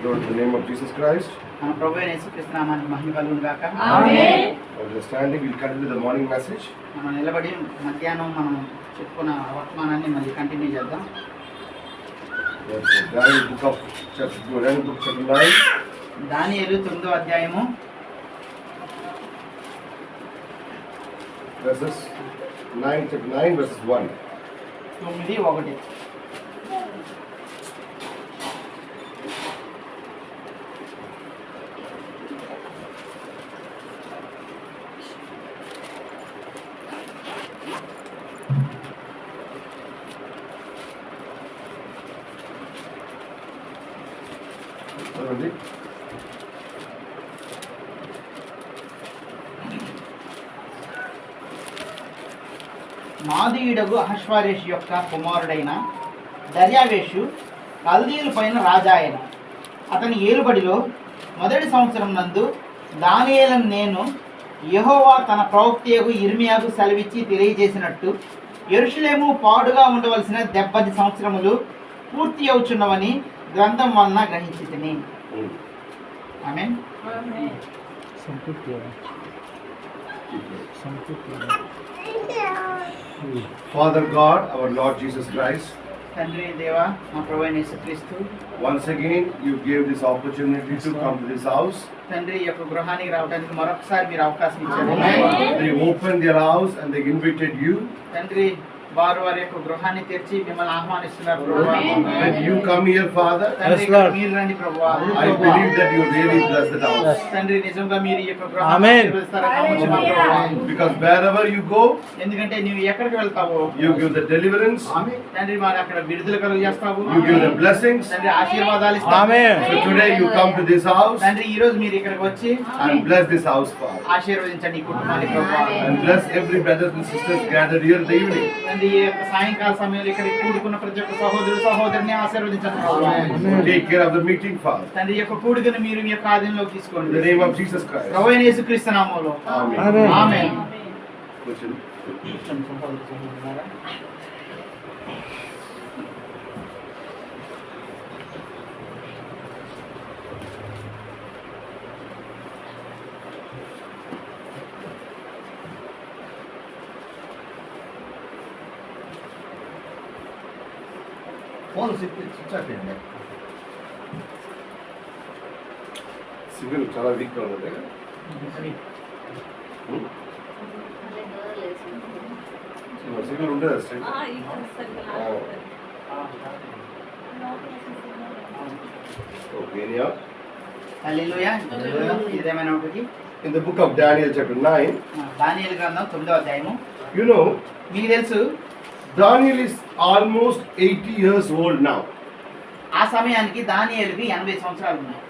Glory to the name of Jesus Christ. మన ప్రభువైన యేసుక్రీస్తు నామానికి మహిమ కలుగును గాక. Amen. While standing, we'll continue the morning message. మనం నిలబడి మధ్యాహ్నం మనం చెప్పుకున్న వర్తమానాన్ని మళ్ళీ కంటిన్యూ చేద్దాం. Daniel book chapter 9. దానియేలు 9వ అధ్యాయము Verses 9, chapter 9, verses 1. 9:1. చదవండి. మాదీయుడగు అహష్వారేషు యొక్క కుమారుడైన దర్యావేషు కల్దీయుల పైన రాజా అయిన అతని ఏలుబడిలో మొదటి సంవత్సరం నందు దానియేలును నేను యెహోవా తన ప్రవక్తయగు ఇర్మియాకు సెలవిచ్చి తెలియజేసినట్టు యెరూషలేము పాడుగా ఉండవలసిన 70 సంవత్సరములు పూర్తి అవుచున్నవని గ్రంథం వలన గ్రహించితిని. ఆమేన్. Father God, our Lord Jesus Christ, తండ్రి దేవా మా ప్రభువైన యేసుక్రీస్తు, once again you gave this opportunity to come to this house. తండ్రి ఈ యొక్క గృహానికి రావడానికి మరొకసారి మీరు అవకాశం ఇచ్చారు. They opened their house and they invited you. తండ్రి వారి యొక్క గృహాన్ని తెరిచి మిమ్మల్ని ఆహ్వానిస్తున్నారు ప్రభువా. When you come here, Father, తండ్రి మీరు రండి ప్రభువా. I believe that you really bless the house. తండ్రి నిజంగా మీరు ఈ యొక్క గృహాన్ని ఆశీర్వదిస్తారని నమ్ముచున్నాం ప్రభువా. Because wherever you go, ఎందుకంటే నీవు ఎక్కడికి వెళ్తావో you give the deliverance, తండ్రి వారు అక్కడ విడుదల కలుగజేస్తావు. you give the blessings. తండ్రి ఆశీర్వాదాలు ఇస్తావు. So today you come to this house తండ్రి ఈ రోజు మీరు ఇక్కడికి వచ్చి and bless this house, Father. ఆశీర్వదించండి ఈ కుటుంబాన్ని ప్రభువా. And bless every brothers and sisters gathered here in the evening. తండ్రి ఈ యొక్క సాయంకాల సమయంలో ఇక్కడికి కూడుకున్న ప్రతి ఒక్క సహోదరుడు సహోదరిని ఆశీర్వదించండి ప్రభువా. Take care of the meeting, Father. తండ్రి ఈ యొక్క కూడికను మీరు మీ యొక్క ఆధీనంలోకి In తీసుకోండి. the name of Jesus Christ. ప్రభువైన యేసుక్రీస్తు నామములో Amen. ఆమేన్. Question. ఫోన్ స్విచ్ ఆఫ్ చేయండి. సిగ్నల్ చాలా వీక్ గా ఉంది. సిగ్నల్ ఉండదు స్ట్రైట్. ఓకే. హల్లెలూయా. ఇదేమైనా ఒకటి In the book of Daniel chapter 9, దానియేలు గ్రంథం 9వ అధ్యాయము. you know, మీకు తెలుసు Daniel is almost 80 years old now. ఆ సమయానికి దానియేలుకి 80 సంవత్సరాలు ఉన్నాయి.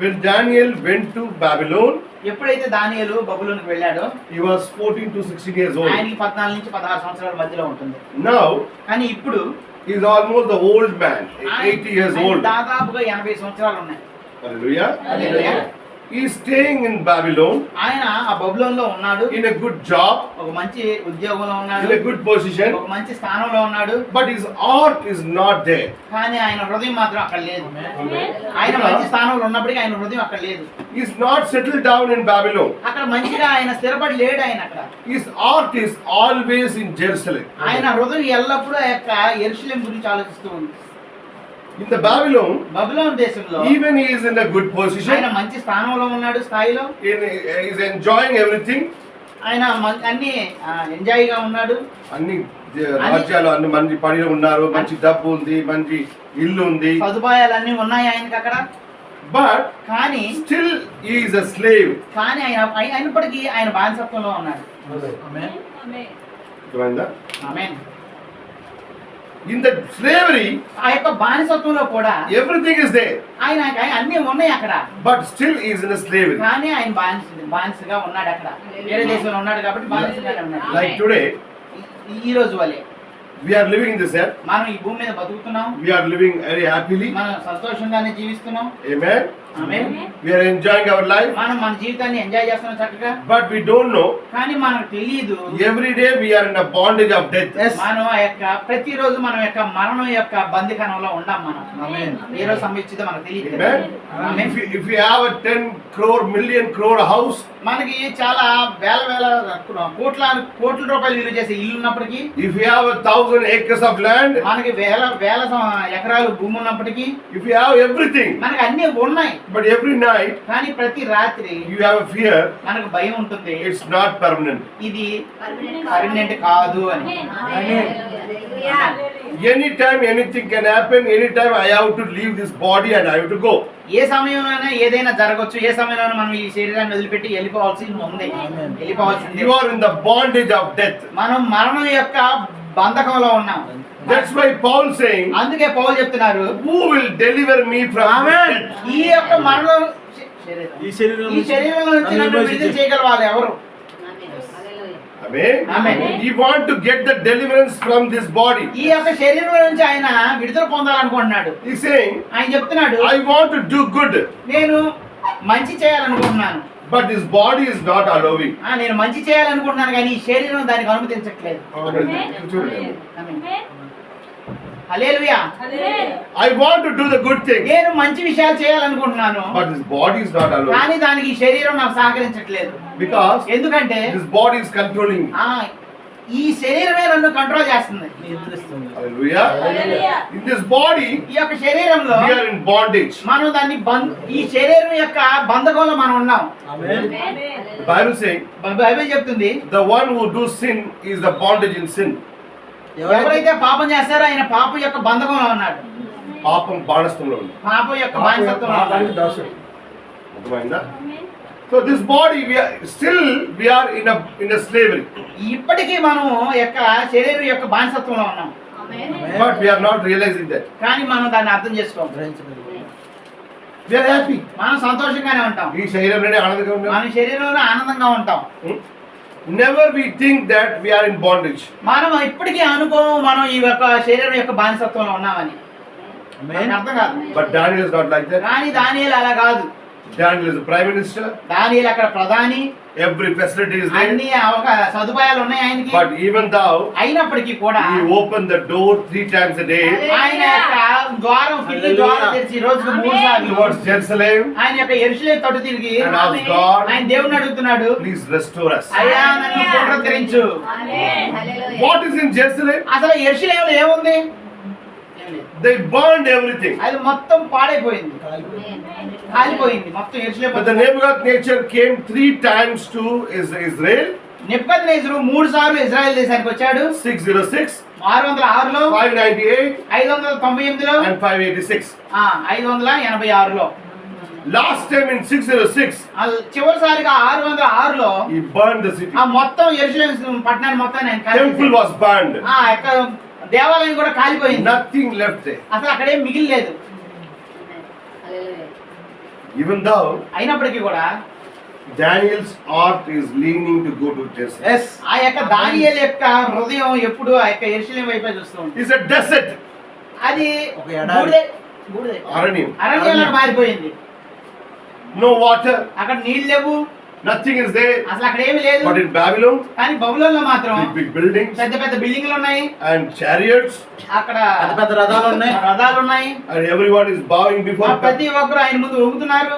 When Daniel went to Babylon, ఎప్పుడైతే దానియేలు బబులోనికి వెళ్ళాడో he was 14 to 16 years old. ఆయనకి 14 నుంచి 16 సంవత్సరాల మధ్యలో ఉంటుంది. Now, కానీ ఇప్పుడు he is almost the old man, 80 years ఆయన old. దాదాపుగా 80 సంవత్సరాలు ఉన్నాయి. Hallelujah. Hallelujah. He is staying in Babylon ఆయన ఆ బబులోన్లో ఉన్నాడు. in a good job, ఒక మంచి ఉద్యోగంలో ఉన్నాడు. in a good position, ఒక మంచి స్థానంలో ఉన్నాడు. but his heart is not there. కానీ ఆయన హృదయం మాత్రం అక్కడ లేదు. ఆయన మంచి స్థానంలో ఉన్నప్పటికీ ఆయన హృదయం అక్కడ లేదు. He is not settled down in Babylon. అక్కడ మంచిగా ఆయన స్థిరపడి లేడు. ఆయన అక్కడ His heart is always in Jerusalem. ఆయన హృదయం ఎల్లప్పుడూ ఆ యొక్క యెరూషలేము గురించి ఆలోచిస్తూ ఉంది. In the Babylon, బబులోను దేశంలో even he is in a good ఆయన position, మంచి స్థానంలో ఉన్నాడు. స్థాయిలో he is enjoying everything. ఆయన అన్ని ఎంజాయ్ గా ఉన్నాడు. అన్ని రాజ్యాలు అన్ని మంచి పనిలో ఉన్నారు, మంచి డబ్బు ఉంది, మంచి ఇల్లు ఉంది. సదుపాయాలన్నీ ఉన్నాయి ఆయనకి అక్కడ. But కానీ still he is a slave. కానీ ఆయన అయినప్పటికీ ఆయన బానిసత్వంలో ఉన్నాడు. అర్థమైందా? ఆమేన్. In the slavery, ఆ యొక్క బానిసత్వంలో కూడా everything is there, ఆయన అన్ని ఉన్నాయి అక్కడ. but still he is in a slavery. కానీ ఆయన బానిసగా ఉన్నాడు అక్కడ. వేరే దేశంలో ఉన్నాడు కాబట్టి బానిసగానే ఉన్నాడు. Like today, ఈ రోజు వలే we are living in this earth. మనం ఈ భూమి మీద బతుకుతున్నాం. We are living very happily. మనం సంతోషంగానే జీవిస్తున్నాం. Amen. Amen. We are enjoying our life, మనం మన జీవితాన్ని ఎంజాయ్ చేస్తున్నాం చక్కగా, but we don't know. కానీ మనకు తెలియదు Every day we are in a bondage of death. మనం ఆ యొక్క ప్రతిరోజు మనం యొక్క మరణం యొక్క బందికణంలో ఉండం మనం. ఏ రోజు సంభవించిందో మనకు తెలియదు కదా. Amen. Amen. If we have a 10 crore, million crore house, మనకి చాలా వేల కోట్ల రూపాయలు విలువ చేసే ఇల్లు ఉన్నప్పటికీ, if we have 1,000 acres of land, మనకి వేల ఎకరాలు భూమి ఉన్నప్పటికీ, if we have everything, మనకి అన్ని ఉన్నాయి, but every night కానీ ప్రతి రాత్రి you have a fear, మనకు భయం ఉంటుంది, it's not permanent. ఇది పర్మనెంట్ కాదు అని. Anytime anything can happen, anytime I have to leave this body and I have to go. ఏ సమయంలోనైనా ఏదైనా జరగవచ్చు, ఏ సమయంలోనైనా మనం ఈ శరీరాన్ని వదిలిపెట్టి వెళ్ళిపోవాల్సి ఉంది, వెళ్ళిపోవాల్సింది. You are in the bondage of death. మనం మరణం యొక్క బంధకంలో ఉన్నాం. That's why Paul saying, అందుకే పౌలు చెప్తున్నారు, who will deliver me from amen. death? ఈ యొక్క మరణం ఈ శరీరంలో నుంచి నన్ను విడుదల చేయగల వాళ్ళు ఎవరు? Amen. Amen. He want to get the deliverance from this body. ఈ యొక్క శరీరం నుంచి ఆయన విడుదల పొందాలనుకుంటున్నాడు. He's saying, ఆయన చెప్తున్నాడు, I want to do good, నేను మంచి చేయాలనుకుంటున్నాను, but this body is not allowing. నేను మంచి చేయాలనుకుంటున్నాను కానీ ఈ శరీరం దానికి అనుమతించట్లేదు. ఆమేన్. హల్లెలూయా. I want to do the good things, నేను మంచి విషయాలు చేయాలనుకుంటున్నాను but this body is not allowing. కానీ దానికి ఈ శరీరం నాకు సహకరించట్లేదు. Because ఎందుకంటే this body is controlling me. ఈ శరీరమే నన్ను కంట్రోల్ చేస్తుంది. Hallelujah. In this body, ఈ యొక్క శరీరంలో we are in bondage. మనం దాన్ని ఈ శరీరం యొక్క బంధకంలో మనం ఉన్నాం. The Bible saying, బైబిల్ చెప్తుంది, the one who do sin is the bondage in sin. ఎవరైతే పాపం చేస్తారో ఆయన పాపం యొక్క బంధకంలో ఉన్నాడు. పాపం బాణస్థంలో ఉంది. పాపం యొక్క బానిసత్వంలో ఉన్నాడు. అర్థమైందా? So this body we are in a slavery. ఇప్పటికీ మనం యొక్క శరీరం యొక్క బానిసత్వంలో ఉన్నాం. But we are not realizing that. కానీ మనం దాన్ని అర్థం చేసుకోం. We are happy. మనం సంతోషంగానే ఉంటాం. ఈ శరీరంలోనే ఆనందంగా ఉన్నాం. మన శరీరంలో ఆనందంగా ఉంటాం. Never we think that we are in bondage. మనం ఇప్పటికీ అనుకోము మనం ఈ యొక్క శరీరం యొక్క బానిసత్వంలో ఉన్నామని. మనకు అర్థం కాదు. But Daniel is not like that. కానీ దానియేలు అలా కాదు. Daniel is the prime minister. దానియేలు అక్కడ ప్రధాని, Every facility is there. అన్ని సదుపాయాలు ఉన్నాయి ఆయనకి. But even though అయినప్పటికీ కూడా he opened the door 3 times a day ఆయన యొక్క కిటికీ ద్వారం తెరిచి రోజుకు 3 సార్లు towards Jerusalem ఆయన యొక్క యెరూషలేము తట్టు తిరిగి and asked God, ఆయన దేవుని అడుగుతున్నాడు, please restore us. అయ్యా నన్ను పునరుద్ధరించు. What is in Jerusalem? అసలు యెరూషలేములో ఏముంది? They burned everything. అది మొత్తం పాడైపోయింది, కాలిపోయింది మొత్తం యెరూషలేము. But the Nebuchadnezzar came 3 times to Israel. నెబుకద్నెజరు 3 సార్లు ఇజ్రాయెల్ దేశానికి వచ్చాడు. 606, 606లో, 598 598లో and 586. 586లో. Last time in 606, చివరిసారిగా 606లో he burned the city. మొత్తం యెరూషలేము పట్టణాన్ని మొత్తం ఆయన Temple was burned. దేవాలయం కూడా కాలిపోయింది. Nothing left there. అసలు అక్కడేం మిగిలిలేదు. Even though అయినప్పటికీ కూడా Daniel's heart is leaning to go to Jerusalem. ఆ యొక్క దానియేలు యొక్క హృదయం ఎప్పుడు ఆ యొక్క యెరూషలేము వైపే చూస్తూ ఉంటుంది. It's a desert. అది అరణ్యంలో మారిపోయింది. No water. అక్కడ నీళ్ళు లేవు, Nothing is there. అసలు అక్కడ ఏమీ లేదు. But in Babylon, కానీ బబులోనులో మాత్రం big buildings పెద్ద పెద్ద బిల్డింగ్లు ఉన్నాయి, and chariots, అక్కడ పెద్ద రథాలు ఉన్నాయి, and everyone is bowing before ప్రతి ఒక్కరు ఆయన ముందు వంగుతున్నారు.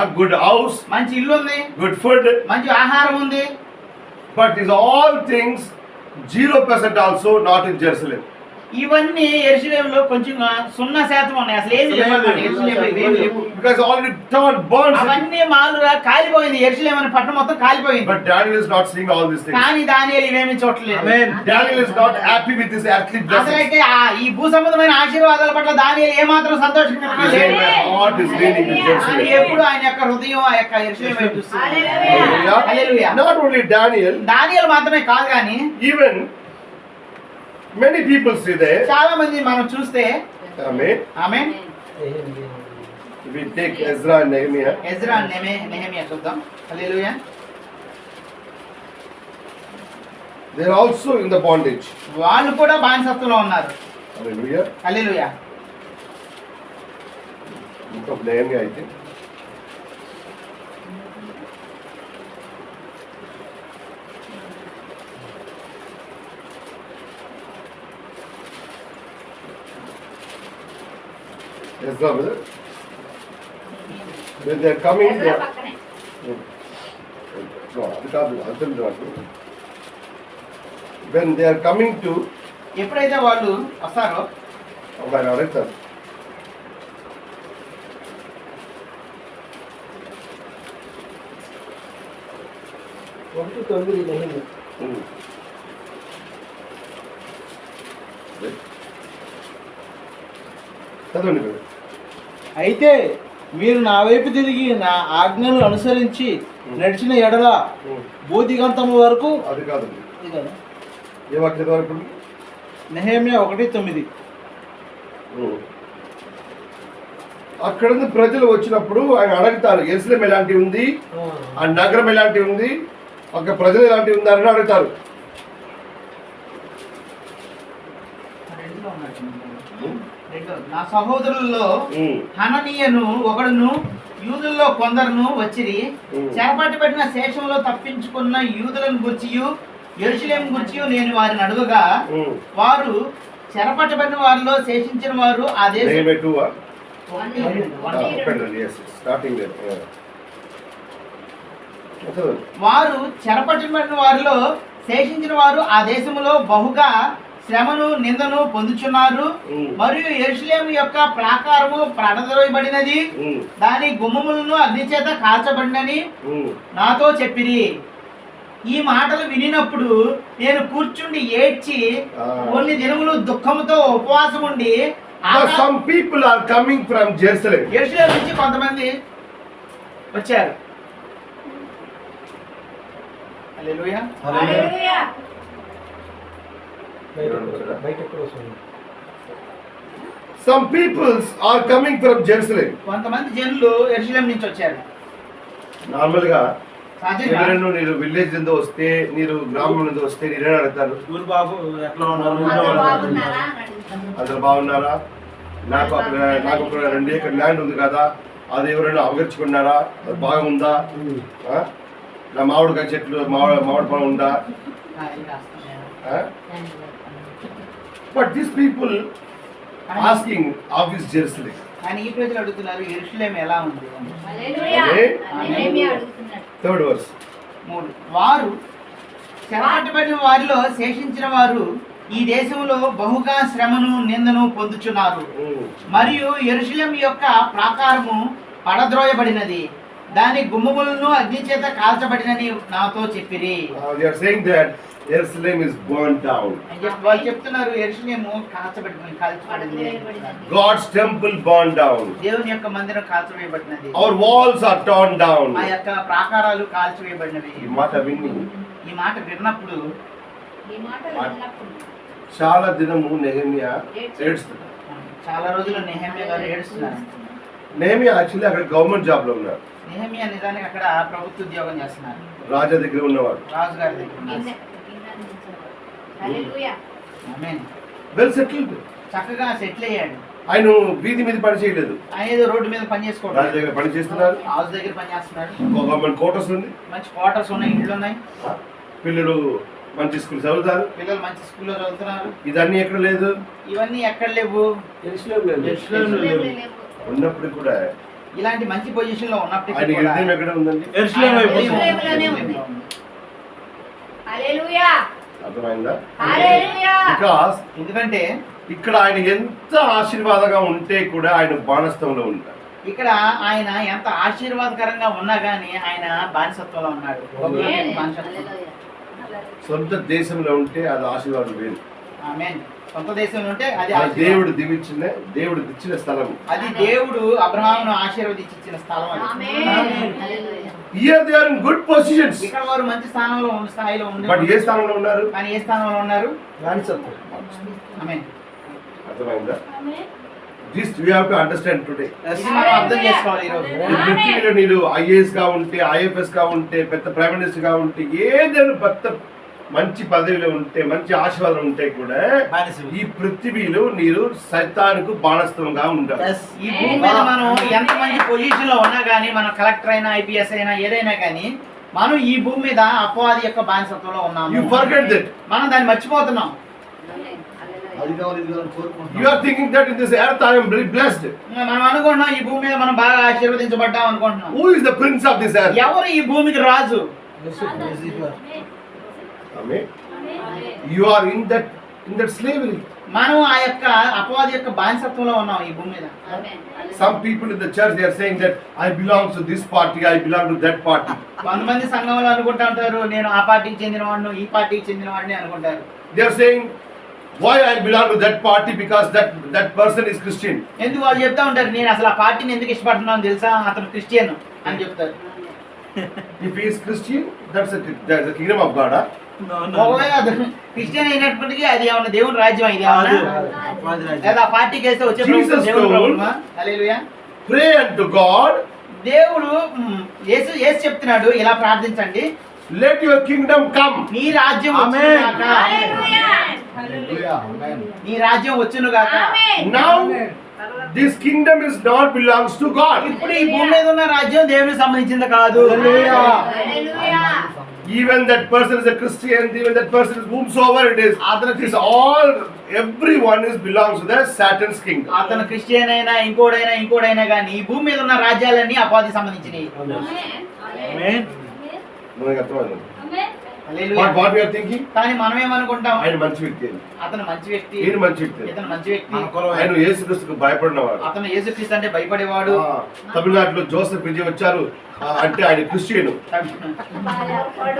A good house, మంచి ఇల్లు ఉంది, good food, మంచి ఆహారం ఉంది. but is all things 0% also not in Jerusalem. ఇవన్నీ యెరూషలేములో కొంచెం 0% ఉన్నాయి. అసలు ఏమీ లేవు. Because already turned burnt. అవన్నీ మాలుగా కాలిపోయింది. యెరూషలేము అనే పట్టణం మొత్తం కాలిపోయింది. But Daniel is not seeing all these things. కానీ దానియేలు ఇవేమీ చూడలేదు. Daniel is not happy with this earthly blessings. అసలైతే ఈ భూ సంబంధమైన ఆశీర్వాదాల పట్ల దానియేలు ఏమాత్రం సంతోషంగా లేదు. My heart is leaning to Jerusalem. ఎప్పుడు ఆయన యొక్క హృదయం ఆ యొక్క యెరూషలేము వైపు చూస్తుంది. హల్లెలూయా. Not only Daniel, దానియేలు మాత్రమే కాదు కానీ even many people see there. చాలా మంది మనం చూస్తే, Amen. Amen. If we take Ezra and Nehemiah, Ezra Nehemiah చూద్దాం. హల్లెలూయా. they are also in the bondage. వాళ్ళు కూడా బానిసత్వంలో ఉన్నారు. Hallelujah. Hallelujah. Book of Nehemiah, I think. Ezra brother. When they are coming, they are... No, అది కాదు, అర్థం కాదు. When they are coming to... ఎప్పుడైతే వాళ్ళు వస్తారో ఆయన అడుగుతారు. చదవండి brother. అయితే మీరు నా వైపు తిరిగి నా ఆజ్ఞలు అనుసరించి నడిచిన ఎడల బోధిగంతము వరకు అది కాదు, ఇది కదా, ఏ వాక్యం వరకు? నెహెమ్యా 1:9. అక్కడ నుంచి ప్రజలు వచ్చినప్పుడు ఆయన అడుగుతారు, యెరూషలేం ఎలాంటి ఉంది, ఆ నగరం ఎలాంటి ఉంది, అక్కడ ప్రజలు ఎలాంటి ఉంది అని అడుగుతారు. నా సహోదరుల్లో హననీయను ఒకడును యూదుల్లో కొందరును వచ్చిరి. చెరపట్టి పెట్టిన శేషంలో తప్పించుకున్న యూదులను గుర్చియు యెరూషలేం గుర్చియు నేను వారిని అడుగగా వారు చెరపట్టబడిన వారిలో శేషించిన వారు ఆ దేశం వారు చెరపట్టబడిన వారిలో శేషించిన వారు ఆ దేశములో బహుగా శ్రమను నిందను పొందుచున్నారు. మరియు యెరూషలేము యొక్క ప్రాకారము పడద్రోయబడినది, దాని గుమ్మములను అగ్ని చేత కాల్చబడినని నాతో చెప్పిరి. ఈ మాటలు వినినప్పుడు నేను కూర్చుండి ఏడ్చి కొన్ని దినములు దుఃఖముతో ఉపవాసం ఉండి, some people are coming from Jerusalem. యెరూషలేము నుంచి కొంతమంది వచ్చారు. హల్లెలూయా. హల్లెలూయా. Some peoples are coming from Jerusalem. కొంతమంది జనులు యెరూషలేము నుంచి వచ్చారు. నార్మల్ గా సహజంగా ఎవరైనా మీరు విలేజ్ నుండి వస్తే, మీరు గ్రామం నుండి వస్తే నేనే అడుగుతారు, ఊరు బాబు ఎట్లా ఉన్నారు, అందరు బాగున్నారా, నాకు ఒక 2 ఏకర్ ల్యాండ్ ఉంది కదా, అది ఎవరైనా అవగర్చుకున్నారా, అది బాగుందా, నా మామిడికాయ చెట్లు మామిడి పழం ఉందా. But this people asking office Jerusalem. కానీ ఈ ప్రజలు అడుగుతున్నారు యెరూషలేము ఎలా ఉంది అని. హల్లెలూయా. నెహెమ్యా అడుగుతున్నాడు. 3rd verse. వారు చెరపట్టబడిన వారిలో శేషించిన వారు ఈ దేశంలో బహుగా శ్రమను నిందను పొందుచున్నారు. మరియు యెరూషలేము యొక్క ప్రాకారము పడద్రోయబడినది, దాని గుమ్మములను అగ్ని చేత కాల్చబడినని నాతో చెప్పిరి. They are saying that Jerusalem is burned down. వాళ్ళు చెప్తున్నారు యెరూషలేము కాల్చబడింది. God's temple burned down. దేవుని యొక్క మందిరం కాల్చివేయబడినది. Our walls are torn down. ఆ యొక్క ప్రాకారాలు కాల్చివేయబడినవి. ఈ మాట విని ఈ మాట విన్నప్పుడు చాలా దినము నెహెమ్యా ఏడుస్తున్నాడు. చాలా రోజులు నెహెమ్యా గారు ఏడుస్తున్నారు. నెహెమ్యా యాక్చువల్లీ అక్కడ గవర్నమెంట్ జాబ్ లో ఉన్నారు. నెహెమ్యా నిజానికి అక్కడ ప్రభుత్వ ఉద్యోగం చేస్తున్నారు. రాజా దగ్గర ఉన్నవాడు, రాజు గారి దగ్గర ఉన్నారు. హల్లెలూయా. ఆమేన్. Well settled. చక్కగా సెటిల్ అయ్యాడు. ఆయన వీధి మీద పని చేయలేదు, ఆయన ఏదో రోడ్డు మీద పని చేసుకోవడం, రాజు దగ్గర పని చేస్తున్నారు, రాజు దగ్గర పని చేస్తున్నాడు. గవర్నమెంట్ క్వార్టర్స్ ఉంది, మంచి క్వార్టర్స్ ఉన్నాయి, ఇళ్ళు ఉన్నాయి, పిల్లలు మంచి స్కూల్ చదువుతారు, పిల్లలు మంచి స్కూల్లో చదువుతున్నారు. ఇదన్నీ ఎక్కడ లేదు. ఇవన్నీ ఎక్కడ లేవు. యెరూషలేములో లేవు. ఉన్నప్పుడు కూడా ఇలాంటి మంచి పొజిషన్ లో ఉన్నప్పటికీ ఆయన కూడా హృదయం ఎక్కడ ఉందండి? యెరూషలేం వైపు ఉంది. యెరూషలేములోనే ఉంది. హల్లెలూయా. అర్థమైందా? హల్లెలూయా. బికాస్ ఎందుకంటే ఇక్కడ ఆయన ఎంత ఆశీర్వాదంగా ఉంటే కూడా ఆయన బాణస్థంలో ఉంటారు. ఇక్కడ ఆయన ఎంత ఆశీర్వాదకరంగా ఉన్నా గానీ ఆయన బానిసత్వంలో ఉన్నాడు. బానిసత్వం. సొంత దేశంలో ఉంటే అది ఆశీర్వాదం వేరు. ఆమేన్. సొంత దేశంలో ఉంటే అది అది దేవుడు దేవుడు ఇచ్చిన స్థలం. అది దేవుడు అబ్రహామును ఆశీర్వదించి ఇచ్చిన స్థలం అది. ఆమేన్. హల్లెలూయా. Here they are in good positions. ఇక్కడ వారు మంచి స్థాయిలో ఉన్నారు. బట్ ఏ స్థానంలో ఉన్నారు? కానీ ఏ స్థానంలో ఉన్నారు? బానిసత్వం. ఆమేన్. అర్థమైందా? ఆమేన్. This we have to understand today. ఇది మనం అర్థం చేసుకోవాలి ఈ రోజు. ఈ పృథ్వీలో నీరు ఐఏఎస్ గా ఉంటే, ఐఎఫ్ఎస్ గా ఉంటే, పెద్ద ప్రైమ్ మినిస్టర్ గా ఉంటే, ఏదైనా పెద్ద మంచి పదవిలో ఉంటే, మంచి ఆశీర్వాదం ఉంటే కూడా ఈ పృథ్వీలో నీరు సైతానికి బాణస్థంగా ఉంటారు. ఈ భూమి మీద మనం ఎంత మంచి పొజిషన్ లో ఉన్నా గానీ, మనం కలెక్టర్ అయినా, ఐపీఎస్ అయినా, ఏదైనా కానీ మనం ఈ భూమి మీద అపవాది యొక్క బానిసత్వంలో ఉన్నాము. You forget that. మనం దాన్ని మర్చిపోతున్నాం. ఆమేన్. హల్లెలూయా. అది కావాలి ఇది కావాలి కోరుకుంటున్నాం. You are thinking that in this earth I am very blessed. మనం అనుకుంటున్నాం ఈ భూమి మీద మనం బాగా ఆశీర్వదించబడ్డాం అనుకుంటున్నాం. Who is the prince of this earth? ఎవరు ఈ భూమికి రాజు? Amen. You are in that slavery. మనం ఆ యొక్క అపవాది యొక్క బానిసత్వంలో ఉన్నాం ఈ భూమి మీద. Some people in the church they are saying that I belong to this party, I belong to that party. కొంతమంది సంఘంలో అనుకుంటా ఉంటారు నేను ఆ పార్టీకి చెందిన వాడిని ఈ పార్టీకి చెందిన వాడిని అనుకుంటారు. They are saying why I belong to that party because that person is Christian. ఎందుకు వాళ్ళు చెప్తా ఉంటారు నేను అసలు ఆ పార్టీని ఎందుకు ఇష్టపడుతున్నాను తెలుసా, అతను క్రిస్టియన్ అని చెప్తారు. If he is Christian, that's the kingdom of God. ఒకవేళ అతను క్రిస్టియన్ అయినప్పటికీ అది ఏమన్నా దేవుని రాజ్యం ఇది లేదా ఆ పార్టీకి వెళ్తే వచ్చే ప్రభుత్వం దేవుని ప్రభుత్వమా? హల్లెలూయా. Pray unto God. దేవుడు యేసు చెప్తున్నాడు ఇలా ప్రార్థించండి, Let your kingdom come. నీ రాజ్యం ఆమేన్. వచ్చును గాక. హల్లెలూయా. ఆమేన్. నీ రాజ్యం వచ్చును గాక. Now this kingdom is not belongs to God. ఇప్పుడు ఈ భూమి మీద ఉన్న రాజ్యం దేవునికి సంబంధించింది కాదు. Even that person is a Christian, even that person is whomsoever it is, all everyone is belongs to the Satan's kingdom. అతను క్రిస్టియన్ అయినా ఇంకోడైనా కానీ ఈ భూమి మీద ఉన్న రాజ్యాలన్నీ అపవాదికి సంబంధించినవి. ఆమేన్. మనకి అర్థమైంది. హల్లెలూయా. What we are thinking? కానీ మనం ఏమనుకుంటాం ఆయన మంచి వ్యక్తి అని. అతను మంచి వ్యక్తి, ఈయన మంచి వ్యక్తి. ఇతను మంచి వ్యక్తి, మన కులం ఆయన యేసుక్రీస్తుకు భయపడినవాడు. అతను యేసుక్రీస్తు అంటే భయపడేవాడు. తమిళనాడులో జోసెఫ్ విజయ్ వచ్చారు అంటే ఆయన క్రిస్టియన్.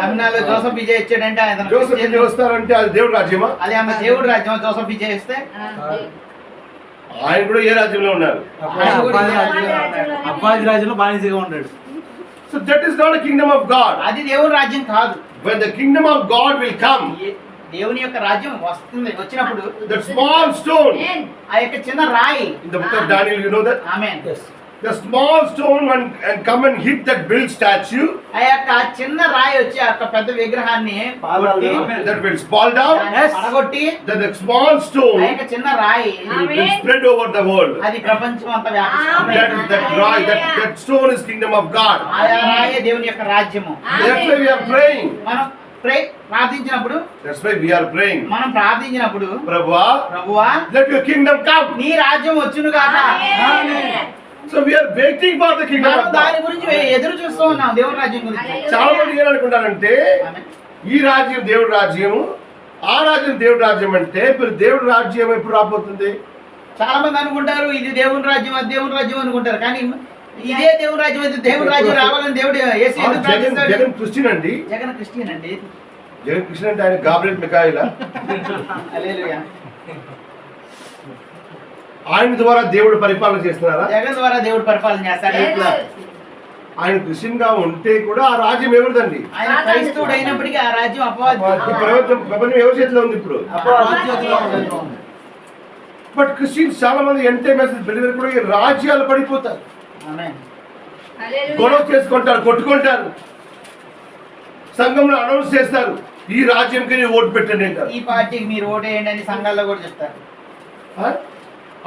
తమిళనాడులో జోసఫ్ విజయ్ వచ్చాడంటే అతను జోసెఫ్ క్రిస్టియన్. విజయ్ వస్తారంటే అది దేవుడు రాజ్యమా? అది ఆమె దేవుడు రాజ్యం. జోసఫ్ విజయ్ వస్తే ఆయన కూడా ఏ రాజ్యంలో ఉన్నారు? అబ్బాయి రాజులో బానిసగా ఉన్నాడు. So that is not a kingdom of God. అది దేవుని రాజ్యం కాదు. When the kingdom of God will come, దేవుని యొక్క రాజ్యం వచ్చినప్పుడు that small stone ఆ యొక్క చిన్న రాయి, in the book of Daniel, you know that amen, the small stone and come and hit that built statue, ఆ యొక్క చిన్న రాయి వచ్చి ఆ యొక్క పెద్ద విగ్రహాన్ని కొట్టి, that will fall down. దాన్ని పడగొట్టి Then the small ఆ stone యొక్క చిన్న రాయి will spread over the world. అది ప్రపంచం అంతా వ్యాపిస్తుంది. That stone is kingdom of God. ఆ రాయే దేవుని యొక్క రాజ్యము. That's why we are praying. మనం ప్రార్థించినప్పుడు That's why we are praying. మనం ప్రార్థించినప్పుడు ప్రభువా, ప్రభువా let your kingdom come. నీ రాజ్యం వచ్చును గాక. So we are waiting for the kingdom మనం of దాని God. గురించి ఎదురు చూస్తూ ఉన్నాం, దేవుని రాజ్యం గురించి. చాలా మంది ఏమనుకుంటారంటే ఆమేన్. ఈ రాజ్యం దేవుడి రాజ్యము, ఆ రాజ్యం దేవుడి రాజ్యం అంటే ఇప్పుడు దేవుడి రాజ్యం ఎప్పుడు రాబోతుంది? చాలా మంది అనుకుంటారు ఇది దేవుని రాజ్యం అది దేవుని రాజ్యం అనుకుంటారు, కానీ ఇదే దేవుని రాజ్యం అయితే దేవుని రాజ్యం రావాలని దేవుడు యేసు ఎందుకు ప్రార్థిస్తాడు? జగన్ క్రిస్టియన్ అండి. జగన్ క్రిస్టియన్ అండి. జగన్ క్రిస్టియన్ అంటే ఆయన గాబ్రియల్ మిఖాయిలా? హల్లెలూయా. ఆయన ద్వారా దేవుడు పరిపాలన చేస్తున్నారా? జగన్ ద్వారా దేవుడు పరిపాలన చేస్తాడు. ఆయన క్రిస్టియన్ గా ఉంటే కూడా ఆ రాజ్యం ఎవరిదండి? ఆయన క్రైస్తవుడు అయినప్పటికీ ఆ రాజ్యం అపవాది. ఈ ప్రపంచం ఎవరి చేతిలో ఉంది ఇప్పుడు? బట్ క్రిస్టియన్స్ చాలా మంది ఎంటైమెస్ బిలీవర్ కూడా ఈ రాజ్యాలు పడిపోతారు, ఆమేన్. గొడవ చేసుకుంటారు, కొట్టుకుంటారు, సంఘంలో అనౌన్స్ చేస్తారు ఈ రాజ్యంకి నేను ఓటు పెట్టండి అంటారు. ఈ పార్టీకి మీరు ఓటు వేయండి అని సంఘాల్లో కూడా చెప్తారు.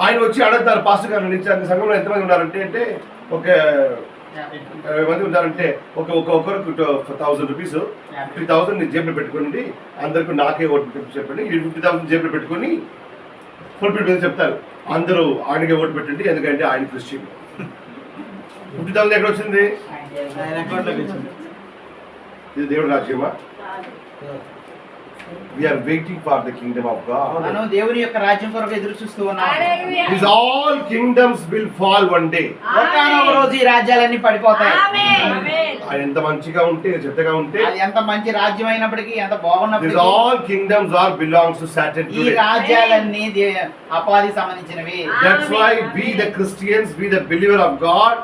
ఆయన వచ్చి అడుగుతారు పాస్టర్ గారు నుంచి సంఘంలో ఎంతమంది ఉన్నారంటే అంటే ఒక 20 మంది ఉన్నారంటే ఒకరికి 1000 రూపీస్, 50,000 నీ జేబులో పెట్టుకోండి, అందరికి నాకే ఓటు చెప్పండి. 50,000 జేబులో పెట్టుకొని ఫుల్ఫిల్ మీద చెప్తారు అందరూ ఆయనకే ఓటు పెట్టండి ఎందుకంటే ఆయన క్రిస్టియన్. 50,000 ఎక్కడ వచ్చింది? ఆయన అకౌంట్లోకి వచ్చింది. ఇది దేవుడి రాజ్యమా? We are waiting for the kingdom of God. మనం దేవుని యొక్క రాజ్యం కొరకు ఎదురు చూస్తూ ఉన్నాం. These all kingdoms will fall one day. ఒకానొక రోజు ఈ రాజ్యాలన్నీ పడిపోతాయి. ఆయన ఎంత మంచిగా ఉంటే చెత్తగా ఉంటే అది ఎంత మంచి రాజ్యం అయినప్పటికీ ఎంత these బాగున్నప్పటికీ all kingdoms are belongs to Satan ఈ today. రాజ్యాలన్నీ అపవాదికి సంబంధించినవి. That's why we the Christians, we the believer of God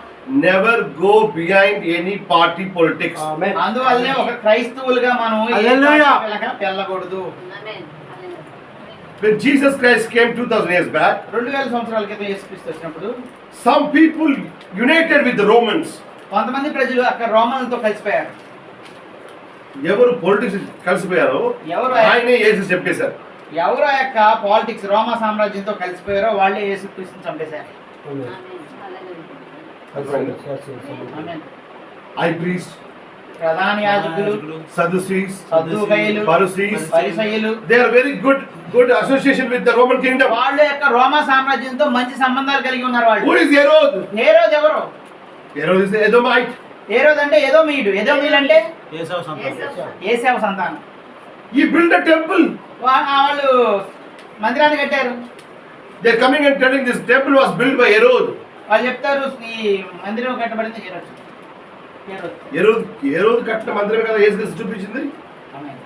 never go behind any party politics. ఆమేన్. అందువల్లనే ఒక క్రైస్తవులుగా మనం ఏ హల్లెలూయా. పార్టీ వెళ్ళక వెళ్ళకూడదు. When Jesus Christ came 2000 years back, 2000 సంవత్సరాల క్రితం యేసుక్రీస్తు వచ్చినప్పుడు some people united with the Romans. కొంతమంది ప్రజలు అక్కడ రోమన్లతో కలిసిపోయారు. ఎవరు పొలిటిక్స్ కలిసిపోయారో ఎవరు? ఆయనే యేసు చెప్పేశారు. ఎవరు ఆ యొక్క పాలిటిక్స్ రోమా సామ్రాజ్యంతో కలిసిపోయారో వాళ్ళే యేసుక్రీస్తుని చంపేశారు. ఆమేన్. ఆమేన్. High priest, ప్రధాన యాజకులు, Sadducees, సద్దూకయ్యులు, Pharisees. పరిసయ్యులు, They are very good association with the Roman kingdom. వాళ్ళ యొక్క రోమా సామ్రాజ్యంతో మంచి సంబంధాలు కలిగి ఉన్నారు వాళ్ళు. Who is Herod? హేరోదు ఎవరు? Herod is the Edomite. హేరోదు అంటే ఎదోమీయుడు. ఎదోమీయులు అంటే ఏసావు సంతానం. ఏశావు సంతానం. He built a temple. వాళ్ళు మందిరాన్ని కట్టారు. They are coming and telling this temple was built by Herod. వాళ్ళు చెప్తారు ఈ మందిరం కట్టబడింది హేరోదు. Herod కట్టిన మందిరమే కదా యేసుక్రీస్తు చూపించింది. ఆమేన్.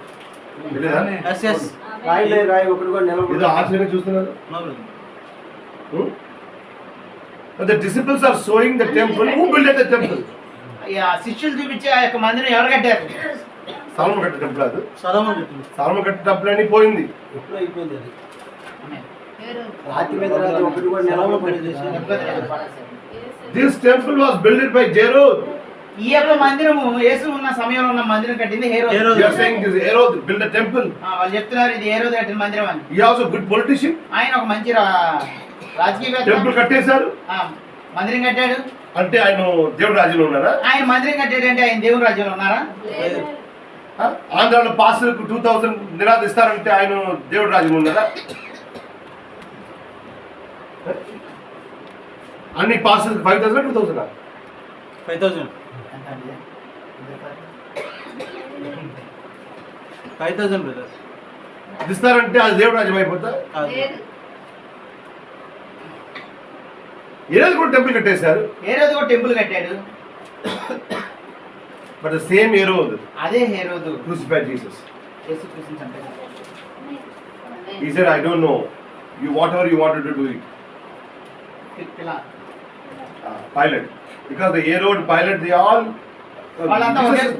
తెలీదా? Yes yes. రాయి ఒకటి కూడా నిలబడి ఏదో ఆశ్చర్యంగా చూస్తున్నారు. No brother. But the disciples are showing the temple. Who built the temple? ఆ శిష్యులు చూపించే ఆ యొక్క మందిరం ఎవరు కట్టారు? సలోమన్ కట్టిన టెంపుల్ అది. సలోమోను కట్టింది. సలోమన్ కట్టిన టెంపుల్ అని పోయింది. ఎప్పుడు అయిపోయింది అది. ఆమేన్. రాత్రి మీద రాత్రి ఒకటి కూడా నిలబడి This temple was built by Herod. ఈ యొక్క మందిరము యేసు ఉన్న సమయంలో ఉన్న మందిరం కట్టింది హేరోదు. They are saying this Herod built a temple. వాళ్ళు చెప్తున్నారు ఇది హేరోదు కట్టిన మందిరం అని. He was a good politician. ఆయన ఒక మంచి రాజకీయవేత్త. టెంపుల్ కట్టేశారు మందిరం కట్టాడు అంటే ఆయన దేవుడి రాజ్యంలో ఉన్నారా? ఆయన మందిరం కట్టాడు అంటే ఆయన దేవుని రాజ్యంలో ఉన్నారా? ఆంధ్రాలో పాస్టర్లకు 2000 నిరాదిస్తారంటే ఆయన దేవుడి రాజ్యంలో ఉన్నారా? అన్ని పాస్టర్లకు 5000 2000 5000 5000 బ్రదర్. ఇస్తారంటే అది దేవుడి రాజ్యం అయిపోతా? ఏదో కూడా టెంపుల్ కట్టేశారు. హేరోదు కూడా టెంపుల్ కట్టాడు. బట్ ద సేమ్ Herod అదే హేరోదు crucified Jesus. యేసుక్రీస్తుని చంపేశాడు. He said, I don't know. You whatever you wanted to do it. Pilate. Because the Herod, Pilate, they all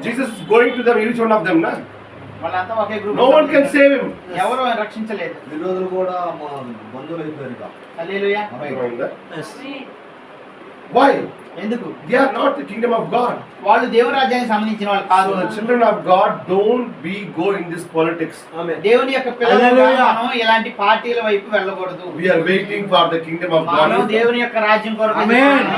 Jesus is going to them, each one of them, na? వాళ్ళంతా ఒకే group. No one can save him. ఎవరు రక్షించలేదు. విరోధులు కూడా మా బంధువులు అయిపోయారు ఇక. హల్లెలూయా. Yes. Why? ఎందుకు? They are not the kingdom of God. వాళ్ళు దేవుని రాజ్యానికి సంబంధించిన వాళ్ళు కాదు. So the children of God don't go in this politics. ఆమేన్. దేవుని యొక్క పిల్లలుగా హల్లెలూయా. మనం ఇలాంటి పార్టీల వైపు వెళ్ళకూడదు. We are waiting for the kingdom of మనం God. దేవుని యొక్క రాజ్యం కొరకు ఆమేన్.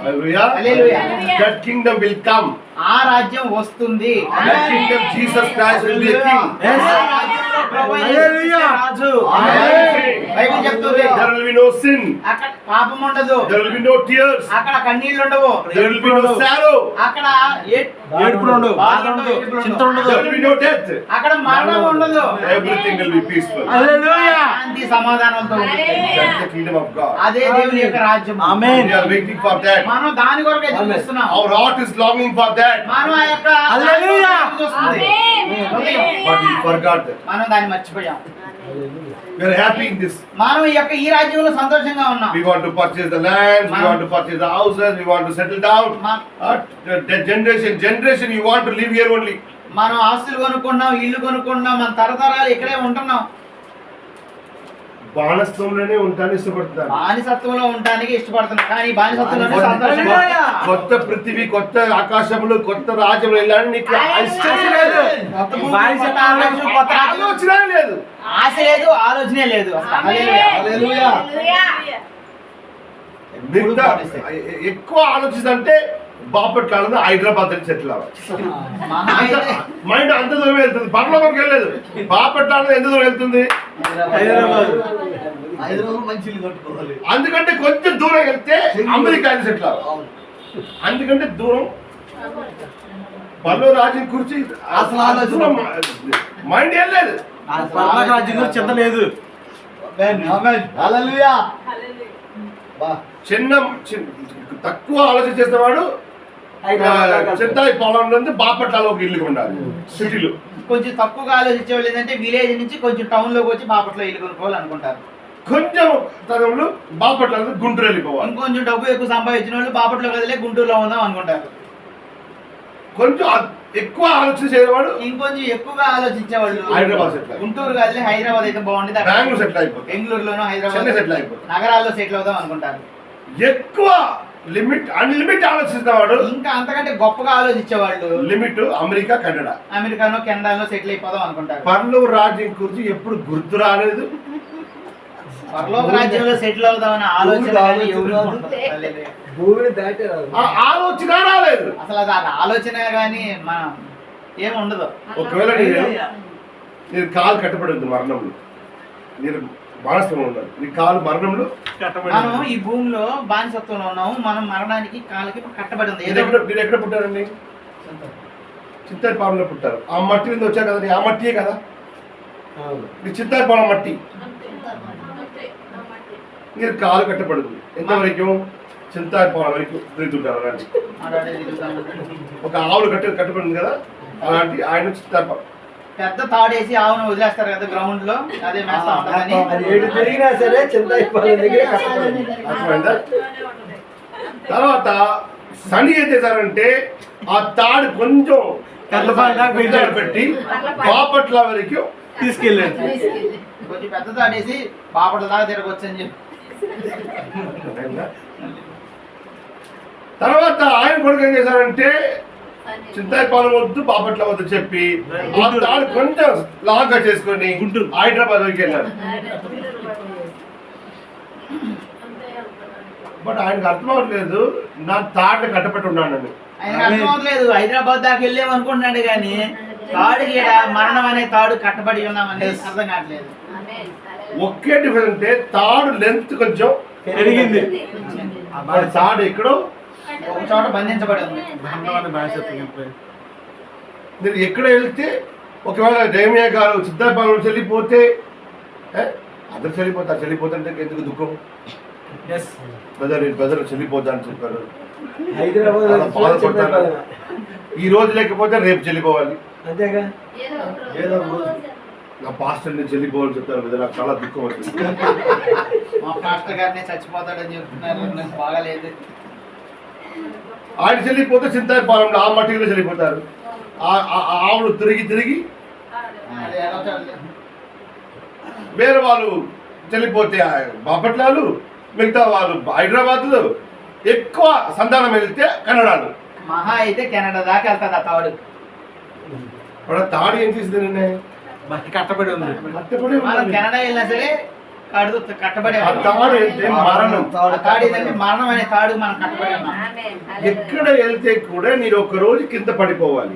Hallelujah. Hallelujah. That kingdom will come. ఆ రాజ్యం వస్తుంది. That kingdom, Jesus Christ will be a king. Yes. ఆ రాజ్యంలో ప్రభువైన హల్లెలూయా. యేసుక్రీస్తు రాజు. Amen. బైబిల్ చెప్తుంది There will be no sin. అక్కడ పాపం ఉండదు. There will be no tears. అక్కడ కన్నీళ్లు ఉండవు. There will be no sorrow. అక్కడ ఏడుపులు ఉండవు, బాధ ఉండదు, చింత ఉండదు. There will be no death. అక్కడ మరణం ఉండదు. Everything will be peaceful. హల్లెలూయా. శాంతి సమాధానంతో ఉంటుంది. That's the kingdom of God. అదే దేవుని యొక్క రాజ్యం. ఆమేన్. We are waiting for that. మనం దాని కొరకు ఎదురు చూస్తున్నాం. Our heart is longing for that. మనం ఆ యొక్క హల్లెలూయా. ఎదురు చూస్తుంది. But we forgot that. మనం దాన్ని మర్చిపోయాం. We are happy in this. మనం ఈ రాజ్యంలో సంతోషంగా ఉన్నాం. We want to purchase the lands, we want to purchase the houses, we want to settle down. The generation you want to live here only. మనం ఆస్తులు కొనుక్కున్నాం, ఇల్లు కొనుక్కున్నాం, మన తరతరాలు ఇక్కడే ఉంటున్నాం. బానిసత్వంలోనే ఉంటానికి ఇష్టపడుతున్నారు. బానిసత్వంలో ఉండడానికి ఇష్టపడుతున్నాం. కానీ బానిసత్వంలోనే సంతోషంగా హల్లెలూయా. కొత్త పృథివీ, కొత్త ఆకాశములు, కొత్త రాజ్యం వెళ్ళాలని నీకు ఇష్టం లేదు. కొత్త భూమి, కొత్త ఆకాశం, కొత్త రాజ్యం. ఆలోచన లేదు. ఆశ లేదు, ఆలోచనే లేదు. హల్లెలూయా. హల్లెలూయా. మిగతా ఎక్కువ ఆలోచిస్తుంటే బాపట్ల హైదరాబాద్ అని సెటిల్ అవ్వాలి. మహా అయితే మైండ్ అంత దూరం వెళ్తుంది, పర్లోకి వెళ్ళలేదు. బాపట్ల ఎంత దూరం వెళ్తుంది? హైదరాబాద్. హైదరాబాద్ మంచి ఇల్లు కట్టుకోవాలి. అందుకంటే కొంచెం దూరం వెళ్తే అమెరికా అని సెటిల్ అవ్వాలి. అవును. అందుకంటే దూరం పర్లో రాజ్యం గురించి అసలు ఆలోచన మైండ్ ఏం లేదు. పరలోక రాజ్యం గురించి చింత లేదు. హల్లెలూయా. బా. తక్కువ ఆలోచన చేసేవాడు చిన్న పొలం నుండి బాపట్లలో ఒక ఇల్లు ఉండాలి సిటీలో. కొంచెం తక్కువగా ఆలోచించే వాళ్ళు ఏంటంటే విలేజ్ నుంచి కొంచెం టౌన్ లోకి వచ్చి బాపట్లో ఇల్లు కొనుక్కోవాలి అనుకుంటారు. కొంచెం తరంలో బాపట్ల గుంటూరు వెళ్ళిపోవాలి. ఇంకొంచెం డబ్బు ఎక్కువ సంపాదించిన వాళ్ళు బాపట్లో కదిలే గుంటూరులో ఉందాం అనుకుంటారు. కొంచెం ఎక్కువ ఆలోచన చేసేవాడు ఇంకొంచెం ఎక్కువగా ఆలోచించే వాళ్ళు హైదరాబాద్ సెటిల్ అయిపోతుంది. గుంటూరు కదిలే హైదరాబాద్ అయితే బాగుండేది, బెంగళూరు సెటిల్ అయిపోతుంది, బెంగళూరులోనూ చెన్నై హైదరాబాద్ సెటిల్ అయిపోతుంది. నగరాల్లో సెటిల్ అవుదాం అనుకుంటారు. ఎక్కువ అన్లిమిట్ ఆలోచిస్తున్నవాడు ఇంకా అంతకంటే గొప్పగా ఆలోచించే వాళ్ళు లిమిట్ అమెరికా, కెనడా, అమెరికానో కెనడాలో సెటిల్ అయిపోదాం అనుకుంటారు. పర్లో రాజ్యం గురించి ఎప్పుడు గుర్తు రాలేదు. పరలోక రాజ్యంలో సెటిల్ అవుదామని ఆలోచన కానీ ఎవరికి ఉండదు. హల్లెలూయా. భూమిని దాటే రాదు. ఆ ఆలోచన రాలేదు. అసలు అది ఆ ఆలోచన కానీ మనం ఏమి ఉండదు. ఒకవేళ నేను కాలు కట్టబడి ఉంది మరణంలో, నేను బానిసత్వం ఉన్నాను, నీ కాలు మరణంలో మనం ఈ భూమిలో బానిసత్వంలో ఉన్నాము. మనం మరణానికి కాళ్ళకి కట్టబడి ఉంది. ఏదో మీరు ఎక్కడ పుట్టారండి? చింతాయిపాలెంలో పుట్టారు. ఆ మట్టి మీద వచ్చా కదండి, ఆ మట్టియే కదా మీ చింతాయిపాలెం మట్టి. మీరు కాలు కట్టబడింది ఎంతవరకు? చింతాయిపాలెం వరకు తిరుగుతుంటారు. అలాంటి అలాంటి తిరుగుతాము. ఒక ఆవులు కట్టబడింది కదా, అలాంటి ఆయన చింతాయిపాలెం. పెద్ద తాడేసి ఆవును వదిలేస్తారు కదా గ్రౌండ్ లో, అదే మేస్తా ఉంటుందని. అది ఏడు తిరిగినా సరే చింతాయిపాలెం దగ్గర కష్టపడింది. అర్థమైందా? తర్వాత శని ఏం చేశారంటే ఆ తాడు కొంచెం కళ్ళపాలు పెట్టి బాపట్ల వరకు తీసుకెళ్ళండి. కొంచెం పెద్ద తాడేసి బాపట్ల దాకా తిరగవచ్చు అని చెప్పి. తర్వాత ఆయన కొడుకు ఏం చేశారంటే చింతాయిపాలెం వద్దు బాపట్ల వద్దు చెప్పి ఆ తాడు కొంచెం లాగా చేసుకొని హైదరాబాద్ వరకు వెళ్ళారు. బట్ ఆయనకు అర్థం అవ్వట్లేదు, నా తాడు కట్టబెట్టి ఉన్నానని. ఆయన అర్థం అవ్వట్లేదు. హైదరాబాద్ దాకా వెళ్ళాం అనుకుంటున్నాడు కానీ తాడుకి ఈడ మరణం అనే తాడు కట్టబడి ఉన్నామని అర్థం కావట్లేదు. ఒకే డిఫరెన్స్ అంటే తాడు లెంత్ కొంచెం పెరిగింది. మరి తాడు ఎక్కడో ఒక చోట బంధించబడి ఉంది. మీరు ఎక్కడ వెళ్తే ఒకవేళ డేమియా గారు సిద్ధాపాలెం చెల్లిపోతే అందరు చెల్లిపోతుంటే ఎందుకు దుఃఖం? బ్రదర్ చెల్లిపోతా అని చెప్పారు. హైదరాబాద్ బాధపడతారు. ఈ రోజు లేకపోతే రేపు చెల్లిపోవాలి. అంతేగా ఏదో రోజు నా పాస్టర్ నేను చెల్లిపోవాలని చెప్తారు కదా, నాకు చాలా దుఃఖం వచ్చింది. మా పాస్టర్ గారిని చచ్చిపోతాడని చెప్తున్నారు, నాకు బాగాలేదు. ఆయన చెల్లిపోతే చింతాయిపాలెంలో ఆ మట్టిలో చెల్లిపోతారు. ఆవులు తిరిగి అది ఎలా చూడలేదు. వేరే వాళ్ళు చెల్లిపోతే బాపట్లాలు, మిగతా వాళ్ళు హైదరాబాద్లో, ఎక్కువ సంతానం వెళ్తే కన్నడాలు. మహా అయితే కెనడా దాకా వెళ్తాది ఆ తాడు. వాడు తాడు ఏం చేసింది నిన్నే? కట్టబడి ఉంది. కట్టబడి మనం ఉంది. కెనడా వెళ్ళినా సరే కట్టబడి ఆ తాడు ఏంటి? మరణం. ఆ తాడు ఏంటంటే మరణం అనే తాడు మనం కట్టబడి ఉన్నాం. ఎక్కడ వెళ్తే కూడా నేను ఒక రోజు కింద పడిపోవాలి.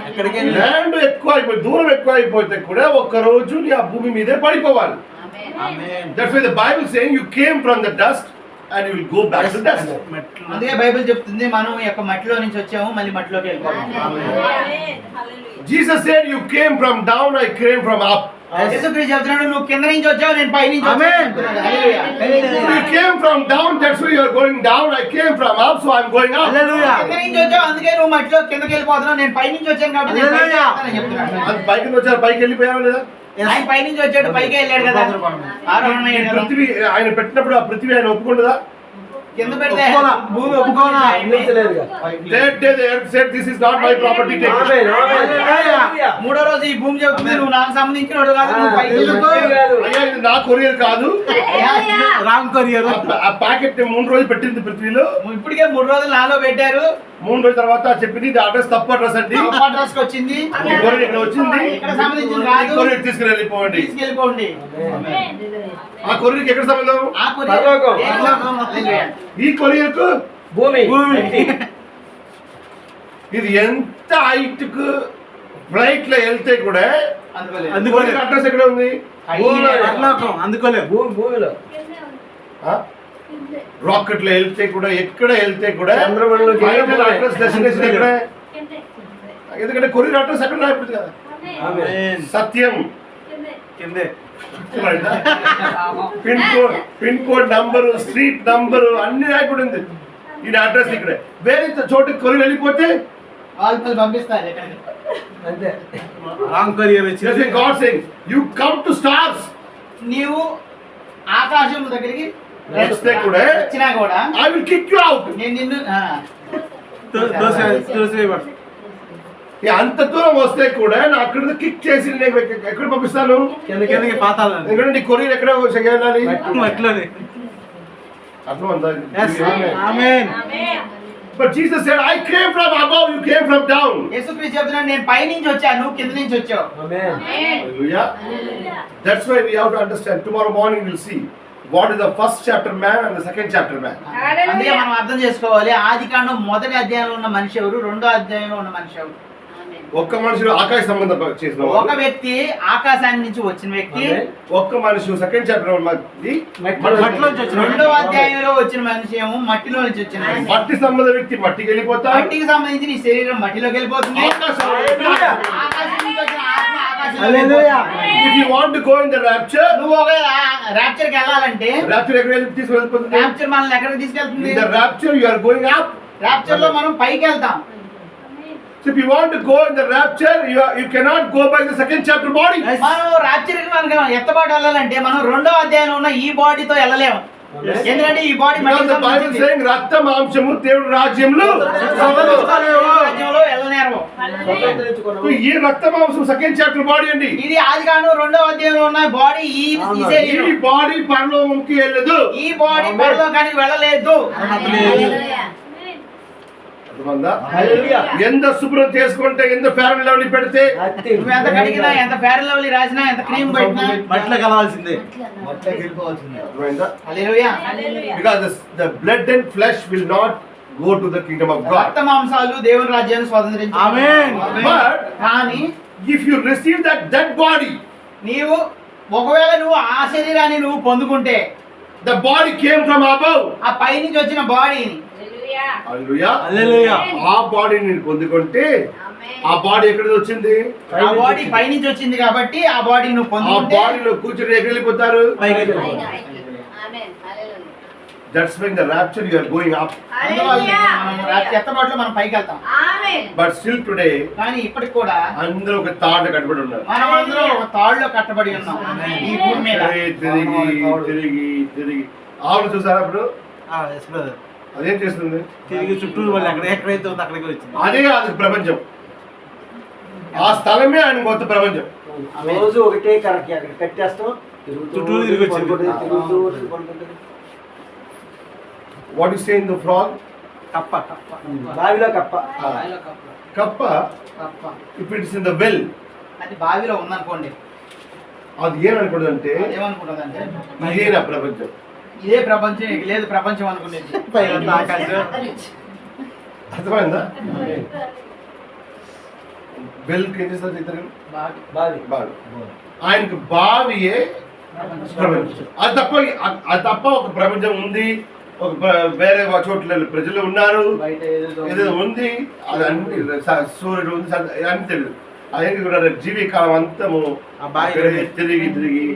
ఎక్కడికి ల్యాండ్ ఎక్కువ అయిపోయి దూరం ఎక్కువ అయిపోతే కూడా ఒక్క రోజు నీ ఆ భూమి మీదే పడిపోవాలి. That's why the Bible saying you came from the dust and you will go back to dust. అందుకే బైబిల్ చెప్తుంది మనం ఈ యొక్క మట్టిలో నుంచి వచ్చాము మళ్ళీ మట్టిలోకి వెళ్ళిపోతాం. Jesus said you came from down, I came from up. యేసుక్రీస్తు చెప్తున్నాడు నువ్వు కింద నుంచి వచ్చావు నేను పై నుంచి వచ్చాను. హల్లెలూయా. You came from down, that's why you are going down. I came from up, so I am going up. హల్లెలూయా. కింద నుంచి వచ్చావు అందుకే నువ్వు మట్టిలో కిందకి వెళ్ళిపోతున్నావు. నేను పై నుంచి వచ్చాను కాబట్టి నేను పైకి హల్లెలూయా. వెళ్తానని చెప్తున్నాడు. అది పైకి వచ్చారు, పైకి వెళ్ళిపోయావా లేదా? ఆయన పై నుంచి వచ్చాడు పైకి వెళ్ళాడు కదా. ఆరోహణ ఈ అయ్యాడు కదా. పృథ్వీ ఆయన పెట్టినప్పుడు ఆ పృథ్వీ ఆయన ఒప్పుకుంటుందా? కింద పెడితే ఒప్పుకోనా? భూమి ఒప్పుకోనా? అందించలేదుగా. That day the earth said this is not my property, take it. ఆమేన్, ఆమేన్. మూడో రోజు ఈ భూమి చెబుతుంది నువ్వు నాకు సంబంధించినోడు కాదు, నువ్వు పైకి వెళ్ళిపో. అయ్యా ఇది నా కొరియర్ కాదు. Wrong courier. ఆ ప్యాకెట్ 3 రోజులు పెట్టింది పృథ్వీలో. ఇప్పటికే 3 రోజులు నాలో పెట్టారు. 3 రోజుల తర్వాత చెప్పింది ఇది అడ్రస్ తప్పు అడ్రస్ అండి. తప్పు అడ్రస్ కి వచ్చింది. ఈ కొరియర్ ఇక్కడ వచ్చింది, ఇక్కడ సంబంధించింది ఈ కాదు. కొరియర్ తీసుకుని వెళ్ళిపోండి. తీసుకెళ్ళిపోండి. ఆ కొరియర్కి ఎక్కడ సంబంధం? ఆ కొరియర్ పరలోకం. హల్లెలూయా. ఈ కొరియర్కు భూమి ఇది ఎంత హైట్ కు ఫ్లైట్ లో వెళ్తే కూడా అందుకోలేదు. కొరియర్ అడ్రస్ ఎక్కడ ఉంది? పరలోకం అందుకోలేదు. భూమిలో రాకెట్ లో వెళ్తే కూడా ఎక్కడ వెళ్తే కూడా చంద్రమండలంకి ఫైనల్ అడ్రస్ డెస్టినేషన్ ఎక్కడ? ఎందుకంటే కొరియర్ అడ్రస్ ఎక్కడ రాయబడింది కదా. ఆమేన్. సత్యం కిందే. Pin code number, street number అన్ని రాయబడింది. ఈ అడ్రస్ ఇక్కడ. వేరే చోటుకి కొరియర్ వెళ్ళిపోతే వాళ్ళు పంపిస్తారు ఎక్కడికి. అంతే. రాంగ్ కొరియర్ వచ్చింది. God saying you come to stars. నీవు ఆకాశం దగ్గరికి వస్తే కూడా వచ్చినా కూడా I will kick you out. నేను నిన్ను దోసేయబడు. అంత దూరం వస్తే కూడా నా అక్కడ కిక్ చేసి నేను ఎక్కడ పంపిస్తాను? కిందకి పాతాలి. ఎందుకంటే నీ కొరియర్ ఎక్కడ వెళ్ళాలి? మట్టిలోనే. అర్థం అంతా. ఆమేన్. But Jesus said, I came from above, you came from down. యేసుక్రీస్తు చెప్తున్నాడు, నేను పై నుంచి వచ్చాను, నువ్వు కింద నుంచి వచ్చావు. Amen. Hallelujah. That's why we have to understand. Tomorrow morning we'll see what is the first chapter man and the second chapter man. అందుకే మనం అర్థం చేసుకోవాలి, ఆదికాండం మొదటి అధ్యాయంలో ఉన్న మనిషి ఎవరు, రెండో అధ్యాయంలో ఉన్న మనిషి ఎవరు. ఒక్క మనుషుడు ఆకాశ సంబంధం చేసిన వాడు. ఒక వ్యక్తి ఆకాశాన్ని నుంచి వచ్చిన వ్యక్తి, ఒక్క మనిషి సెకండ్ చాప్టర్ మట్టిలోంచి వచ్చిన రెండో అధ్యాయంలో వచ్చిన మనిషి ఏమో మట్టిలో నుంచి వచ్చిన వ్యక్తి. మట్టి సంబంధ వ్యక్తి మట్టికి వెళ్ళిపోతాడు. మట్టికి సంబంధించి నీ శరీరం మట్టిలోకి వెళ్ళిపోతుంది. ఆకాశం ఆకాశం నుంచి వచ్చిన ఆత్మ ఆకాశంలో హల్లెలూయా. వెళ్ళిపోతుంది. If you want to go in the rapture, నువ్వు ఒక ర్యాప్చర్ కి వెళ్ళాలంటే rapture ఎక్కడ తీసుకెళ్ళిపోతుంది? ర్యాప్చర్ మనల్ని ఎక్కడికి తీసుకెళ్తుంది? In the rapture you are going up. Rapture లో మనం పైకి వెళ్తాం. So if you want to go in the rapture, you cannot go by the second chapter body. మనం ర్యాప్చర్ కి మనకి ఎత్తబాటు వెళ్ళాలంటే మనం రెండో అధ్యాయంలో ఉన్న ఈ బాడీతో వెళ్ళలేము. ఎందుకంటే ఈ body Because the Bible saying రక్త మాంసము దేవుడి రాజ్యంలో రాజ్యంలో వెళ్ళనేరము. ఈ రక్త మాంసం సెకండ్ చాప్టర్ బాడీ అండి. ఇది ఆదికాండం రెండో అధ్యాయంలో ఉన్న బాడీ. ఈ శరీరం, ఈ బాడీ పరలోకంకి వెళ్ళదు. ఈ బాడీ పరలోకానికి వెళ్ళలేదు. అర్థమైందా? Hallelujah. ఎంత శుభ్రం చేసుకుంటే, ఎంత ఫేర్ లవ్లీ పెడితే, నువ్వు ఎంత కడిగినా, ఎంత ఫేర్ లవ్లీ రాసినా, ఎంత క్రీమ్ పెట్టినా మట్టిలో కలవాల్సిందే. అర్థమైందా? హల్లెలూయా. Because the blood and flesh will not go to the kingdom of God. రక్త మాంసాలు దేవుని రాజ్యాన్ని స్వతంత్రించాయి. ఆమేన్. But కానీ if you receive that body, నీవు ఒకవేళ నువ్వు ఆ శరీరాన్ని నువ్వు పొందుకుంటే, the body came from above. ఆ పై నుంచి వచ్చిన బాడీని, Hallelujah. హల్లెలూయా. ఆ బాడీని నేను పొందుకుంటే, ఆ బాడీ ఎక్కడ వచ్చింది? ఆ బాడీ పై నుంచి వచ్చింది కాబట్టి ఆ బాడీ నువ్వు ఆ పొందుకుంటే బాడీలో కూర్చొని ఎక్కడ వెళ్ళిపోతారు? పైకి వెళ్ళిపోతాం. That's when the rapture you are going up. ఎత్తబాటులో మనం పైకి వెళ్తాం. But still today, కానీ ఇప్పటికి కూడా అందరూ ఒక తాడు కట్టబడి ఉన్నారు. మనం అందరం ఒక తాడులో కట్టబడి ఉన్నాం ఈ భూమి మీద. తిరిగి ఆవులు చూసారా అప్పుడు? Yes, brother. అదేం చేస్తుంది? తిరిగి చుట్టూరు వాళ్ళు ఎక్కడైతే ఉందో అక్కడికి వచ్చింది. అదే అది ప్రపంచం. ఆ స్థలమే ఆయన మొత్తం ప్రపంచం. రోజు ఒకటే కరెక్ట్ అక్కడ కట్టేస్తాం, చుట్టూ తిరిగి వచ్చింది. What is saying the frog? కప్ప బావిలో కప్ప. కప్ప తప్ప. If it's in the well, అది బావిలో ఉందనుకోండి, అది ఏమనుకుంటుందంటే ఏమనుకుంటుందంటే ఇదేనా ప్రపంచం. ఇదే ప్రపంచం, ఇక లేదు ప్రపంచం అనుకునేది. పైన ఆకాశం. అర్థమైందా? వెల్ ఏం చేస్తారు ఇతరులు? బావి. బావి. బావి. ఆయనకు బావియే ప్రపంచం. అది తప్ప ఒక ప్రపంచం ఉంది, ఒక వేరే చోట్ల ప్రజలు ఉన్నారు, బయట ఏదో ఉంది, అది అన్ని సూర్యుడు ఉంది, అన్ని తెలియదు. అదేంటి కూడా జీవికాలం అంతము ఆ బావి అక్కడే తిరిగి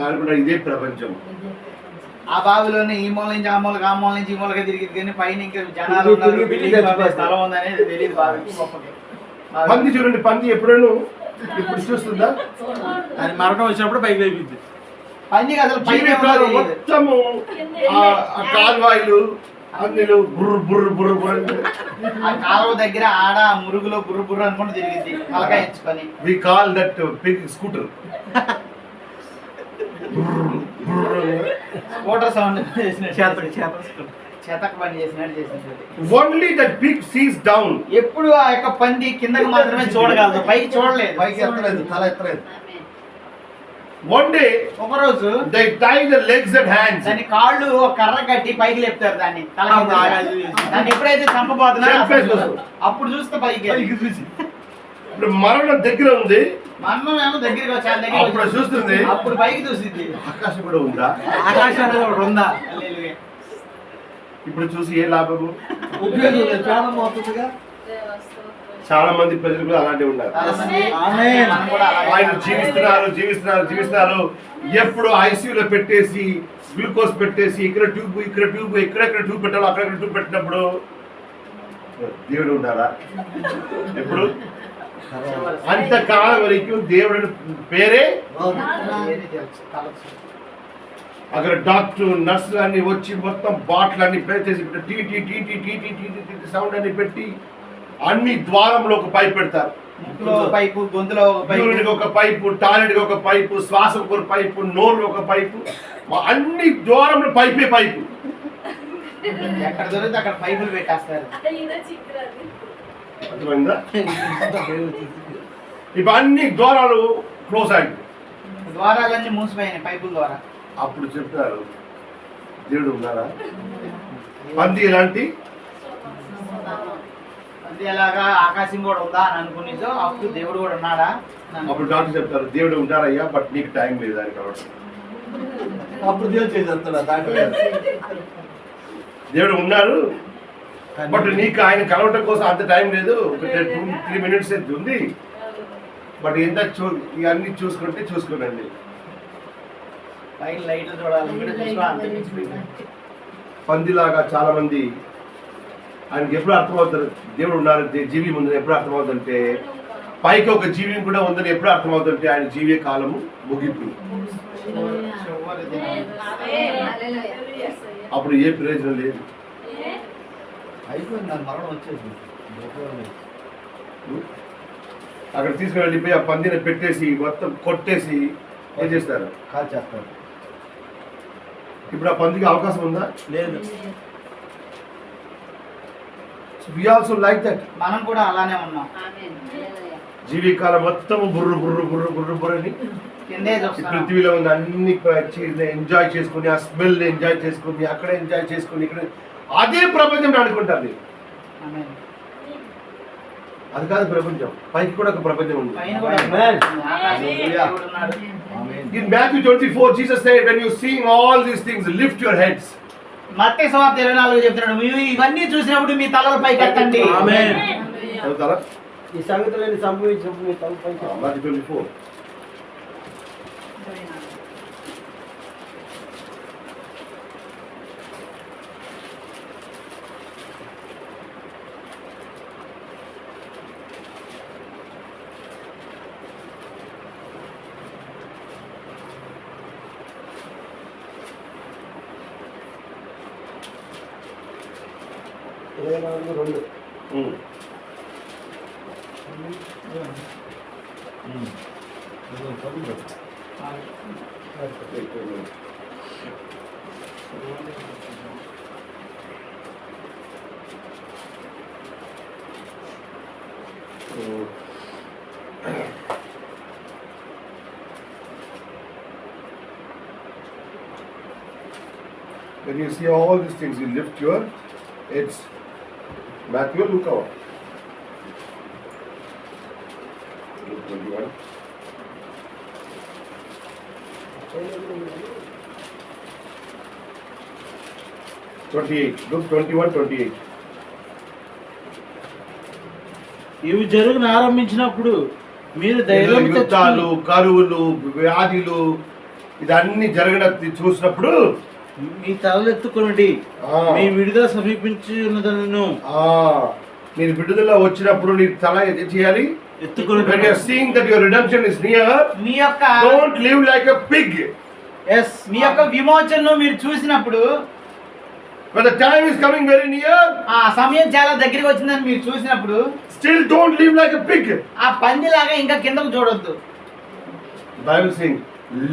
అనుకుంటారు ఇదే ప్రపంచం. ఆ బావిలోనే ఈ మూల నుంచి ఆ మూలకి, ఆ మూల నుంచి ఈ మూలకి తిరిగి కానీ పైన ఇంకా జనాలు ఉన్నారు, తిరిగి బిల్డింగ్ చచ్చిపోతారు. స్థలం ఉందనేది తెలియదు బావికి గొప్పకి. పంది చూడండి, పంది ఎప్పుడూ ఇప్పుడు చూస్తుందా? అది మరణం వచ్చినప్పుడు పైకి లేపింది. పందికి అసలు పైన జీవికాలం తెలియదు. మొత్తము ఆ కాల్వాయిలు అన్నిలు బుర్రు బుర్రు బుర్రు బుర్రు. ఆ కాలువ దగ్గర ఆడ మురుగులో బుర్రు బుర్రు అనుకుంటూ తిరిగింది తలకాయ ఎంచుకొని. We call that pig scooter. Scooter sound చేసినట్టు చేత చెతక పని చేసినట్టు చేసినట్టు. Only that pig sees down. ఎప్పుడు ఆ యొక్క పంది కిందకి మాత్రమే చూడగలదు, పైకి చూడలేదు. తల ఎత్తలేదు. వన్ డే ఒకరోజు they tie the legs and hands. దాని కాళ్ళు ఒక కర్ర కట్టి పైకి లేపుతారు దాన్ని తల కింద. దాన్ని ఎప్పుడైతే చంపబోతున్నా అప్పుడు చూస్తే పైకి. ఇప్పుడు మరణం దగ్గర ఉంది, మరణం ఏమో దగ్గరికి వచ్చి అప్పుడు చూస్తుంది. అప్పుడు పైకి చూసింది. ఆకాశం కూడా ఉందా? ఆకాశాన్ని ఒకటి ఉందా? హల్లెలూయా. ఇప్పుడు చూసి ఏ లాభము? ఉపయోగం చాలా మోతుందిగా. చాలా మంది ప్రజలు కూడా అలాంటి ఉన్నారు. ఆమేన్. మనం కూడా అలాగే ఆయన జీవిస్తున్నారు. ఎప్పుడు ఐసీయూలో పెట్టేసి గ్లూకోజ్ పెట్టేసి ఇక్కడ ట్యూబ్ ఎక్కడెక్కడ ట్యూబ్ పెట్టాలో అక్కడెక్కడ ట్యూబ్ పెట్టినప్పుడు దేవుడు ఉన్నారా? ఎప్పుడు అంతకాలం వరకు దేవుడి పేరే ఏది తెలుసు, తలచు. అక్కడ డాక్టర్ నర్సులు అన్ని వచ్చి మొత్తం బాటిల్ అన్ని ప్లే చేసి టీ టీ టీ టీ టీ టీ టీ టీ సౌండ్ అన్ని పెట్టి అన్ని ద్వారంలో ఒక పైప్ పెడతారు. ముక్కులో ఒక పైపు, గొంతులో ఒక పైపు, యూరిన్కి ఒక పైపు, టాయిలెట్కి ఒక పైపు, శ్వాసకు ఒక పైపు, నోరులో ఒక పైపు, అన్ని ద్వారంలో పైపు. ఎక్కడ దొరికితే అక్కడ పైపులు పెట్టేస్తారు. అర్థమైందా? ఇప్పుడు అన్ని ద్వారాలు క్లోజ్ అయింది. ద్వారాలన్నీ మూసిపోయినాయి పైపుల ద్వారా. అప్పుడు చెప్తారు దేవుడు ఉన్నారా? పంది ఎలాంటి అది ఎలాగా ఆకాశం కూడా ఉందా అని అనుకునేదో అప్పుడు దేవుడు కూడా ఉన్నాడా అని అప్పుడు డాక్టర్ చెప్తారు దేవుడు ఉంటారయ్యా, బట్ నీకు టైం లేదు అని. కాబట్టి అప్పుడు దేవుడు చేసేస్తాడు దాంట్లో. దేవుడు ఉన్నారు, బట్ నీకు ఆయన కలవటం కోసం అంత టైం లేదు. ఒక 2-3 minutes అయితే ఉంది, బట్ ఎంత ఇవన్నీ చూసుకోనండి. పైన లైట్లు చూడాలి, ఇక్కడ చూసుకో, అంత మించిపోయింది. పందిలాగా చాలా మంది ఆయనకి ఎప్పుడు అర్థమవుతారు దేవుడు ఉన్నారు, జీవి ఉందని ఎప్పుడు అర్థమవుతుందంటే, పైకి ఒక జీవి కూడా ఉందని ఎప్పుడు అర్థమవుతుందంటే ఆయన జీవే కాలము ముగింపు. చివరి దినం. అప్పుడు ఏ ప్రయోజనం లేదు. అయిపోయింది, దాని మరణం వచ్చేసి అక్కడ తీసుకుని వెళ్ళిపోయి ఆ పందిని పెట్టేసి మొత్తం కొట్టేసి ఏం చేస్తారు? కాల్ చేస్తారు. ఇప్పుడు ఆ పందికి అవకాశం ఉందా? లేదు. We also like that. మనం కూడా అలానే ఉన్నాం. జీవికాలం మొత్తం బుర్రు బుర్రు బుర్రు బుర్రు బుర్రు అని కిందే ఈ చూస్తున్నాం. పృథ్వీలో ఉన్న అన్ని ఎంజాయ్ చేసుకుని, ఆ స్మెల్ ఎంజాయ్ చేసుకుని, అక్కడ ఎంజాయ్ చేసుకుని, ఇక్కడ అదే ప్రపంచం అనుకుంటారు. ఆమేన్. అది కాదు ప్రపంచం, పైకి కూడా ఒక ప్రపంచం ఉంది. పైన కూడా ఆమేన్. ఆకాశంలో దేవుడు ఉన్నాడు. In Matthew 24, Jesus said, when you seeing all these things, lift your heads. మత్తయి సువార్త 24 చెప్తున్నాడు, మీరు ఇవన్నీ చూసినప్పుడు మీ తలల పైకి ఎత్తండి. ఆమేన్. చదువుతారా? ఈ సంగతులన్నీ సంభవించినప్పుడు మీ తలపై Matthew 24. ఇరవై 4:2. When you see all these things, you lift your heads. Matthew, look out. Luke 21. Luke 21:28. ఇవి జరుగును ఆరంభించినప్పుడు మీరు ధైర్యం యుద్ధాలు, కరువులు, వ్యాధులు ఇదన్నీ జరగడం చూసినప్పుడు మీ తలెత్తుకొనండి, ఆ. మీ విడుదల సమీపించి ఉన్నదను. మీరు విడుదల వచ్చినప్పుడు నీ తల ఏం చేయాలి? ఎత్తుకొని When you are seeing that your redemption is near, మీ యొక్క don't live like a pig. Yes మీ యొక్క విమోచనను మీరు చూసినప్పుడు, When the time is coming very near, ఆ సమయం చాలా దగ్గరికి వచ్చిందని మీరు చూసినప్పుడు, still don't live like a pig. ఆ పందిలాగా ఇంకా కిందకు చూడొద్దు. The Bible saying,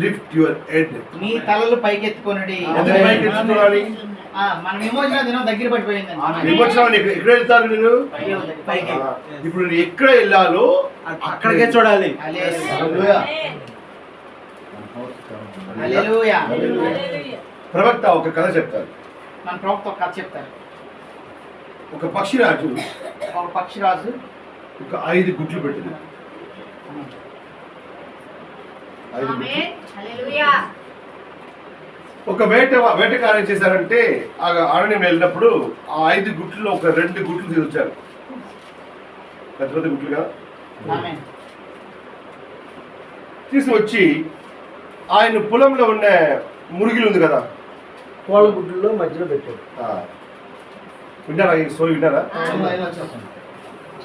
lift your head. మీ తలలు పైకెత్తుకొనుడి. ఎందుకు పైకి ఎత్తుకోవాలి? మన విమోచన దినం దగ్గర పడిపోయిందండి. విమోచనం ఎక్కడ వెళ్తారు మీరు? పైకి. ఇప్పుడు నేను ఎక్కడ వెళ్ళాలో అక్కడికే చూడాలి. హల్లెలూయా. హల్లెలూయా. ప్రవక్త ఒక కథ చెప్తారు. మన ప్రవక్త ఒక కథ చెప్తారు. ఒక పక్షిరాజు ఒక పక్షిరాజు ఒక 5 గుడ్లు పెట్టింది. 5 గుడ్లు. ఒక వేటకారం చేశారంటే ఆ అరణ్యం వెళ్ళినప్పుడు ఆ 5 గుడ్లలో ఒక 2 గుడ్లు తీసుకొచ్చారు. పెద్ద పెద్ద గుడ్లుగా ఆమేన్. తీసుకొచ్చి ఆయన పొలంలో ఉన్న మురిగిలు ఉంది కదా, కోళ్ళ గుడ్లలో మధ్యలో పెట్టాడు. విన్నారా? ఈ స్టోరీ విన్నారా?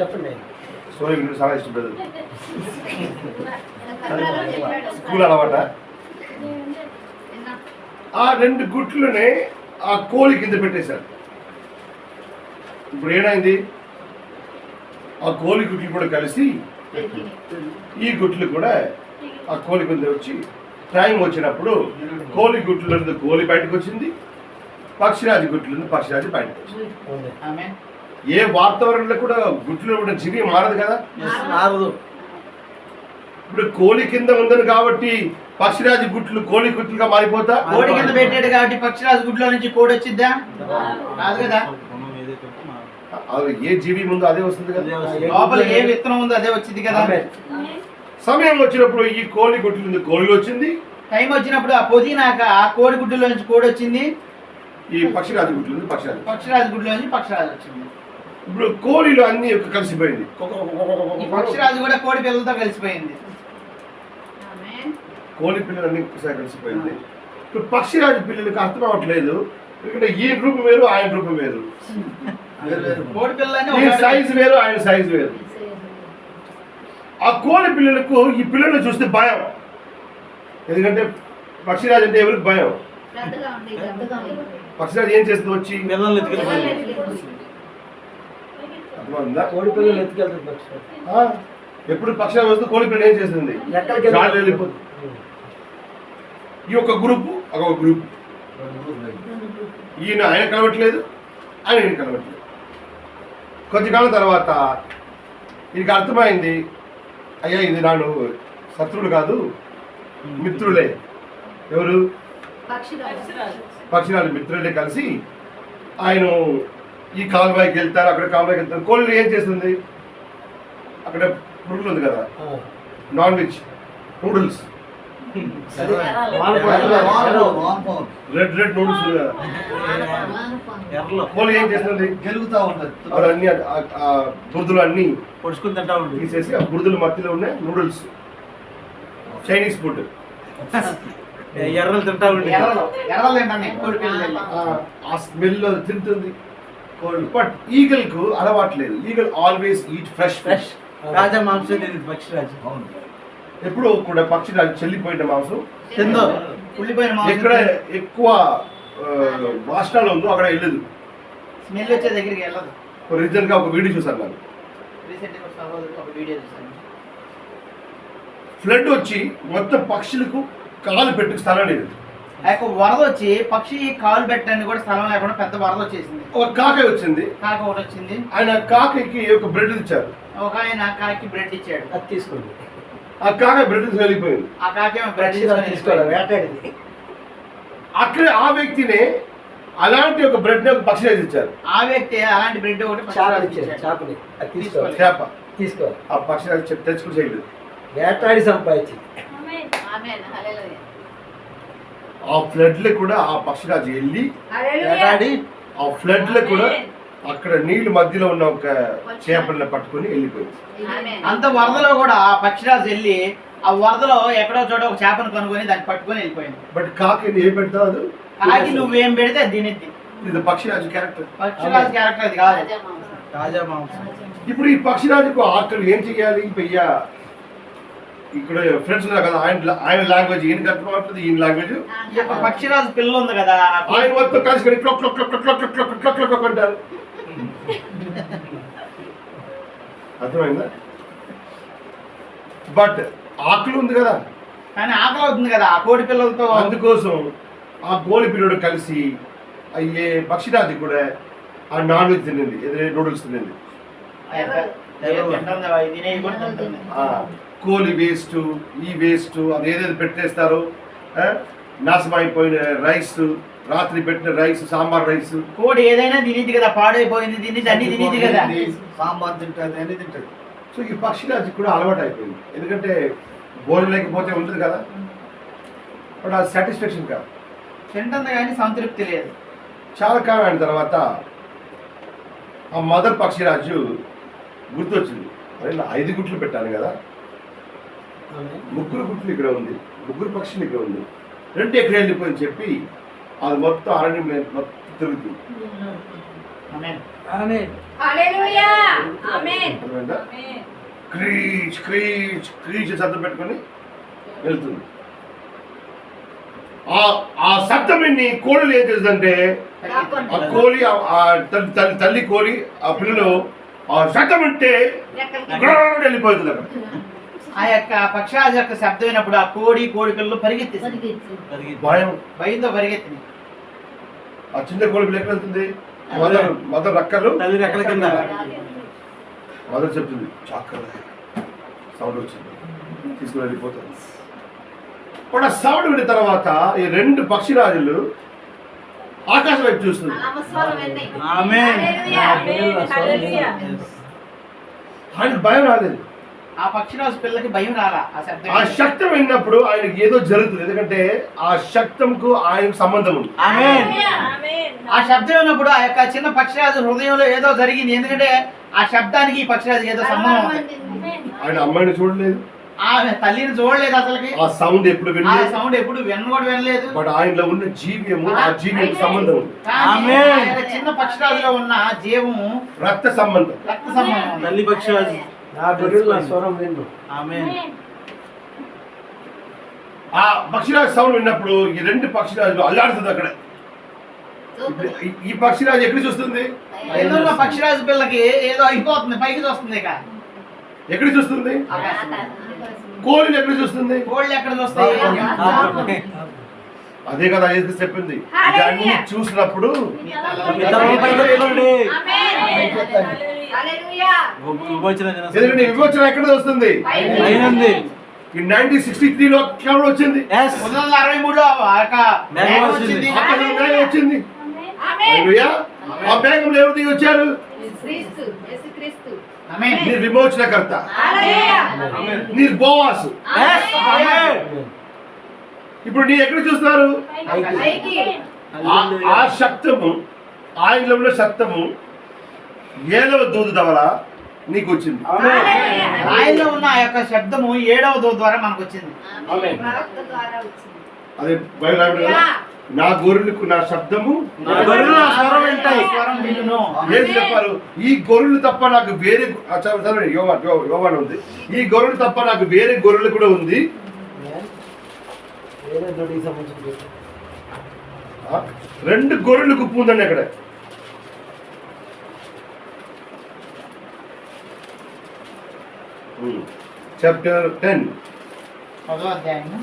చెప్పండి. స్టోరీ వింటే చాలా ఇష్టం పెద్దది. స్కూల్ అలవాట. ఆ 2 గుట్లునే ఆ కోడి కింద పెట్టేశారు. ఇప్పుడు ఏమైంది? ఆ కోడి గుట్లు కూడా కలిసి ఈ గుట్లు కూడా ఆ కోడి కింద వచ్చి టైం వచ్చినప్పుడు కోడి గుట్లు కోడి బయటకు వచ్చింది, పక్షిరాజు గుట్లు ఉంది, పక్షిరాజు బయటకు వచ్చింది. అవును. ఆమేన్. ఏ వాతావరణంలో కూడా గుట్లో ఉన్న జీవి మారదు కదా. మారదు. ఇప్పుడు కోడి కింద ఉందని కాబట్టి పక్షిరాజు గుట్లు కోడి గుట్లుగా మారిపోతా. కోడి కింద పెట్టాడు కాబట్టి పక్షిరాజు గుడ్లో నుంచి కోడి వచ్చిద్దా? రాదు కదా. అది ఏ జీవి ముందు అదే వస్తుంది కదా. లోపల ఏ విత్తనం ఉందో అదే వచ్చింది కదా. ఆమేన్. సమయం వచ్చినప్పుడు ఈ కోడి గుట్లు ఉంది, కోళ్ళు వచ్చింది. టైం వచ్చినప్పుడు ఆ పొదినాక ఆ కోడి గుడ్డులో నుంచి కోడి వచ్చింది, ఈ పక్షిరాజు గుట్లు ఉంది, పక్షిరాజు. పక్షిరాజు గుడ్లో నుంచి పక్షిరాజు వచ్చింది. ఇప్పుడు కోడిలో అన్ని కలిసిపోయింది. ఈ పక్షిరాజు కూడా కోడి పిల్లలతో కలిసిపోయింది. ఆమేన్. కోడి పిల్లలు అన్ని ఒకసారి కలిసిపోయింది. ఇప్పుడు పక్షిరాజు పిల్లలకి అర్థం అవ్వట్లేదు, ఎందుకంటే ఈ రూపం వేరు, ఆయన రూపం వేరు. కోడి పిల్లలని ఈ ఒక సైజ్ వేరు, ఆయన సైజ్ వేరు. ఆ కోడి పిల్లలకు ఈ పిల్లల్ని చూస్తే భయం, ఎందుకంటే పక్షిరాజు అంటే ఎవరికి భయం. శ్రద్ధగా ఉండి గమ్ముగా పక్షిరాజు ఏం చేస్తుంది వచ్చి పిల్లల్ని ఎత్తుకెళ్ళిపోయింది. అర్థమవుతుందా? కోడి పిల్లలు ఎత్తుకెళ్తుంది పక్షి. ఆ, ఎప్పుడు పక్షిరాజు వస్తే కోడి పిల్ల ఏం చేస్తుంది? ఎక్కడికి గాలి వెళ్ళిపోతుంది. ఈ ఒక గ్రూప్ ఒక గ్రూప్, ఈయన ఆయన కలవట్లేదు, ఆయన ఈయన కలవట్లేదు. కొద్దికాలం తర్వాత ఈయనకి అర్థమైంది, అయ్యా ఇది నాడు శత్రువులు కాదు మిత్రులే. ఎవరు? పక్షిరాజు మిత్రులే కలిసి ఆయన ఈ కాలువకి వెళ్తారు, అక్కడ కాలువకి వెళ్తారు. కోళ్ళు ఏం చేస్తుంది? అక్కడ నూడిల్ ఉంది కదా, non veg noodles, red red noodles ఉంది కదా. ఎర్రలో కోళ్ళు ఏం చేస్తుంది? గెలుగుతా ఉన్నది. అవన్నీ ఆ బురదలు అన్నీ పొడుచుకుని తింటా ఉంటుంది. తీసేసి ఆ బురదల మధ్యలో ఉన్న నూడిల్స్, చైనీస్ ఫుడ్. ఎర్రలు తింటా ఉంటుంది. ఎర్రలు ఏంటండి కోడి పిల్లలు. ఆ స్మెల్ తింటుంది కోళ్ళు. బట్ ఈగల్ కు అలవాట్లేదు. Eagle always eat fresh fresh తాజా మాంసం తినేది పక్షిరాజు. ఎప్పుడు కూడా పక్షిరాజు చెల్లిపోయిన మాంసం తిందో. ఉల్లిపోయిన మాంసం ఎక్కడ ఎక్కువ రాష్ట్రాలు ఉందో అక్కడ వెళ్ళదు. స్మెల్ వచ్చే దగ్గరికి వెళ్ళదు. రీసెంట్ గా ఒక వీడియో చూసాను నేను. రీసెంట్ గా ఒక వీడియో చూసాను. ఫ్లడ్ వచ్చి మొత్తం పక్షులకు కాలు పెట్టుకు స్థలం లేదు. ఆ యొక్క వరద వచ్చి పక్షి కాలు పెట్టడానికి కూడా స్థలం లేకుండా పెద్ద వరద వచ్చేసింది. ఒక కాకయ్య వచ్చింది, కాక ఒకటి వచ్చింది. ఆయన కాకయ్యకి ఒక బ్రెడ్ ఇచ్చారు. ఒక ఆయన కాకి బ్రెడ్ ఇచ్చాడు. అది తీసుకోండి. ఆ కాకయ్య బ్రెడ్ వెళ్ళిపోయింది. ఆ కాకి బ్రెడ్ పక్షిరాజు తీసుకోవాలి, వేటాడింది. అక్కడ ఆ వ్యక్తినే అలాంటి ఒక బ్రెడ్ ఒక పక్షిరాజు ఇచ్చారు. ఆ వ్యక్తి అలాంటి బ్రెడ్ ఒకటి చేపలు పక్షిరాజుకి ఇచ్చారు, ఇచ్చాడు. చేపని అది తీసుకోవాలి. చేప తీసుకోవాలి. ఆ పక్షిరాజు తెచ్చుకుని చేయలేదు. వేటాడి సంపాదించింది. ఆమేన్. ఆమేన్. హల్లెలూయా. ఆ ఫ్లడ్ లో కూడా ఆ పక్షిరాజు వెళ్ళి హల్లెలూయా. వేటాడి ఆ ఫ్లడ్ లో కూడా ఆమేన్. అక్కడ నీళ్లు మధ్యలో ఉన్న ఒక చేపలను పట్టుకొని వెళ్ళిపోయింది. ఆమేన్. అంత వరదలో కూడా ఆ పక్షిరాజు వెళ్ళి ఆ వరదలో ఎక్కడో చోట ఒక చేపను కనుక్కొని దాన్ని పట్టుకొని వెళ్ళిపోయింది. బట్ కాకి ఏం పెడతావు? కాకి నువ్వేం పెడితే అది తినేది. ఇది పక్షిరాజు క్యారెక్టర్. పక్షిరాజు క్యారెక్టర్ అది కాదు. తాజా మాంసం. తాజా మాంసం. ఇప్పుడు ఈ పక్షిరాజుకు ఆకలి ఏం చెయ్యాలి? పెయ్య ఇక్కడ ఫ్రెండ్స్ ఉన్నారు కదా, ఆయన లాంగ్వేజ్ ఈయనకి అర్థం అవుతుంది, ఈయన లాంగ్వేజ్ ఈ యొక్క పక్షిరాజు పిల్ల ఉంది కదా, ఆ ఆయన మొత్తం కలిసి క్లొక్ క్లొక్ క్లొక్ క్లొక్ క్లొక్ క్లొక్ క్లొక్ క్లొక్ క్లొక్ అంటారు. అర్థమైందా? బట్ ఆకలి ఉంది కదా, కానీ ఆకలి అవుతుంది కదా ఆ కోడి పిల్లలతో. అందుకోసం ఆ కోడి పిల్లడు కలిసి అయ్యే పక్షిరాజు కూడా ఆ నాన్ వెజ్ తినండి, ఎదురే నూడిల్స్ తినండి. ఆ యొక్క తింటుంది, ఇది తినేది కూడా తింటుంది. ఆ కోలి వేస్ట్, ఈ వేస్ట్, అది ఏదేది పెట్టేస్తారు, నాశమైపోయిన రైస్, రాత్రి పెట్టిన రైస్, సాంబార్ రైస్. కోడి ఏదైనా తినేది కదా, పాడైపోయింది తినేది, అన్ని తినేది కదా. సాంబార్ తింటుంది, అన్ని తింటుంది. సో ఈ పక్షిరాజు కూడా అలవాటు అయిపోయింది, ఎందుకంటే భోజనం లేకపోతే ఉంటుంది కదా, బట్ అది సాటిస్ఫాక్షన్ కాదు. తింటుంది కానీ సంతృప్తి లేదు. చాలా కాలం అయిన తర్వాత ఆ మదర్ పక్షిరాజు గుర్తొచ్చింది, అరే నా 5 గుట్లు పెట్టాను కదా, 3 గుట్లు ఇక్కడ ఉంది, 3 పక్షులు ఇక్కడ ఉంది, 2 ఎక్కడ వెళ్ళిపోయింది చెప్పి అది మొత్తం అరణ్యం మొత్తం తిరుగుతుంది. ఆమేన్. ఆమేన్. హల్లెలూయా. ఆమేన్. అర్థమైందా? క్రీచ్ క్రీచ్ క్రీచ్ శబ్దం పెట్టుకొని వెళ్తుంది. ఆ శబ్దం విని కోళ్ళు ఏం చేస్తుందంటే, ఆ కోడి ఆ తల్లి కోడి ఆ పిల్లలు ఆ శబ్దం వింటే వెళ్ళిపోతుంది అక్కడ. ఆ యొక్క పక్షిరాజు యొక్క శబ్దం అయినప్పుడు ఆ కోడి పిల్లలు పరిగెత్తి భయం. భయంతో పరిగెత్తింది. ఆ చిన్న కోడి పిల్ల ఎక్కడ వెళ్తుంది? మదర్ రక్కలు తల్లి రెక్కల కింద. మదర్ చెప్తుంది చాకర సౌండ్ వచ్చింది, తీసుకుని వెళ్ళిపోతుంది. కూడా సౌండ్ విన్న తర్వాత ఈ రెండు పక్షిరాజులు ఆకాశం వైపు చూస్తుంది. ఆమేన్. ఆయనకు భయం రాలేదు. ఆ పక్షిరాజు పిల్లకి భయం రాలా ఆ శబ్దం. ఆ శబ్దం విన్నప్పుడు ఆయనకి ఏదో జరుగుతుంది, ఎందుకంటే ఆ శబ్దంకు ఆయనకు సంబంధం ఉంది. ఆమేన్. ఆ శబ్దం విన్నప్పుడు ఆ యొక్క చిన్న పక్షిరాజు హృదయంలో ఏదో జరిగింది, ఎందుకంటే ఆ శబ్దానికి ఈ పక్షిరాజు ఏదో సంబంధం ఉంది. ఆయన అమ్మాయిని చూడలేదు, ఆమె తల్లిని చూడలేదు, అసలుకి ఆ సౌండ్ ఎప్పుడు ఆ వినలేదు. సౌండ్ ఎప్పుడు కూడా వినలేదు. బట్ ఆయనలో ఉన్న జీవ్యము, ఆ జీవ్యకు సంబంధం ఉంది. కానీ ఆమేన్. ఆ యొక్క చిన్న పక్షిరాజులో ఉన్న జీవము రక్త సంబంధం. రక్త సంబంధం ఉంది. తల్లి పక్షిరాజు. నా గొర్రెలు నా స్వరం విన్ను. ఆమేన్. ఆ పక్షిరాజు సౌండ్ విన్నప్పుడు ఈ రెండు పక్షిరాజులు అల్లాడుతుంది అక్కడ. ఈ పక్షిరాజు ఎక్కడ చూస్తుంది? ఏదో ఉన్న పక్షిరాజు పిల్లకి ఏదో అయిపోతుంది, పైకి చూస్తుంది. ఇక ఎక్కడ చూస్తుంది? కోళ్ళు ఎక్కడ చూస్తుంది? కోళ్ళు ఎక్కడ చూస్తాయి? అదే కదా యేసు చెప్పింది, ఇవన్నీ చూసినప్పుడు మీ తల పైకి ఎత్తండి. విమోచన దిన ఎందుకంటే విమోచన ఎక్కడ వస్తుంది? అయినంది. ఈ 1963లో క్లౌడ్ వచ్చింది, 1963లో ఆ యొక్క మేఘం వచ్చింది. అక్కడ మేఘం వచ్చింది. హల్లెలూయా. ఆ మేఘంలో ఎవరు దిగి వచ్చారు? ఆమేన్. నీ విమోచనకర్త, నీ బోవాసు. ఆమేన్. ఇప్పుడు నీ ఎక్కడ చూస్తున్నారు? ఆ శబ్దము, ఆయనలో ఉన్న శబ్దము 7వ దూత ద్వారా నీకు వచ్చింది. ఆయనలో ఉన్న ఆ యొక్క శబ్దము 7వ దూత ద్వారా మనకు వచ్చింది. అదే బైబిల్ రాయబడింది కదా, నా గొర్రెలకు నా శబ్దము, నా గొర్రెలు నా స్వరం వింటాయి. స్వరం వినును. ఏం చెప్పారు? ఈ గొర్రెలు తప్ప నాకు వేరే యోవాను ఉంది, ఈ గొర్రెలు తప్ప నాకు వేరే గొర్రెలు కూడా ఉంది. వేరే దొడికి సంబంధించి ఆ, 2 గొర్రెలు గుప్పు ఉందండి అక్కడ. చాప్టర్ 10 10వ అధ్యాయము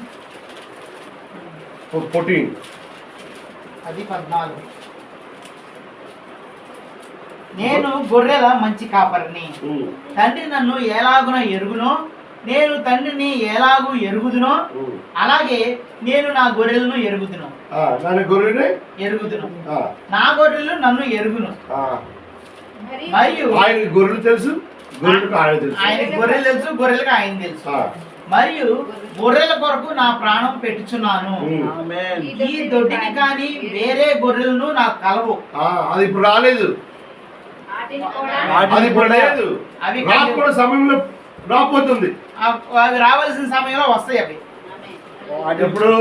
14. అది 14. నేను గొర్రెల మంచి కాపరిని, తండ్రి నన్ను ఎలాగున ఎరుగునో, నేను తండ్రిని ఎలాగూ ఎరుగుదునో, అలాగే నేను నా గొర్రెలను ఎరుగుదును. నన్ను గొర్రెని ఎరుగుదును, నా గొర్రెలు నన్ను ఎరుగును. మరియు ఆయన గొర్రెలు తెలుసు, గొర్రెలకు ఆయన తెలుసు. ఆయనకి గొర్రెలు తెలుసు, గొర్రెలకు ఆయన తెలుసు. ఆ, మరియు గొర్రెల కొరకు నా ప్రాణం పెట్టుచున్నాను. ఆమేన్. ఈ దొడ్డికి కానీ వేరే గొర్రెలను నాకు కలవు. అది ఇప్పుడు రాలేదు, అది ఇప్పుడు లేదు, అవి రాకుండా సమయంలో రాపోతుంది. అవి రావాల్సిన సమయంలో వస్తాయి. అవి ఎప్పుడు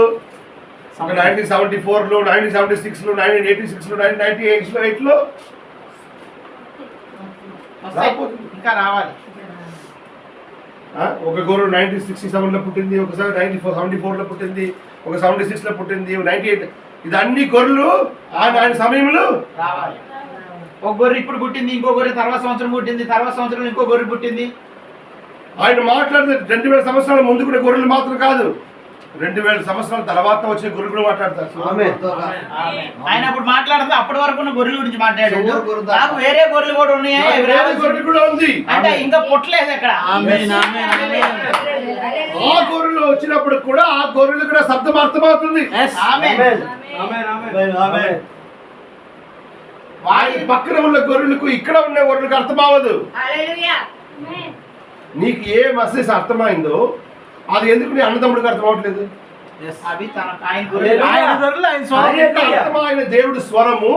1974లో, 1976లో, 1986లో, 1998లో వస్తాయి, రాపోతుంది. ఇంకా రావాలి. ఒక గొర్రె 1967లో పుట్టింది, ఒకసారి 1974లో పుట్టింది, ఒక 76లో పుట్టింది, 98. ఇది అన్ని గొర్రెలు ఆయన సమయంలో రావాలి. ఒక గొర్రె ఇప్పుడు పుట్టింది, ఇంకో గొర్రె తర్వాత సంవత్సరం పుట్టింది, తర్వాత సంవత్సరం ఇంకో గొర్రె పుట్టింది. ఆయన మాట్లాడితే 2000 సంవత్సరాల ముందు కూడా గొర్రెలు మాత్రం కాదు, 2000 సంవత్సరాల తర్వాత వచ్చిన గొర్రెలు కూడా మాట్లాడతారు. ఆమేన్. ఆయన అప్పుడు మాట్లాడుతూ అప్పటి వరకు ఉన్న గొర్రెల గురించి మాట్లాడాడు. నాకు వేరే గొర్రెలు కూడా ఉన్నాయా, నాకు ఇవి వేరే రావాల్సి- గొర్రెలు కూడా ఉంది. అంటే ఇంకా పుట్టలేదు అక్కడ. ఆమేన్. ఆమేన్. ఆమేన్. ఆ గొర్రెలు వచ్చినప్పుడు కూడా ఆ గొర్రెలు కూడా శబ్దం అర్థమవుతుంది. Yes. ఆమేన్. ఆమేన్. ఆమేన్. ఆమేన్. ఆమేన్. వారి పక్కన ఉన్న గొర్రెలకు ఇక్కడ ఉన్న గొర్రెలకు అర్థమవ్వదు. నీకు ఏ మెసేజ్ అర్థమైందో అది ఎందుకు నీ అన్నదమ్ముడికి అర్థం అవ్వట్లేదు? Yes. అవి ఆయన గొర్రెలు. ఆయన గొర్రెలు ఆయన స్వరం ఆయనకు వింటాయి. అర్థమైన దేవుడి స్వరము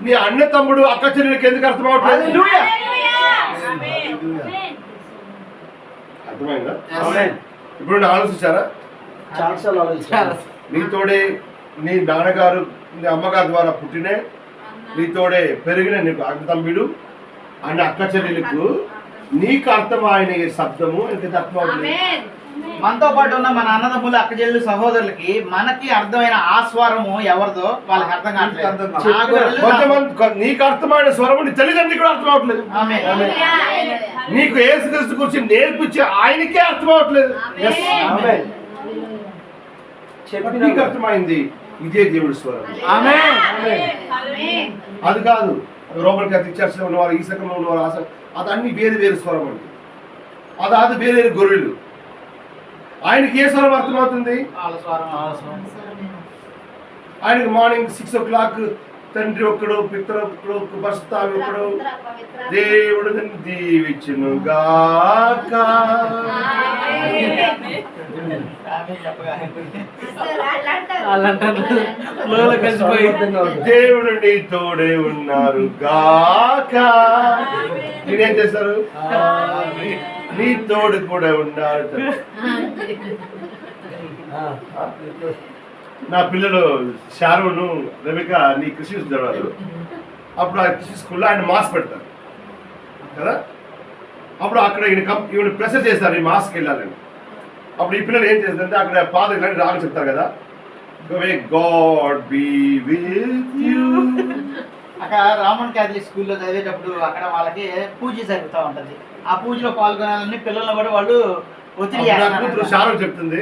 నీ అన్న తమ్ముడు అక్క చెల్లెలకి ఎందుకు అర్థం అవ్వట్లేదు? హల్లెలూయా. అర్థమైందా? ఆమేన్. ఇప్పుడు నేను ఆలోచించారా? చాలాసార్లు ఆలోచించాను. నీతోడే నీ నాన్నగారు నీ అమ్మగారి ద్వారా పుట్టినే నీతోడే పెరిగిన నీకు అక్క తమ్ముడు అన్న అక్క చెల్లెలకు నీకు అర్థమైన ఈ శబ్దము ఎందుకు అర్థం అవుతుంది? మనతో పాటు ఉన్న మన అన్నదమ్ములు, అక్కచెల్లెలు, సహోదరులకి మనకి అర్థమైన ఆ స్వరము ఎవరిదో వాళ్ళకి అర్థం కావట్లేదు. ఆ గొర్రెలు కొంతమంది నీకు అర్థమైన స్వరము నీ తల్లిదండ్రులకు కూడా అర్థం అవట్లేదు. ఆమేన్. నీకు యేసుక్రీస్తు గురించి నేర్పించే ఆయనకే అర్థం అవట్లేదు. ఆమేన్. నీకు అర్థమైంది, ఇదే దేవుడి స్వరం. ఆమేన్. ఆమేన్. అది కాదు రోమన్ క్యాథలిక్ చర్చ్లో ఉన్నవారు, ఈ సంఘంలో ఉన్నవారు, అది అన్ని వేరు వేరు స్వరం అండి. అది వేరు వేరు గొర్రెలు. ఆయనకి ఏ స్వరం అర్థమవుతుంది? వాళ్ళ స్వరం ఆయనకి మార్నింగ్ 6 o'clock తండ్రి ఒక్కడు, పితరు ఒక్కడు, పరిశుద్ధాత్మ ఒక్కడు, దేవుడు నిన్ను దీవించును గాక. దేవుడు నీ తోడే ఉన్నారు గాక. నేనేం చేస్తారు? నీ తోడు కూడా ఉన్నారు. నా పిల్లలు షారూను, రవిక నీ కృషి చదవాలి. అప్పుడు ఆ కృషి స్కూల్లో ఆయన మాస్క్ పెడతారు కదా. అప్పుడు అక్కడ ఈయన ప్రెషర్ చేస్తారు ఈ మాస్క్ వెళ్ళాలని. అప్పుడు ఈ పిల్లలు ఏం చేస్తారంటే అక్కడ పాద రాని చెప్తారు కదా, గాడ్ బీ విత్ యూ. అక్కడ రామన్ క్యాథలిక్ స్కూల్లో చదివేటప్పుడు అక్కడ వాళ్ళకి పూజ జరుగుతూ ఉంటది. ఆ పూజలో పాల్గొనాలని పిల్లలు కూడా వాళ్ళు ఒత్తిడి కూతురు షారూ చెప్తుంది,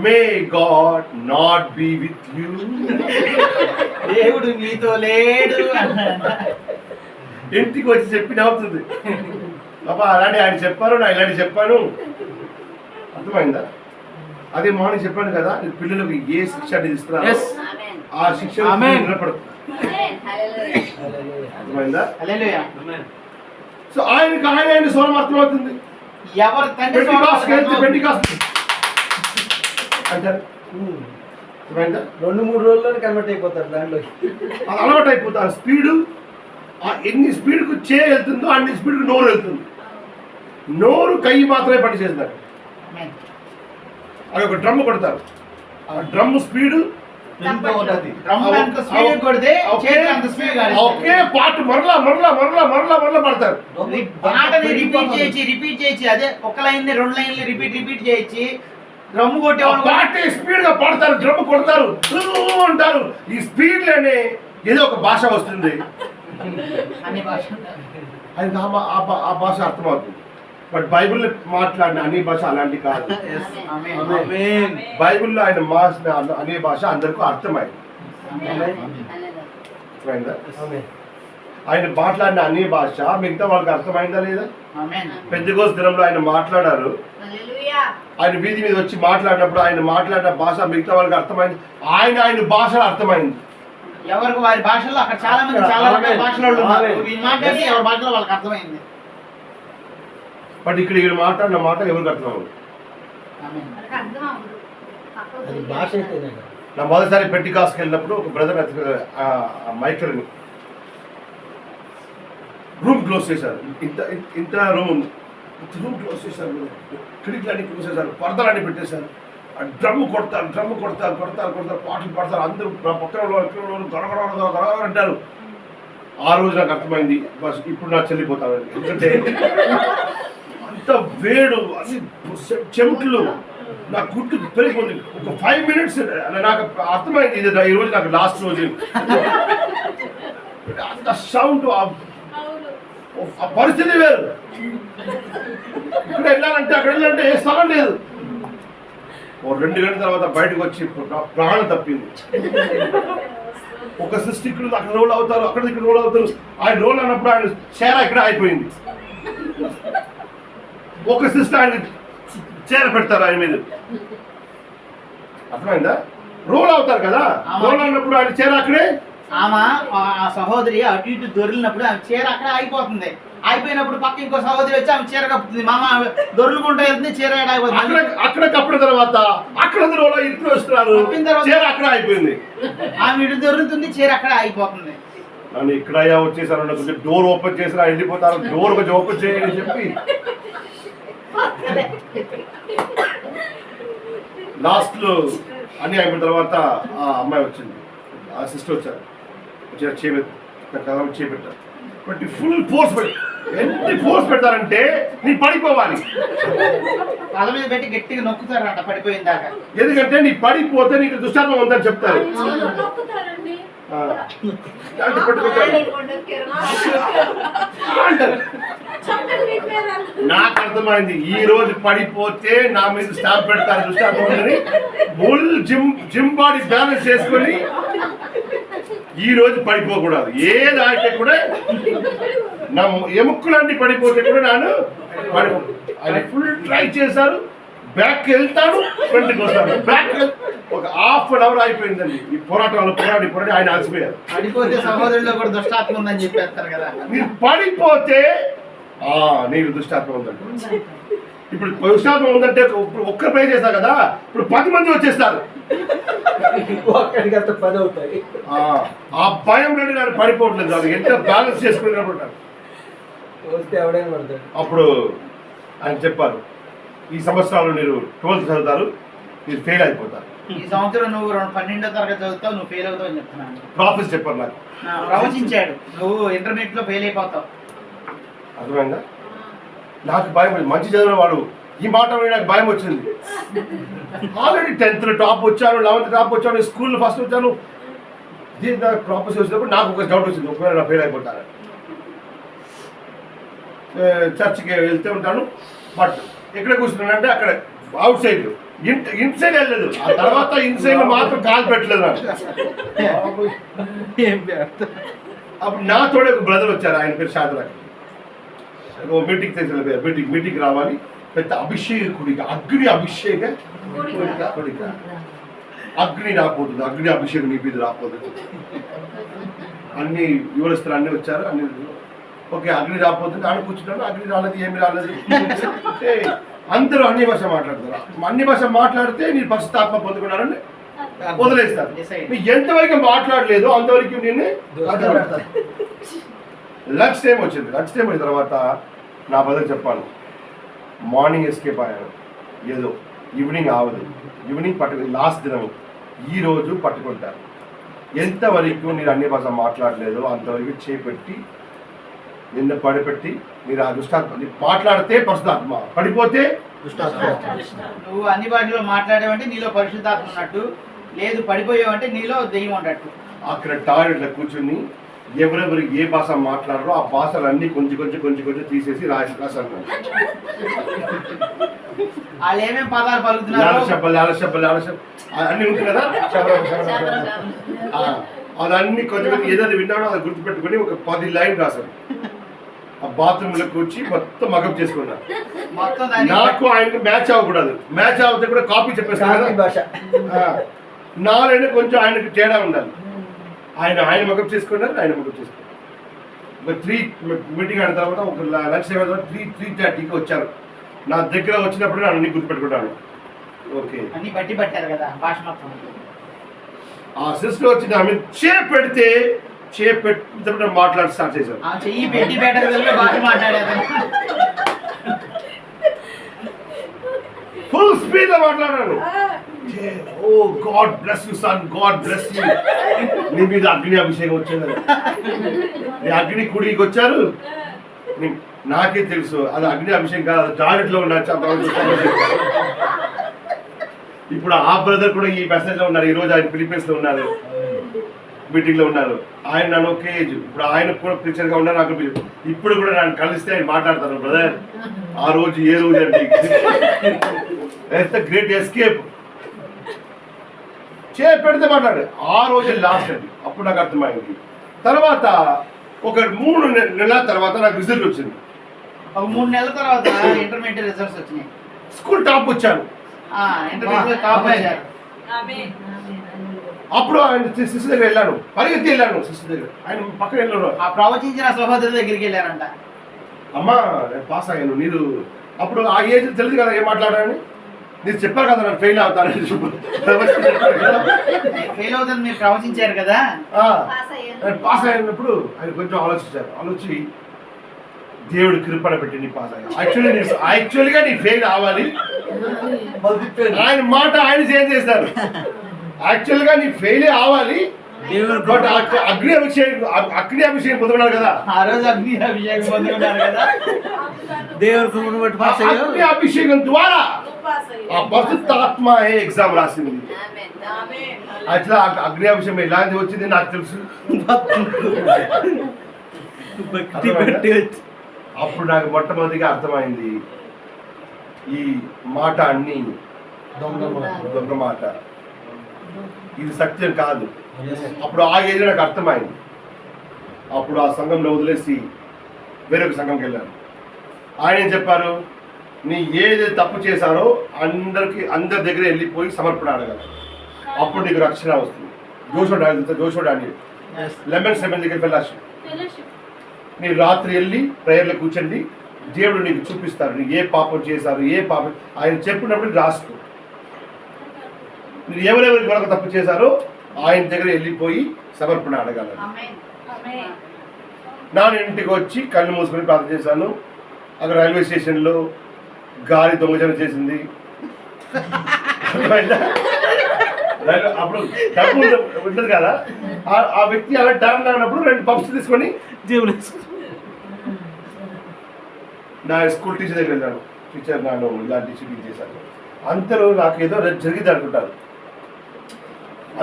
may God not be with you. దేవుడు మీతో లేడు ఇంటికి వచ్చి చెప్పి నవ్వుతుంది. బాబా అలాంటి ఆయన చెప్పారు, నా ఇలాంటి చెప్పాను. అర్థమైందా? అదే మార్నింగ్ చెప్పాను కదా, పిల్లలకు ఏ శిక్ష ఇస్తున్నారు ఆ శిక్ష నిలబడుతుంది. అర్థమైందా? హల్లెలూయా. సో ఆయన స్వరం అర్థమవుతుంది. ఎవరు తండ్రి పెంటెకాస్ట్ అంటారు. అర్థమైందా? 2-3 రోజుల్లో కన్వర్ట్ అయిపోతారు దాంట్లో. అది అలవాటు అయిపోతుంది. స్పీడు ఎన్ని స్పీడ్కు వెళ్తుందో అన్ని స్పీడ్కు నోరు వెళ్తుంది. నోరు కై మాత్రమే పని చేస్తున్నారు. అది ఒక డ్రమ్ కొడతారు. ఆ డ్రమ్ స్పీడ్ ఒకే పాట మరలా పడతారు. పాటని రిపీట్ చేసి అదే ఒక లైన్ 2 లైన్లు రిపీట్ చేయించి డ్రమ్ కొట్టేవాళ్ళు పాటే స్పీడ్ గా పాడతారు, డ్రమ్ కొడతారు అంటారు. ఈ స్పీడ్ లోనే ఏదో ఒక భాష వస్తుంది. అన్ని భాష అది ఆ భాష అర్థమవుతుంది. బట్ బైబిల్ మాట్లాడిన అన్ని భాష అలాంటి కాదు. బైబిల్లో ఆయన మాట్లాడిన అనే భాష అందరికీ అర్థమైంది. ఆయన మాట్లాడిన అన్ని భాష మిగతా వాళ్ళకి అర్థమైందా లేదా? పెంతెకోస్తు దినంలో ఆయన మాట్లాడారు. ఆయన వీధి మీద వచ్చి మాట్లాడినప్పుడు ఆయన మాట్లాడిన భాష మిగతా వాళ్ళకి అర్థమైంది. ఆయన భాషలో అర్థమైంది. ఎవరికి వారి భాషల్లో అక్కడ చాలా మంది చాలా రకాల భాషలో మాట్లాడితే ఎవరి భాషలో వాళ్ళకి అర్థమైంది. బట్ ఇక్కడ ఈయన మాట్లాడిన మాట ఎవరికి అర్థమవుతుంది? భాష అయితే నా మొదటిసారి పెంటెకాస్ట్కి వెళ్ళినప్పుడు ఒక బ్రదర్ మైక్రోని రూమ్ క్లోజ్ చేశారు. ఇంత రూమ్ ఉంది. క్లోజ్ చేశారు, కిటికీలన్నీ క్లోజ్ చేశారు, పరదలన్నీ పెట్టేశారు. ఆ డ్రమ్ కొడతారు, పాటలు పడతారు. అందరూ పక్కన గడగడ అంటారు. ఆ రోజు నాకు అర్థమైంది, బస్ ఇప్పుడు నాకు చెల్లిపోతాను. ఎందుకంటే అంత వేడు, అన్ని చెమటలు, నా గుడ్డు పెరిగిపోతుంది. ఒక 5 minutes నాకు అర్థమైంది, ఇది ఈ రోజు నాకు లాస్ట్ రోజు. అంత సౌండ్, ఆ పరిస్థితి వేరు. ఇక్కడ వెళ్ళాలంటే అక్కడ వెళ్ళాలంటే ఏ స్థలం లేదు. 2 గంటల తర్వాత బయటకు వచ్చి ప్రాణం తప్పింది. ఒక సిస్టర్ ఇక్కడ అక్కడ రోల్ అవుతారు, అక్కడ ఇక్కడ రోల్ అవుతారు. ఆయన రోల్ అన్నప్పుడు ఆయన చీర ఇక్కడ అయిపోయింది. ఒక సిస్టర్ ఆయన చీర పెడతారు ఆయన మీద. అర్థమైందా? రోల్ అవుతారు కదా, రోల్ అన్నప్పుడు ఆయన చీర అక్కడే. ఆమె ఆ సహోదరి అటు ఇటు దొరికినప్పుడు ఆమె చీర అక్కడ అయిపోతుంది. అయిపోయినప్పుడు పక్క ఇంకో సహోదరి వచ్చి ఆమె చీర కప్పుతుంది. మామ దొరుకుంటూ వెళ్తుంది, చీర అయిపోతుంది. అక్కడ కప్పిన తర్వాత అక్కడ ఇట్లు వస్తున్నారు, చీర అక్కడ అయిపోయింది. ఆమె ఇటు దొరుకుతుంది, చీర అక్కడ అయిపోతుంది. నన్ను ఇక్కడ వచ్చేసారు, కొంచెం డోర్ ఓపెన్ చేసినా వెళ్ళిపోతారు. డోర్ కొంచెం ఓపెన్ చేయని చెప్పి లాస్ట్ లో అన్ని అయిపోయిన తర్వాత ఆ అమ్మాయి వచ్చింది, ఆ సిస్టర్ వచ్చారు, చేపెట్టారు. బట్ ఫుల్ ఫోర్స్ ఎంత ఫోర్స్ పెడతారంటే నీ పడిపోవాలి. తల మీద పెట్టి గట్టిగా నొక్కుతారట పడిపోయిన దాకా. ఎందుకంటే నీ పడిపోతే నీకు దుష్టాత్మ ఉందని చెప్తారు. నాకు అర్థమైంది ఈ రోజు పడిపోతే నా మీద స్టాంప్ పెడతారు దృష్టాంతమని ఫుల్ జిమ్ బాడీ బ్యాలెన్స్ చేసుకొని ఈ రోజు పడిపోకూడదు. ఏది ఆడితే కూడా నా ఎముకలన్నీ పడిపోతే కూడా నేను ఆయన ఫుల్ ట్రై చేశారు. బ్యాక్ వెళ్తాను, ఫ్రంట్కి వస్తాను, బ్యాక్ ఒక హాఫ్ అన్ అవర్ అయిపోయిందండి ఈ పోరాటంలో పోరాడి ఆయన అలసిపోయారు. పడిపోతే సహోదరుల్లో కూడా దుష్టాత్మ ఉందని చెప్పేస్తారు కదా. మీరు పడిపోతే నీకు దుష్టాత్మ ఉందండి. ఇప్పుడు దుష్టాత్మ ఉందంటే ఇప్పుడు ఒక్కరు ప్రే చేస్తారు కదా, ఇప్పుడు 10 మంది వచ్చేస్తారు. ఒక్కడికి అంత 10 అవుతాయి. ఆ భయంలో నేను పడిపోవట్లేదు. అది ఎంత బ్యాలెన్స్ చేసుకుని వస్తే ఎవడైనా పడతాడు. అప్పుడు ఆయన చెప్పారు, ఈ సంవత్సరాలు మీరు 12th చదువుతారు, మీరు ఫెయిల్ అయిపోతారు. ఈ సంవత్సరం నువ్వు 12వ తరగతి చదువుతావు, నువ్వు ఫెయిల్ అవుతావు అని చెప్తున్నాను. ప్రాఫెస్ చెప్పారు నాకు, ప్రవచించాడు నువ్వు ఇంటర్మీడియట్ లో ఫెయిల్ అయిపోతావు. అర్థమైందా? నాకు భయం, మంచి చదివిన వాడు ఈ మాట విని నాకు భయం వచ్చింది. ఆల్రెడీ 10th టాప్ వచ్చాను, 11th టాప్ వచ్చాను, స్కూల్లో ఫస్ట్ వచ్చాను. దీని నాకు ప్రాఫెస్ వచ్చినప్పుడు నాకు ఒక డౌట్ వచ్చింది, ఒకవేళ నా ఫెయిల్ అయిపోతాను. చర్చ్కి వెళ్తూ ఉంటాను, బట్ ఎక్కడ కూర్చున్నానంటే అక్కడ అవుట్ సైడ్, ఇన్సైడ్ వెళ్ళలేదు. ఆ తర్వాత ఇన్సైడ్ మాత్రం కాలు పెట్టలేదు నాకు. అప్పుడు నాతోడే ఒక బ్రదర్ వచ్చారు, ఆయన పేరు షాదరాకి. మీటింగ్ తెలిసిన మీటింగ్ రావాలి, పెద్ద అభిషేకుడిగా అగ్ని అభిషేక కొడిక అగ్ని రాపోతుంది, అగ్ని అభిషేకం నీ మీద రాపోతుంది. అన్ని యువరస్తులు అన్నీ వచ్చారు, అన్ని ఓకే అగ్ని రాపోతుంది. ఆడ కూర్చున్నాను, అగ్ని రాలేదు, ఏమి రాలేదు. అందరూ అన్ని భాష మాట్లాడతారు. అన్ని భాష మాట్లాడితే నేను పరిశుద్ధాత్మ పొందుకున్నానని వదిలేస్తారు. మీరు ఎంతవరకు మాట్లాడలేదు అంతవరకు నేను లంచ్ టైం వచ్చింది. లంచ్ టైం అయిన తర్వాత నా బదులు చెప్పాను, మార్నింగ్ ఎస్కేప్ అయ్యాను, ఏదో ఈవినింగ్ ఆవదు, ఈవినింగ్ పట్టుకు లాస్ట్ దినం ఈ రోజు పట్టుకుంటారు. ఎంతవరకు నేను అన్ని భాష మాట్లాడలేదు అంతవరకు చేపెట్టి నిన్న పడిపెట్టి మీరు ఆ దుష్టాత్మ మాట్లాడితే పరిశుద్ధాత్మ, పడిపోతే దుష్టాత్మ. నువ్వు అన్ని భాషలో మాట్లాడేవంటే నీలో పరిశుద్ధాత్మ ఉన్నట్టు, లేదు పడిపోయావంటే నీలో దెయ్యం ఉన్నట్టు. అక్కడ టాయిలెట్లో కూర్చుని ఎవరెవరు ఏ భాష మాట్లాడారో ఆ భాషలన్నీ కొంచెం తీసేసి రాశాను. వాళ్ళు ఏమేమి పదాలు పలుకుతున్నారు అన్ని ఉంటుంది కదా, అదన్నీ కొంచెం ఏదైతే విన్నాడో అది గుర్తుపెట్టుకుని ఒక 10 లైన్ రాశాను. ఆ బాత్రూంలోకి వచ్చి మొత్తం మగప్ చేసుకున్నాను. నాకు ఆయనకు మ్యాచ్ అవ్వకూడదు, మ్యాచ్ అవుతే కూడా కాపీ చెప్పేస్తాను భాష. నాలైనా కొంచెం ఆయనకు తేడా ఉండాలి. ఆయన మగప్ చేసుకున్నారు, ఆయన మగప్ చేసుకున్నారు. ఒక 3 మీటింగ్ అయిన తర్వాత ఒక లంచ్ టైం 3:30కి వచ్చారు. నా దగ్గర వచ్చినప్పుడు నేను అన్ని గుర్తుపెట్టుకుంటాను. ఓకే అన్ని బట్టి పట్టారు కదా భాష మొత్తం. ఆ సిస్టర్ వచ్చి నా మీద చేపెడితే మాట్లాడి స్టార్ట్ చేశారు. చెయ్యి పెట్టి పెట్టగలిగే భాష మాట్లాడేది. ఫుల్ స్పీడ్ లో మాట్లాడాను. Oh God bless you son, God bless you. నీ మీద అగ్ని అభిషేకం వచ్చింది. నీ అగ్ని కుడికి వచ్చారు. నాకే తెలుసు అది అగ్ని అభిషేకం కాదు, టాయిలెట్ లో ఉన్నారు. ఇప్పుడు ఆ బ్రదర్ కూడా ఈ మెసేజ్ లో ఉన్నారు. ఈ రోజు ఆయన ఫిలిప్పీన్స్ లో ఉన్నారు, మీటింగ్ లో ఉన్నారు. ఆయన నన్ను ఒకే ఏజ్, ఇప్పుడు ఆయన కూడా ప్రిచర్ గా ఉన్నారు. నాకు ఇప్పుడు కూడా నన్ను కలిస్తే ఆయన మాట్లాడతాను, బ్రదర్ ఆ రోజు ఏ రోజు అంటే గ్రేట్ ఎస్కేప్ పెడితే మాట్లాడు. ఆ రోజు లాస్ట్ అండి. అప్పుడు నాకు అర్థమైంది. తర్వాత ఒక 3 నెలల తర్వాత నాకు రిజల్ట్ వచ్చింది. ఒక 3 నెలల తర్వాత ఇంటర్మీడియట్ రిజల్ట్స్ వచ్చినాయి. స్కూల్ టాప్ వచ్చాను. అప్పుడు ఆయన సిస్టర్ దగ్గర వెళ్ళాను, పరిగెత్తి వెళ్ళాను సిస్టర్ దగ్గర. ఆయన పక్కన వెళ్ళాను. ఆ ప్రవచించిన సహోదరు దగ్గరికి వెళ్ళారంట. అమ్మా నేను పాస్ అయ్యాను. మీరు అప్పుడు ఆ ఏజ్ తెలియదు కదా ఏం మాట్లాడాలని. మీరు చెప్పారు కదా నేను ఫెయిల్ అవుతానని. ఫెయిల్ అవుతుంది మీరు ప్రవచించారు కదా. పాస్ అయినప్పుడు ఆయన కొంచెం ఆలోచించారు. ఆలోచి దేవుడు కృపణ పెట్టి నీ పాస్ అయ్యా. యాక్చువల్గా నీ ఫెయిల్ అవ్వాలి. ఆయన మాట ఆయన చేంజ్ చేస్తారు. యాక్చువల్గా నీ ఫెయిల్ అవ్వాలి. బట్ అగ్ని అభిషేకం పొందుకున్నారు కదా. ఆ రోజు అగ్ని అభిషేకం పొందుకున్నారు కదా. అగ్ని అభిషేకం ద్వారా ఆ పరిశుద్ధాత్మ ఎగ్జామ్ రాసింది. అట్లా అగ్ని అభిషేకం ఎలాంటి వచ్చింది నాకు తెలుసు. అప్పుడు నాకు మొట్టమొదటిగా అర్థమైంది ఈ మాట అన్ని దొంగ మాట, ఇది సత్యం కాదు. అప్పుడు ఆ ఏజ్ నాకు అర్థమైంది. అప్పుడు ఆ సంఘంలో వదిలేసి వేరొక సంఘంకి వెళ్ళాను. ఆయన ఏం చెప్పారు, నీ ఏది తప్పు చేశారో అందరి దగ్గర వెళ్ళిపోయి సమర్పణ అడగాలి, అప్పుడు నీకు రక్షణ వస్తుంది. జోషో డానియల్ 11:7 దగ్గర ఫెలోషిప్. మీరు రాత్రి వెళ్ళి ప్రేయర్లో కూర్చోండి, దేవుడు నీకు చూపిస్తారు నీకు ఏ పాపం చేశారు, ఏ పాపం ఆయన చెప్పినప్పుడు రాసుకో. మీరు ఎవరెవరికి వరకు తప్పు చేశారో ఆయన దగ్గర వెళ్ళిపోయి సమర్పణ అడగాలి. నా ఇంటికి వచ్చి కళ్ళు మూసుకొని ప్రార్థన చేశాను. అక్కడ రైల్వే స్టేషన్లో గాలి దొంగతనం చేసింది. అప్పుడు డబ్బు ఉంటుంది కదా, ఆ వ్యక్తి అలా టర్న్ అయినప్పుడు 2 పప్స్ తీసుకొని జేబులు నా స్కూల్ టీచర్ దగ్గర వెళ్ళాను. టీచర్ నేను ఇలాంటి షూటింగ్ చేశాను. అందరూ నాకు ఏదో జరిగింది అనుకుంటారు.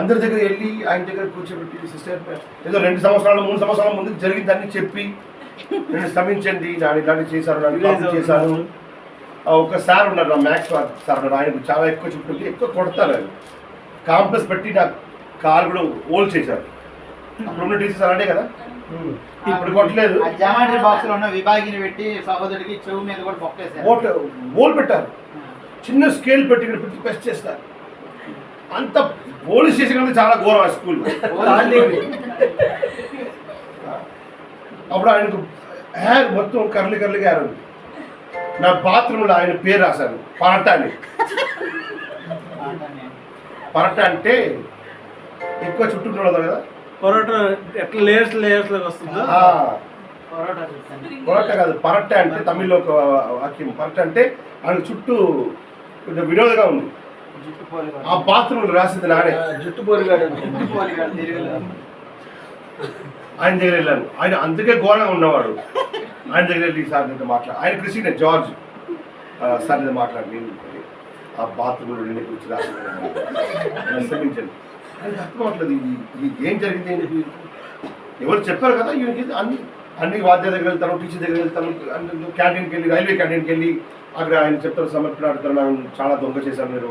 అందరి దగ్గర వెళ్ళి ఆయన దగ్గర కూర్చోబెట్టి సిస్టర్ ఏదో 2 సంవత్సరాలు 3 సంవత్సరాల ముందు జరిగిందని చెప్పి నేను క్షమించండి, నేను ఇలాంటి చేశాను, నన్ను చేశాను. ఒక సార్ ఉన్నారు, నా మ్యాథ్స్ సార్ ఉన్నారు, ఆయనకు చాలా ఎక్కువ చుట్టూ ఎక్కువ కొడతారు. ఆయన కాంపస్ పెట్టి నా కారు కూడా ఓల్ చేశారు. అప్పుడు ఉన్న టీచర్స్ అలాంటే కదా, ఇప్పుడు కొట్టలేదు. జామెట్రీ బాక్స్ లో ఉన్న విభాగిని పెట్టి సహోదరుడికి చెవు మీద కూడా బొక్కేశారు. ఓల్ పెట్టారు, చిన్న స్కేల్ పెట్టి ఇక్కడ పెట్టి పెస్ట్ చేస్తారు. అంత పోలీస్ స్టేషన్ అంటే చాలా ఘోరం ఆ స్కూల్. అప్పుడు ఆయనకు హెయిర్ మొత్తం కర్లీగా హెయిర్ ఉంది. నా బాత్రూంలో ఆయన పేరు రాశాను, పరట అని. పరట అంటే ఎక్కువ చుట్టూ ఉండదు కదా, పొరోటా ఎట్లా లేయర్స్ లాగా వస్తుందో. పొరట కాదు, పరట అంటే తమిళ్లో ఒక వాక్యం. పరట అంటే ఆయన చుట్టూ కొంచెం వినోదంగా ఉంది. ఆ బాత్రూంలో రాసింది నానే. జుట్టు పోలిగాడు. ఆయన దగ్గర వెళ్ళాను. ఆయన అందుకే ఘోరంగా ఉన్నవాడు. ఆయన దగ్గర వెళ్ళి సార్ నేను ఆయన క్రిస్టియన్ జార్జ్ సార్ నేను మాట్లాడి ఆ బాత్రూంలో నిన్న కూర్చి రాసింది శ్రమించండి. ఆయన అర్థమవట్లేదు ఇది ఏం జరిగింది. ఎవరు చెప్పారు కదా ఈయనకి అన్ని వాద్యాల దగ్గర వెళ్తాను, టీచర్ దగ్గర వెళ్తాను, క్యాంటీన్కి వెళ్ళి రైల్వే క్యాంటీన్కి వెళ్ళి అక్కడ ఆయన చెప్తారు సమర్పణ ఆడుతారు, నేను చాలా దొంగ చేశాను మీరు.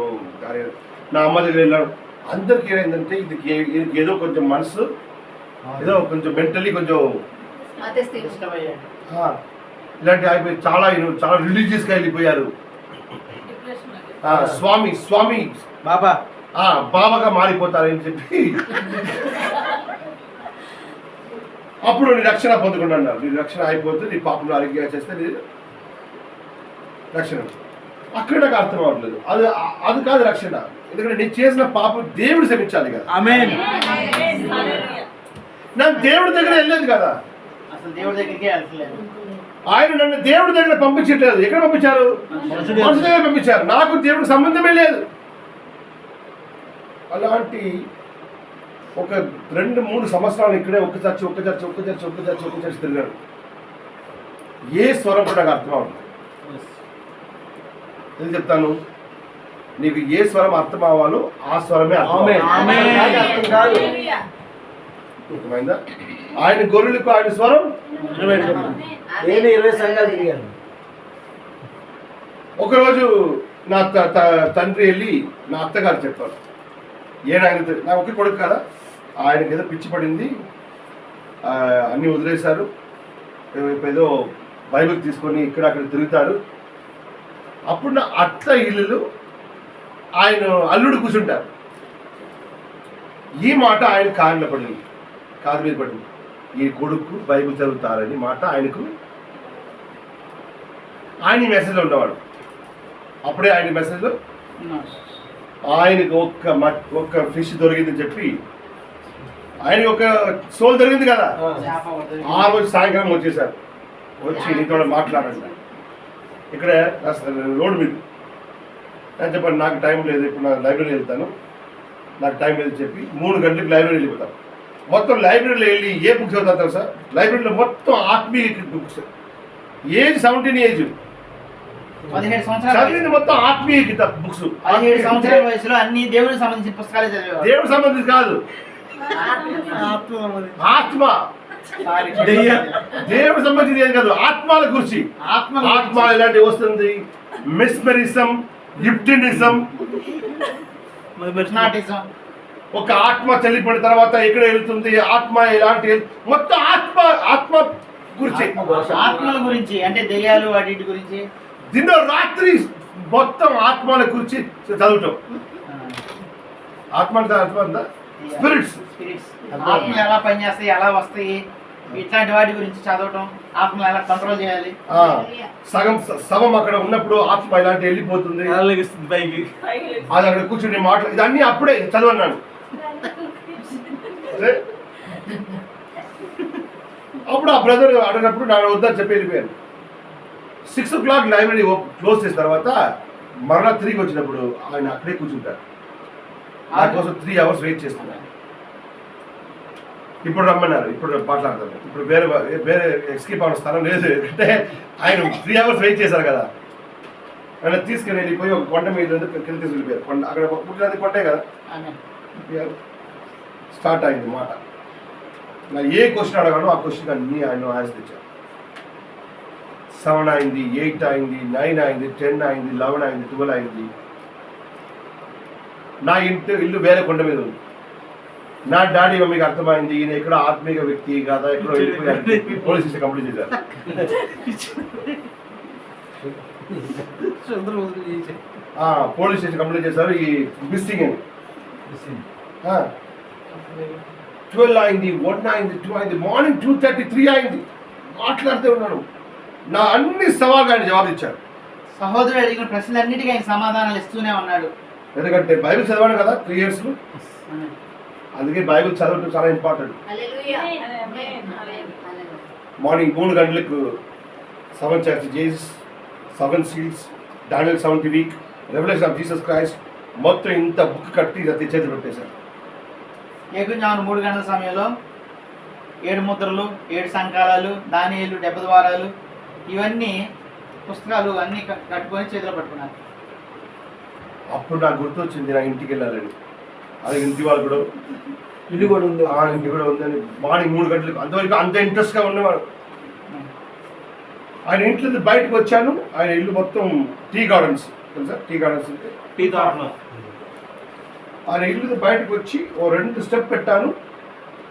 నా అమ్మ దగ్గర వెళ్ళాను. అందరికీ ఏమైందంటే ఇది ఏదో కొంచెం మనసు ఏదో కొంచెం మెంటలీ కొంచెం ఇలాంటి అయిపోయి చాలా రిలీజియస్గా వెళ్ళిపోయారు. స్వామి బాబాగా మారిపోతారని చెప్పి అప్పుడు నీ రక్షణ పొందుకుండా అన్నారు. నీ రక్షణ అయిపోతే నీ పాపంలో ఆరోగ్యంగా చేస్తే నీ రక్షణ. అక్కడ నాకు అర్థం అవ్వట్లేదు. అది కాదు రక్షణ. ఎందుకంటే నేను చేసిన పాపం దేవుడు క్షమించాలి కదా. ఆమేన్. నాకు దేవుడి దగ్గర వెళ్ళలేదు కదా, అసలు దేవుడి దగ్గరికి వెళ్ళలేదు. ఆయన నన్ను దేవుడి దగ్గర పంపించట్లేదు. ఎక్కడ పంపించారు? మనుషుల దగ్గర పంపించారు. నాకు దేవుడికి సంబంధమే లేదు. అలాంటి ఒక 2-3 సంవత్సరాలు ఇక్కడే ఒక్క చర్చి తిరిగాడు. ఏ స్వరం కూడా నాకు అర్థం అవ్వదు. నేను చెప్తాను, నీకు ఏ స్వరం అర్థం అవ్వాలో ఆ స్వరమే అర్థమైందా? ఆయన గొర్రెలకు ఆయన స్వరం. నేను 20 సంఘాలు తిరిగాను. ఒకరోజు నా తండ్రి వెళ్ళి నా అత్తగారు చెప్పారు, ఆయన నా ఒకే కొడుకు కదా, ఆయనకి ఏదో పిచ్చి పడింది, అన్నీ వదిలేశారు, ఏదో బైబిల్ తీసుకొని ఇక్కడ అక్కడ తిరుగుతారు. అప్పుడు నా అత్త ఇల్లు ఆయన అల్లుడు కూర్చుంటారు. ఈ మాట ఆయన కాళ్ళ పడింది, కాదు మీద పడింది. ఈ కొడుకు బైబిల్ చదువుతారని మాట ఆయనకు. ఆయన మెసేజ్లో ఉన్నవాడు. అప్పుడే ఆయన మెసేజ్లో ఆయనకు ఒక్క ఫిష్ దొరికిందని చెప్పి ఆయన ఒక సోల్ దొరికింది కదా, ఆ రోజు సాయంకాలం వచ్చేసారు. వచ్చి నీతో మాట్లాడండి ఇక్కడ రోడ్డు మీద. నేను చెప్పాను నాకు టైం లేదు, ఇప్పుడు నాకు లైబ్రరీ వెళ్తాను, నాకు టైం లేదు చెప్పి 3 గంటలకు లైబ్రరీ వెళ్ళిపోతాను. మొత్తం లైబ్రరీలో వెళ్ళి ఏ బుక్స్ చదువుతారు సార్? లైబ్రరీలో మొత్తం ఆత్మీయ బుక్స్. ఏజ్ 17 ఏజ్, 17 సంవత్సరాలు చదివింది మొత్తం ఆత్మీయ బుక్స్. 17 సంవత్సరాల వయసులో అన్ని దేవుడికి సంబంధించిన పుస్తకాలే చదివేవారు. దేవుడికి సంబంధించి కాదు, ఆత్మ సారీ. దేవుడికి సంబంధించింది ఏం కాదు, ఆత్మల గురించి. ఆత్మ ఎలాంటి వస్తుంది? మెస్మరిజం, లిప్టినిజం. నాటిజం. ఒక ఆత్మ చల్లిపడిన తర్వాత ఎక్కడ వెళ్తుంది, ఆత్మ ఎలాంటి, మొత్తం ఆత్మ గురించి. ఆత్మల గురించి అంటే దెయ్యాలు వాటి గురించి దిన రాత్రి మొత్తం ఆత్మల గురించి చదవటం. ఆత్మ అంటే అర్థం అంతా స్పిరిట్స్. స్పిరిట్స్ ఆత్మలు ఎలా పనిచేస్తాయి, ఎలా వస్తాయి, ఇట్లాంటి వాటి గురించి చదవటం. ఆత్మలు ఎలా కంట్రోల్ చేయాలి. శవం అక్కడ ఉన్నప్పుడు ఆత్మ ఇలాంటి వెళ్ళిపోతుంది, పైకి అది అక్కడ కూర్చుని మాటలు, ఇదన్నీ అప్పుడే చదవన్నాను. అప్పుడు ఆ బ్రదర్ అడిగినప్పుడు నా వద్దని చెప్పి వెళ్ళిపోయాను. 6 o'clock లైబ్రరీ క్లోజ్ చేసిన తర్వాత మరలా తిరిగి వచ్చినప్పుడు ఆయన అక్కడే కూర్చుంటారు. నా కోసం 3 hours వెయిట్ చేస్తున్నారు. ఇప్పుడు రమ్మన్నారు, ఇప్పుడు మాట్లాడతారు. ఇప్పుడు వేరే ఎస్కేప్ అవడం స్థలం లేదు, అంటే ఆయన 3 hours వెయిట్ చేశారు కదా. ఆయన తీసుకుని వెళ్ళిపోయి ఒక కొండ మీద కింద తీసుకెళ్ళిపోయారు. కొండ అక్కడ పుట్టినది కొంటే కదా. స్టార్ట్ అయింది మాట. నా ఏ క్వశ్చన్ అడగానో ఆ క్వశ్చన్ అన్ని ఆయన ఆన్సర్ ఇచ్చారు. 7 అయింది, 8 అయింది, 9 అయింది, 10 అయింది, 11 అయింది, 12 అయింది. నా ఇల్లు వేరే కొండ మీద ఉంది. నా డాడీ మమ్మీకి అర్థమైంది ఈయన ఎక్కడ ఆత్మీయ వ్యక్తి కదా, ఎక్కడో వెళ్ళిపోయి పోలీస్ స్టేషన్ కంప్లీట్ చేశారు. పోలీస్ స్టేషన్ కంప్లీట్ చేశారు ఈ మిస్సింగ్ అని. 12 అయింది, 1 అయింది, 2 అయింది, మార్నింగ్ 2:30, 3 అయింది. మాట్లాడుతూ ఉన్నాను. నా అన్ని సవాళ్ళు ఆయన జవాబు ఇచ్చారు. సహోదరుడు అడిగిన ప్రశ్నలన్నిటికీ ఆయన సమాధానాలు ఇస్తూనే ఉన్నాడు. ఎందుకంటే బైబిల్ చదివాను కదా 3 years. అందుకే బైబిల్ చదవడం చాలా ఇంపార్టెంట్. మార్నింగ్ 3 గంటలకు 7 church Jesus, 7 seals, Daniel 7th week, revolution of Jesus Christ, మొత్తం ఇంత బుక్ కట్టి చేతులు పెట్టేశారు. ఏకుంజామున 3 గంటల సమయంలో 7 ముద్రలు, 7 సంకాలాలు, దానియేలు 70 ద్వారాలు, ఇవన్నీ పుస్తకాలు అన్నీ కట్టుకొని చేతిలో పట్టుకున్నారు. అప్పుడు నాకు గుర్తొచ్చింది నా ఇంటికి వెళ్ళాలని. అది ఇంటి వాళ్ళు కూడా ఇల్లు కూడా ఉంది, ఇంటి కూడా ఉందని. మార్నింగ్ 3 గంటలకు అంతవరకు అంత ఇంట్రెస్ట్గా ఉండేవాడు. ఆయన ఇంట్లో నుంచి బయటకు వచ్చాను. ఆయన ఇల్లు మొత్తం టీ గార్డెన్స్, తెలుసా టీ గార్డెన్స్ అంటే? టీ తోటలో. ఆయన ఇల్లు బయటకు వచ్చి ఓ 2 స్టెప్ పెట్టాను.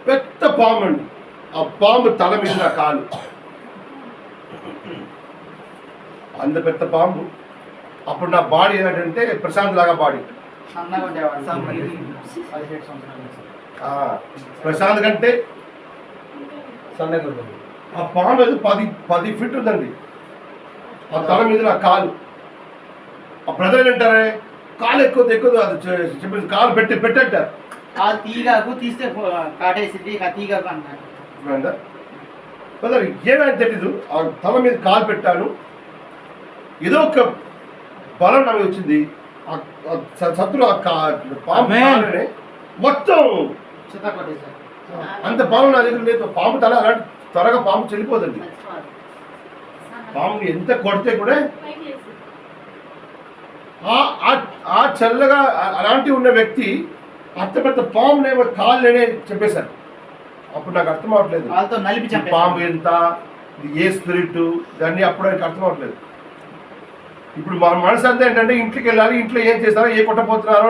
పెద్ద పాము అండి. ఆ పాము తల మీద నా కాలు, అంత పెద్ద పాము. అప్పుడు నా బాడీ ఏంటంటే ప్రశాంత్ లాగా బాడీ. సన్నగా ఉండేవాడు. 17 సంవత్సరాలు. ప్రశాంత్ కంటే సన్నగా ఉంటుంది. ఆ పాము ఏదో 10 feet ఉందండి. ఆ తల మీద నా కాలు. ఆ ప్రజలు ఏంటారే, కాలు ఎక్కువ అది చెప్పి కాలు పెట్టంటారు. కాలు తీగాకు తీస్తే కాటేసింది, తీగాకు అన్నారు. ఏమైనా తెలీదు. ఆ తల మీద కాలు పెట్టాను. ఏదో ఒక బలం నాకు వచ్చింది. శత్రు పాము మొత్తం చిత్త కొట్టేశారు. అంత పాము నా దగ్గర లేదు. పాము తల అలాంటి త్వరగా పాము చెల్లిపోదండి. పాము ఎంత కొడితే కూడా ఆ చల్లగా అలాంటి ఉన్న వ్యక్తి అంత పెద్ద పామునేమో కాళ్ళనే చెప్పేశారు. అప్పుడు నాకు అర్థం అవట్లేదు వాళ్ళతో నలిపి చంపేశారు. పాము ఎంత, ఇది ఏ స్పిరిట్, దాన్ని అప్పుడు ఆయనకు అర్థం అవట్లేదు. ఇప్పుడు మన మనసు అంతా ఏంటంటే ఇంటికి వెళ్ళాలి, ఇంట్లో ఏం చేస్తారో, ఏ కొట్టపోతున్నారో.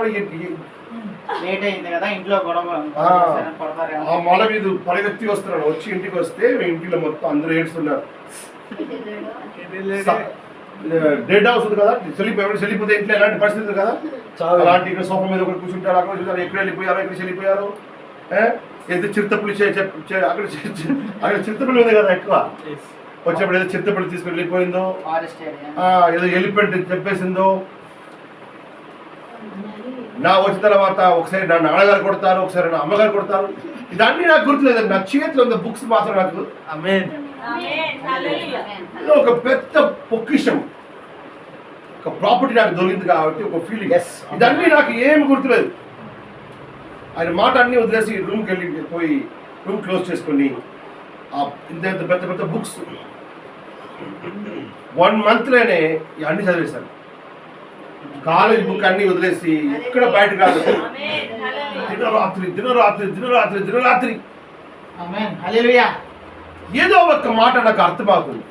లేట్ అయింది కదా, ఇంట్లో గొడవ ఆ మొల మీద పరిగెత్తి వస్తున్నాడు. వచ్చి ఇంటికి వస్తే ఇంటిలో మొత్తం అందరూ ఏడుస్తున్నారు. డెడ్ హౌస్ ఉంది కదా, చెల్లిపోతే ఇంట్లో ఎలాంటి పరిస్థితి ఉంది కదా, అలాంటి ఇక్కడ సోఫా మీద ఒకటి కూర్చుంటారు, అక్కడ చూసారు, ఎక్కడ వెళ్ళిపోయారు, ఎక్కడ చెల్లిపోయారు. ఏదో చిరుతపులి అక్కడ చిరుతపులి ఉంది కదా ఎక్కువ. వచ్చేప్పుడు ఏదో చిరుతపులి తీసుకుని వెళ్ళిపోయిందో, ఏదో ఎలిఫెంట్ చెప్పేసిందో. నా వచ్చిన తర్వాత ఒకసారి నా నాన్నగారు కొడతారు, ఒకసారి నా అమ్మగారు కొడతారు. ఇదన్నీ నాకు గుర్తులేదు. నా చేతిలో ఉన్న బుక్స్ మాత్రం నాకు ఒక పెద్ద పొక్కిషం, ఒక ప్రాపర్టీ నాకు దొరికింది కాబట్టి ఒక ఫీలింగ్. ఇదన్నీ నాకు ఏమి గుర్తులేదు. ఆయన మాట అన్నీ వదిలేసి రూమ్కి వెళ్ళిపోయి రూమ్ క్లోజ్ చేసుకుని ఇంత పెద్ద పెద్ద బుక్స్ 1 monthలోనే అన్ని చదివేశాను. కాలేజ్ బుక్ అన్ని వదిలేసి ఇక్కడ బయటకు రాదు. దినరాత్రి దినరాత్రి దినరాత్రి దినరాత్రి. ఆమేన్ హల్లెలూయా. ఏదో ఒక మాట నాకు అర్థమవుతుంది.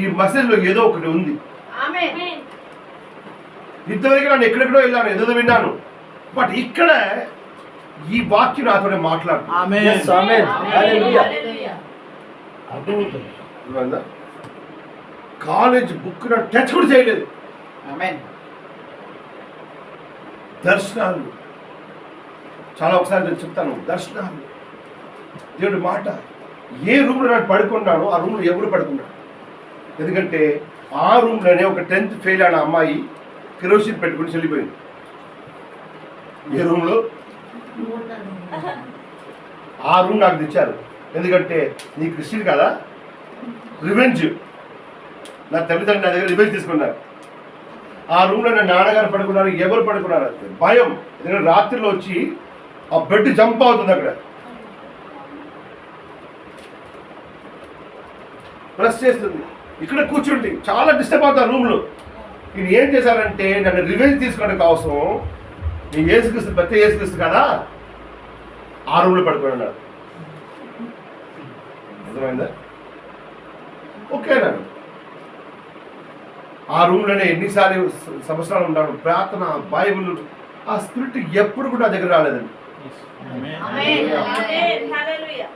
ఈ మెసేజ్లో ఏదో ఒకటి ఉంది. ఆమేన్. ఇంతవరకు నన్ను ఎక్కడెక్కడో వెళ్ళాను, ఏదో విన్నాను, బట్ ఇక్కడ ఈ వాక్యం నాతోనే మాట్లాడుతుంది. ఆమేన్. Yes, amen. Hallelujah. హల్లెలూయా. అర్థమవుతుంది. అర్థమైందా? కాలేజ్ బుక్ నా టచ్ కూడా చేయలేదు. ఆమేన్. దర్శనాలు చాలా, ఒకసారి నేను చెప్తాను, దర్శనాలు, దేవుడి మాట. ఏ రూమ్లో నేను పడుకున్నాను ఆ రూమ్లో ఎవరు పడుకున్నాడు? ఎందుకంటే ఆ రూమ్లోనే ఒక 10th ఫెయిల్ అయిన అమ్మాయి కెరోసిన్ పెట్టుకుని చెల్లిపోయింది. ఏ రూమ్లో? ఆ రూమ్ నాకు తెచ్చారు. ఎందుకంటే నీ క్రిస్టియన్ కదా, రివెంజ్, నా తల్లిదండ్రులు నా దగ్గర రివెంజ్ తీసుకున్నారు. ఆ రూమ్లో నా నాన్నగారు పడుకున్నారు, ఎవరు పడుకున్నారు అంటే భయం. ఎందుకంటే రాత్రిలో వచ్చి ఆ బెడ్ జంప్ అవుతుంది, అక్కడ ప్రెస్ చేస్తుంది. ఇక్కడ కూర్చుండి చాలా డిస్టర్బ్ అవుతారు రూమ్లో. నేను ఏం చేశారంటే నన్ను రివెంజ్ తీసుకోవడానికి అవసరం, నీ ఏసుక్రీస్తు పెద్ద ఏసుక్రీస్తు కదా, ఆ రూమ్లో పడుకున్నాడు. అర్థమైందా? ఓకేనా? ఆ రూమ్లోనే ఎన్నిసార్లు సంవత్సరాలు ఉన్నాను. ప్రార్థన, బైబిల్, ఆ స్పిరిట్ ఎప్పుడు కూడా నా దగ్గర రాలేదండి. ఆమేన్. ఆమేన్. హల్లెలూయా.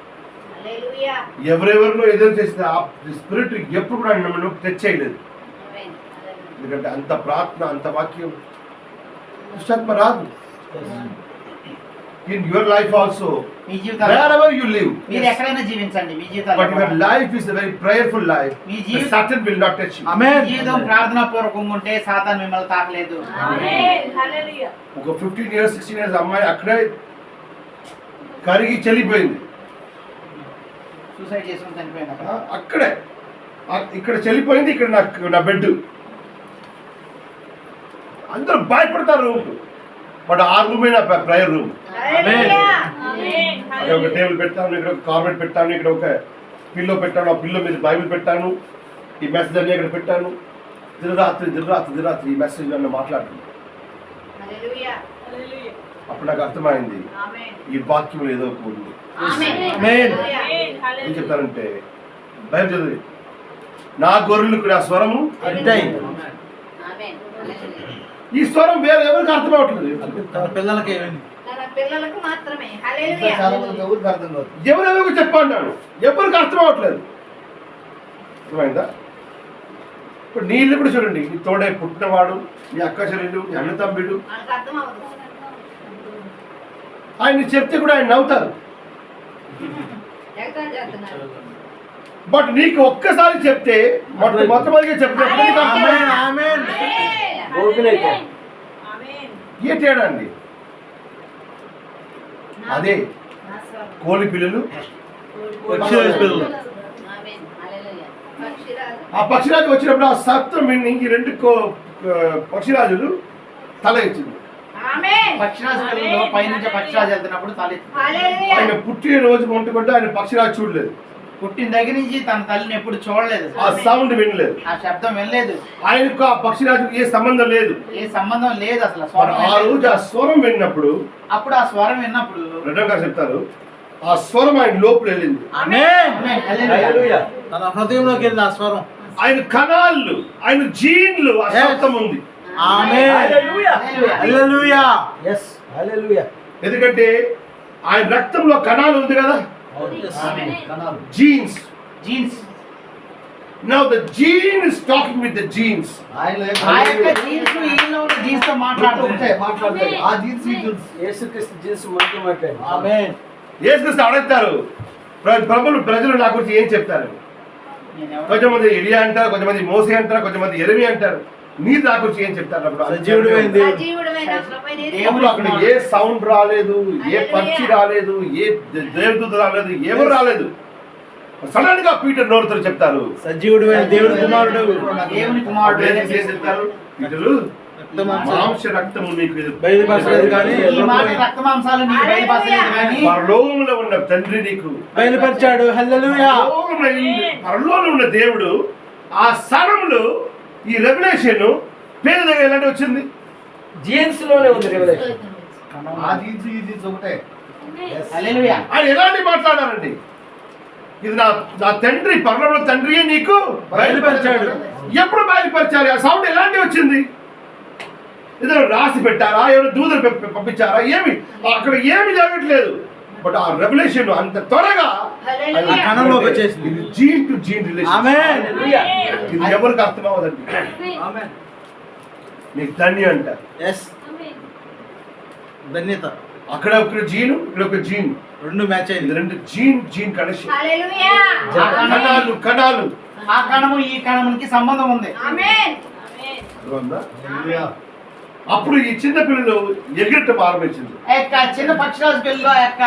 హల్లెలూయా. ఎవరెవరిలో ఏదో చేసిన ఆ స్పిరిట్ ఎప్పుడు కూడా నన్ను టచ్ చేయలేదు. ఆమేన్. హల్లెలూయా. ఎందుకంటే అంత ప్రార్థన, అంత వాక్యం దుష్టాత్మ రాదు. ఇన్ యువర్ లైఫ్ ఆల్సో, మీ జీవితాలు wherever you live, మీరు ఎక్కడైనా జీవించండి, మీ but జీవితాలు your life is a very prayerful life. Me The జీవితం Satan will not touch you. ఆమేన్. జీవితం ప్రార్థనా పూర్వకంగా ఉంటే సాతాను మిమ్మల్ని తాకలేదు. ఆమేన్. హల్లెలూయా. ఒక 15 years 16 years అమ్మాయి అక్కడే కరిగి చెల్లిపోయింది. సూసైడ్ చేసుకుని చనిపోయింది అక్కడ. అక్కడే ఇక్కడ చెల్లిపోయింది. ఇక్కడ నా బెడ్. అందరూ భయపడతారు రూమ్, బట్ ఆ రూమే నా ప్రేయర్ రూమ్. హల్లెలూయా. ఆమేన్. అక్కడ ఒక టేబుల్ పెట్టాను, ఇక్కడ ఒక కార్బెట్ పెట్టాను, ఇక్కడ ఒక పిల్లో పెట్టాను, ఆ పిల్లో మీద బైబిల్ పెట్టాను, ఈ మెసేజ్ అన్ని ఇక్కడ పెట్టాను. దినరాత్రి ఈ మెసేజ్ నన్ను మాట్లాడుతుంది. హల్లెలూయా. అప్పుడు నాకు అర్థమైంది ఆమేన్. ఈ వాక్యం ఏదో ఒక ఉంది. ఆమేన్. ఆమేన్. హల్లెలూయా. ఏం చెప్తానంటే బైబిల్ చదివి, నా గొర్రెలకు నా స్వరము అంటాయి. ఆమేన్. హల్లెలూయా. ఈ స్వరం వేరే ఎవరికి అర్థం అవట్లేదు. తన పిల్లలకి ఏమైంది? తన పిల్లలకు మాత్రమే. హల్లెలూయా. చాలా మంది ఎవరికి అర్థం కాదు. ఎవరెవరికి చెప్పన్నాను, ఎవరికి అర్థం అవ్వట్లేదు. అర్థమైందా? ఇప్పుడు నీ ఇల్లు కూడా చూడండి, నీ తోడే పుట్టినవాడు, నీ అక్క చెల్లెలు, నీ అన్న తమ్ముడు, మనకు అర్థం అవ్వదు. ఆయన చెప్తే కూడా ఆయన నవ్వుతారు. ఎగతాళి చేస్తున్నారు. బట్ నీకు ఒక్కసారి చెప్తే మొట్టమొదటిగా చెప్తే ఆమేన్. ఆమేన్. ఓపెన్ అయితే ఏ తేడా అండి? అదే నా స్వరం. కోడి పిల్లలు, పక్షిరాజు పిల్లలు. ఆమేన్. హల్లెలూయా. పక్షిరాజు. ఆ పక్షిరాజు వచ్చినప్పుడు ఆ సత్వం విని ఈ 2 పక్షిరాజులు తల ఎత్తింది. ఆమేన్. పక్షిరాజు పిల్లలు పైనుంచి పక్షిరాజు వెళ్తున్నప్పుడు తల హల్లెలూయా. ఆయన పుట్టిన రోజు మొట్టకొంటే ఆయన పక్షిరాజు చూడలేదు, పుట్టిన దగ్గర నుంచి తన తల్లిని ఎప్పుడు చూడలేదు, ఆ సౌండ్ వినలేదు, ఆ శబ్దం వినలేదు, ఆయనకు ఆ పక్షిరాజుకు ఏ సంబంధం లేదు. ఏ సంబంధం లేదు అసలు. మరి స్వరం ఆ వినలేదు. రోజు ఆ స్వరం విన్నప్పుడు అప్పుడు ఆ స్వరం విన్నప్పుడు రెండో గారు చెప్తారు, ఆ స్వరం ఆయన లోపల వెళ్ళింది. ఆమేన్. ఆమేన్. హల్లెలూయా. హల్లెలూయా. తన హృదయంలోకి వెళ్ళిన ఆ స్వరం. ఆయన కణాళ్ళు, ఆయన జీన్లు ఆ శబ్దం ఉంది. ఆమేన్. హల్లెలూయా. హల్లెలూయా. Yes, hallelujah. ఎందుకంటే ఆయన రక్తంలో కణాలు ఉంది కదా, ఆమేన్. కణాలు. Jeans. Jeans. Now the gene is talking with the genes. ఆ యొక్క జీన్స్ ఈయన ఉన్న జీన్స్ తో మాట్లాడుతుంటాయి. మాట్లాడుతుంటాయి. ఆ జీన్స్ ఈ జీన్స్ యేసుక్రీస్తు జీన్స్ మనతో మాట్లాడు. ఆమేన్. యేసుక్రీస్తు అడుగుతారు, ప్రజలు నా గురించి ఏం చెప్తారు? కొంతమంది ఎలియా అంటారు, కొంతమంది మోసే అంటారు, కొంతమంది ఎరమి అంటారు. మీరు నా గురించి ఏం చెప్తారు? అప్పుడు సజీవుడైన దేవుడు. సజీవుడైన ప్రభువైన అప్పుడు అక్కడ ఏ సౌండ్ రాలేదు, ఏ పక్షి రాలేదు, ఏ దేవదూత రాలేదు, ఎవరు రాలేదు. సడన్ గా పీటర్ నోరుతో చెప్తారు, సజీవుడైన దేవుడు కుమారుడు. దేవుని కుమారుడు. ఏం చెప్తారు? పీటరు, మాంస రక్తము నీకు బయలుపరచలేదు కానీ ఈ మాట రక్త మాంసాలు నీకు బయలుపరచలేదు కానీ పరలోకంలో ఉన్న తండ్రి నీకు బయలుపరిచాడు. హల్లెలూయా. పరలోకంలో ఉన్న దేవుడు ఆ స్థలంలో ఈ రెవల్యూషన్ పేరు దగ్గర ఎలాంటి వచ్చింది? జీన్స్ లోనే ఉంది రెవల్యూషన్. దేవుడు. ఆ జీన్స్ ఈ జీన్స్ ఒకటే. హల్లెలూయా. ఆయన ఎలాంటి మాట్లాడారండి? ఇది నా తండ్రి, పరలోక తండ్రియే నీకు బయలుపరిచాడు. ఎప్పుడు బయలుపరిచారు? ఆ సౌండ్ ఎలాంటి వచ్చింది? ఏదో రాసి పెట్టారా, ఎవరు దూదలు పంపించారా? ఏమి అక్కడ ఏమి జరగట్లేదు. బట్ ఆ రెవల్యూషన్ అంత త్వరగా హల్లెలూయా. కణంలోకి వచ్చేసింది. ఇది జీన్ టు జీన్ రిలేషన్. ఆమేన్. ఇది ఎవరికి అర్థం అవ్వదండి. ఆమేన్. నీకు తండ్రి అంటారు. ఎస్, ధన్యత. అక్కడ ఒక జీన్, ఇక్కడ ఒక జీన్, రెండు మ్యాచ్ ఇది అయింది. రెండు జీన్ కనెక్షన్. హల్లెలూయా. కణాలు ఆ కణము ఈ కణమునికి సంబంధం ఉంది. ఆమేన్. అర్థమైందా? అప్పుడు ఈ చిన్న పిల్లలు ఎగరటం ఆరంభించింది. ఆ యొక్క చిన్న పక్షిరాజు పిల్లలు ఆ యొక్క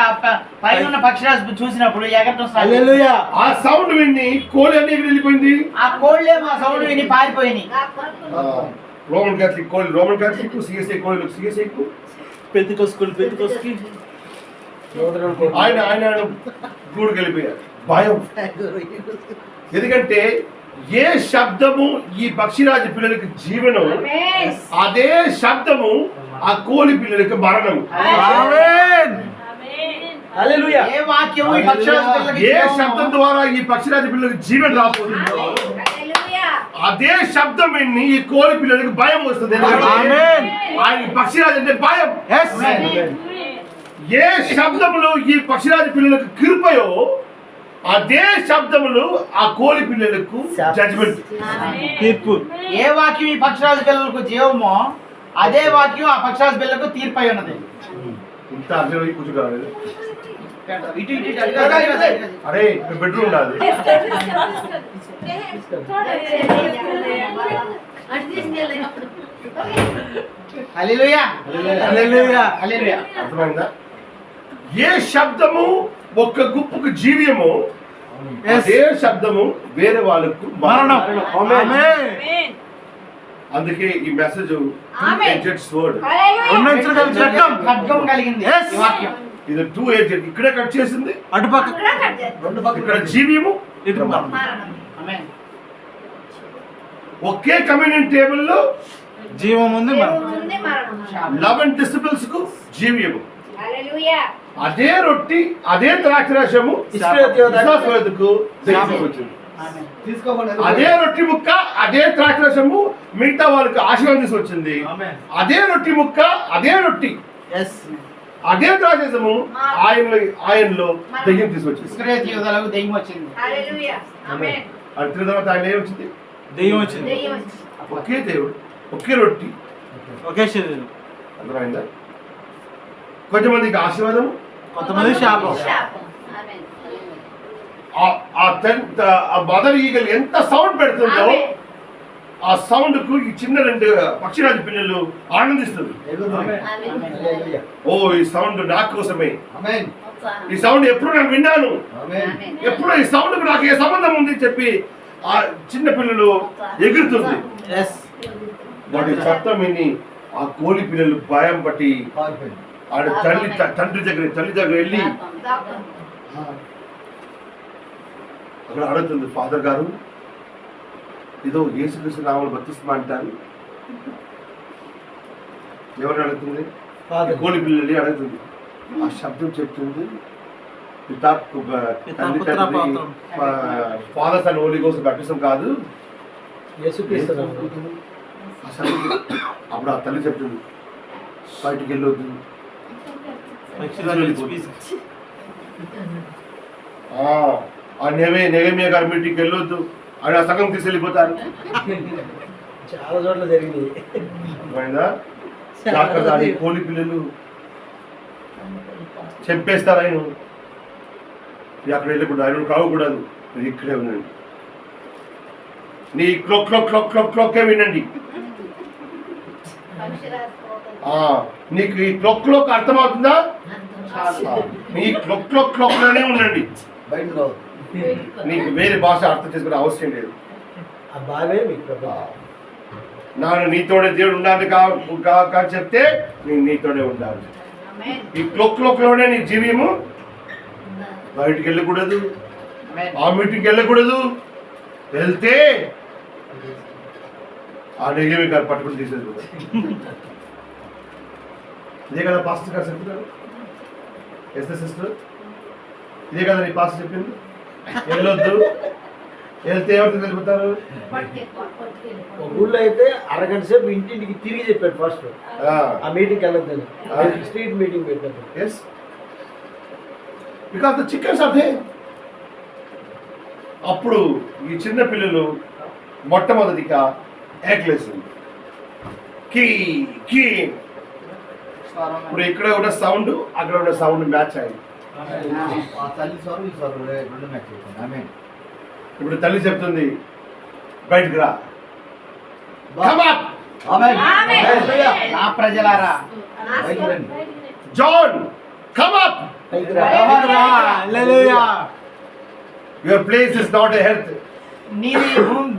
పైన ఉన్న పక్షిరాజు చూసినప్పుడు ఎగరటం స్టార్ట్ చేసింది. హల్లెలూయా. ఆ సౌండ్ విని కోడి అన్ని ఎగిరి వెళ్ళిపోయింది. ఆ కోళ్ళేమో ఆ సౌండ్ విని పారిపోయినాయి. రోమన్ క్యాథలిక్ కోళ్ళు రోమన్ క్యాథలిక్, సిఎస్ఐ కోళ్ళు సిఎస్ఐ, పెంతెకొస్తకి ఆయన గూడుకు వెళ్ళిపోయారు. భయం. ఎందుకంటే ఏ శబ్దము ఈ పక్షిరాజు పిల్లలకి జీవనం, ఆమేన్. అదే శబ్దము ఆ కోడి పిల్లలకి మరణం. ఆమేన్. హల్లెలూయా. ఏ వాక్యము ఈ పక్షిరాజు పిల్లలకి ఏ జీవము, శబ్దం ద్వారా ఈ పక్షిరాజు పిల్లలకి జీవనం రాబోతుందో హల్లెలూయా. అదే శబ్దం విని ఈ కోడి పిల్లలకి భయం వస్తుంది. ఆమేన్. ఆయన పక్షిరాజు అంటే భయం. ఎస్, ఏ శబ్దములు ఈ పక్షిరాజు పిల్లలకు కృపయో అదే శబ్దములు ఆ కోడి పిల్లలకు జడ్జిమెంట్. తీర్పు. ఏ వాక్యం ఈ పక్షిరాజు పిల్లలకు జీవమో అదే వాక్యం ఆ పక్షిరాజు పిల్లలకు తీర్పై ఉన్నది. ఇంత అర్థమై కూర్చుంటారు. ఇటు ఇటు ఇటు అటు కాదు, అటు కాదు. అరే బెడ్రూమ్ ఉండాలి. హల్లెలూయా. హల్లెలూయా. హల్లెలూయా. అర్థమైందా? ఏ శబ్దము ఒక్క గుప్పుకు జీవ్యము అదే శబ్దము వేరే వాళ్ళకు మరణం. ఆమేన్. అందుకే ఈ మెసేజ్ ఆమేన్. వర్డ్. హల్లెలూయా. చట్టం. ఖడ్గం కలిగింది Yes. ఈ వాక్యం. ఇది 2 edged. ఇక్కడే కట్ చేసింది, అటుపక్క రెండు పక్కల ఇక్కడ జీవ్యము, ఇటు మరణం. మరణం. ఆమేన్. ఒకే కమ్యూనియన్ టేబుల్ లో జీవం ఉంది, మరణం. దేవుని మరణం. 11 డిసిపుల్స్ కు జీవ్యము. హల్లెలూయా. అదే రొట్టి, అదే ద్రాక్షరసము విశ్వాసవేత్తకు దైవం వచ్చింది. ఆమేన్. అదే రొట్టి ముక్క, అదే ద్రాక్షరసము మిగతా వాళ్ళకి ఆశీర్వాదం తీసుకొచ్చింది. ఆమేన్. అదే రొట్టి ముక్క, అదే రొట్టి, ఎస్, అదే ద్రాక్షరసము ఆయనలో దయ్యం తీసుకొచ్చింది. ఇస్కరియోతు యూదాలకు దెయ్యం వచ్చింది. హల్లెలూయా. ఆమేన్. అది తిన్న తర్వాత ఆయన ఏం వచ్చింది? దెయ్యం వచ్చింది. దెయ్యం వచ్చింది. ఒకే దేవుడు, ఒకే రొట్టి. ఒకే శరీరం. అర్థమైందా? కొంతమందికి ఆశీర్వాదం, కొంతమంది శాపం. శాపం. ఆమేన్. ఆ మదర్ ఈగలు ఎంత సౌండ్ పెడుతుందో ఆమేన్. ఆ సౌండ్ కు ఈ చిన్న 2 పక్షిరాజు పిల్లలు ఆనందిస్తుంది. ఆమేన్. హల్లెలూయా. ఓ ఈ సౌండ్ నా కోసమే, ఆమేన్. ఈ సౌండ్ ఎప్పుడు నేను విన్నాను, ఆమేన్. ఆమేన్. ఎప్పుడు ఈ సౌండ్ కు నాకు ఏ సంబంధం ఉంది చెప్పి ఆ చిన్న పిల్లలు ఎగురుతుంది. ఎస్, వాటి శబ్దం విని ఆ కోడి పిల్లలు భయం పట్టి పారిపోయింది. ఆడ తల్లి దగ్గర వెళ్ళి దాపం. అక్కడ అడుగుతుంది, ఫాదర్ గారు ఏదో యేసుక్రీస్తు నామములో బప్తిస్మా అంటారు. ఎవరిని అడుగుతుంది? ఫాదర్. కోడి పిల్లలు అడుగుతుంది. ఆ శబ్దం చెప్తుంది fathers and Holy Ghost baptism కాదు. యేసుక్రీస్తు ఆ శబ్దం అప్పుడు ఆ తల్లి చెప్తుంది, బయటికి వెళ్ళొద్దు, ఆ నెగమియా గారి మీటింగ్కి వెళ్ళొద్దు అని ఆ సగం తీసుకెళ్ళిపోతారు. చాలా చోట్ల జరిగింది. అర్థమైందా? జాగ్రత్త, ఈ కోడి పిల్లలు చెప్పేస్తారు ఆయన అక్కడ వెళ్ళకూడదు, ఆయన కావకూడదు, మీరు ఇక్కడే ఉండండి, నీ క్లోక్ క్లోక్ క్లోక్ క్లోక్ క్లోకే వినండి. నీకు ఈ క్లోక్ క్లోక్ అర్థమవుతుందా? నీ క్లోక్ క్లోక్ క్లోక్ లోనే ఉండండి, బయట రావు. నీకు వేరే భాష అర్థం చేసుకునే అవసరం లేదు. ఆ బావే మీకు ప్రపంచం. నాను నీతోనే దేవుడు ఉండాలి కానీ చెప్తే నేను నీతోనే ఉండాలి. ఆమేన్. ఈ క్లోక్ క్లోక్ లోనే నీ జీవియము, బయటికి వెళ్ళకూడదు, ఆ మీటింగ్కి వెళ్ళకూడదు, వెళ్తే ఆ నెగిమి గారు పట్టుకుని తీసేది. ఇదే కదా పాస్టర్ గారు చెప్తున్నారు, ఎస్ సిస్టర్, ఇదే కదా నీ పాస్టర్ చెప్పింది. వెళ్ళొద్దు. వెళ్తే ఎవరికి వెళ్ళిపోతారు? ఒక ఊళ్ళో అయితే అరగంట సేపు ఇంటింటికి తిరిగి చెప్పాడు ఫస్ట్ ఆ మీటింగ్కి వెళ్ళొద్దని. స్ట్రీట్ మీటింగ్ పెట్టాడు. Yes, because the chickens are they. అప్పుడు ఈ చిన్న పిల్లలు మొట్టమొదటిగా ఏకలేసింది కీ కీ. ఇప్పుడు ఇక్కడ ఉన్న సౌండ్ అక్కడ ఉన్న సౌండ్ మ్యాచ్ అయింది. ఇప్పుడు తల్లి చెప్తుంది బయటకు రా. Come up! నా ప్రజలారా, John come up! Your place is not a health. నీది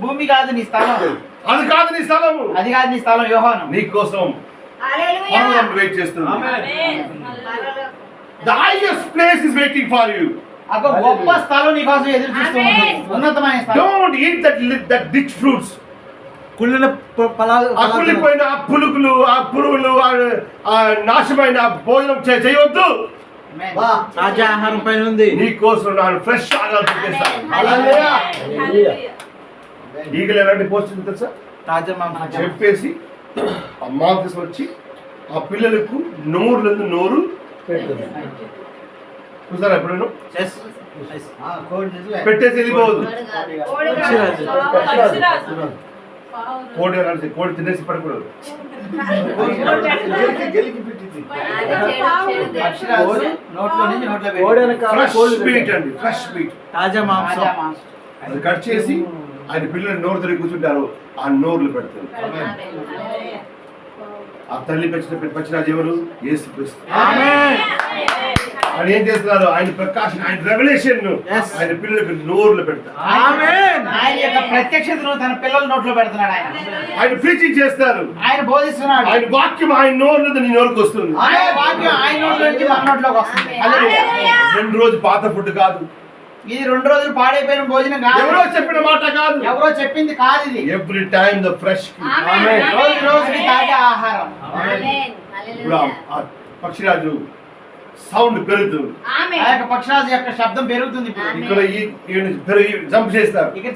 భూమి కాదు నీ స్థలం, అది కాదు నీ స్థలము. అది కాదు నీ స్థలం. యోహాను నీ కోసం పరలోకం వెయిట్ చేస్తుంది. The highest place is waiting for you. ఒక గొప్ప స్థలం నీ కోసం ఎదురు చూస్తుంది, ఉన్నతమైన స్థలం. Don't eat that rich fruits. కుళ్ళిన ఫలాలు ఆ కుళ్ళిపోయిన ఆ పులుకులు, ఆ పురుగులు, ఆ నాశమైన భోజనం చేయవద్దు. Amen. తాజా ఆహారం పైన ఉంది. నీ కోసం ನಾನು ఫ్రెష్ ఆహారం పెట్టేస్తాను. ఈగలు ఎలాంటి పోస్తుంది తెలుసా? తాజా మాంసం చెప్పేసి ఆ మాంసం వచ్చి ఆ పిల్లలకు నోరు పెడుతుంది. చూసారా ఎప్పుడైనా? Yes. పెట్టేసి వెళ్ళిపోవద్దు. కోడి అలాంటి కోడి తినేసి పడకూడదు. పక్షిరాజు నోట్లో నుంచి నోట్లో పెట్టి. కోడి వెనకాల ఫ్రెష్ కోళ్ళు మీట్ అండి, ఫ్రెష్ మీట్. తాజా మాంసం. తాజా మాంసం. అది కట్ చేసి ఆయన పిల్లలు నోరు తిరిగి కూర్చుంటారు, ఆ నోర్లు పెడతారు. ఆ తల్లి పచ్చిరాజు ఎవరు? యేసుక్రీస్తు. ఆమేన్. ఆయన ఏం చేస్తున్నారు? ఆయన ప్రకాశం, ఆయన రెవల్యూషన్ Yes. ఆయన పిల్లలకు నోర్లు పెడతారు. ఆమేన్. ఆయన యొక్క ప్రత్యక్షతను తన పిల్లల నోట్లో పెడుతున్నాడు. ఆయన ప్రీచింగ్ చేస్తారు. ఆయన బోధిస్తున్నాడు. ఆయన వాక్యం ఆయన నోరు నీ నోరుకు వస్తుంది. ఆయన వాక్యం ఆయన నోట్లో నుంచి మన నోట్లోకి వస్తుంది. హల్లెలూయా. 2 రోజు పాత ఫుడ్ కాదు, ఇది 2 రోజులు పాడైపోయిన భోజనం కాదు, ఎవరో చెప్పిన మాట కాదు. ఎవరో చెప్పింది కాదు. ఇది ఎవ్రీ టైమ్ ద ఫ్రెష్. రోజు రోజుకి తాజా ఆహారం. ఇప్పుడు ఆ పక్షిరాజు సౌండ్ పెరుగుతుంది. ఆ యొక్క పక్షిరాజు యొక్క శబ్దం పెరుగుతుంది. ఇప్పుడు ఇక్కడ జంప్ చేస్తారు. ఇక్కడ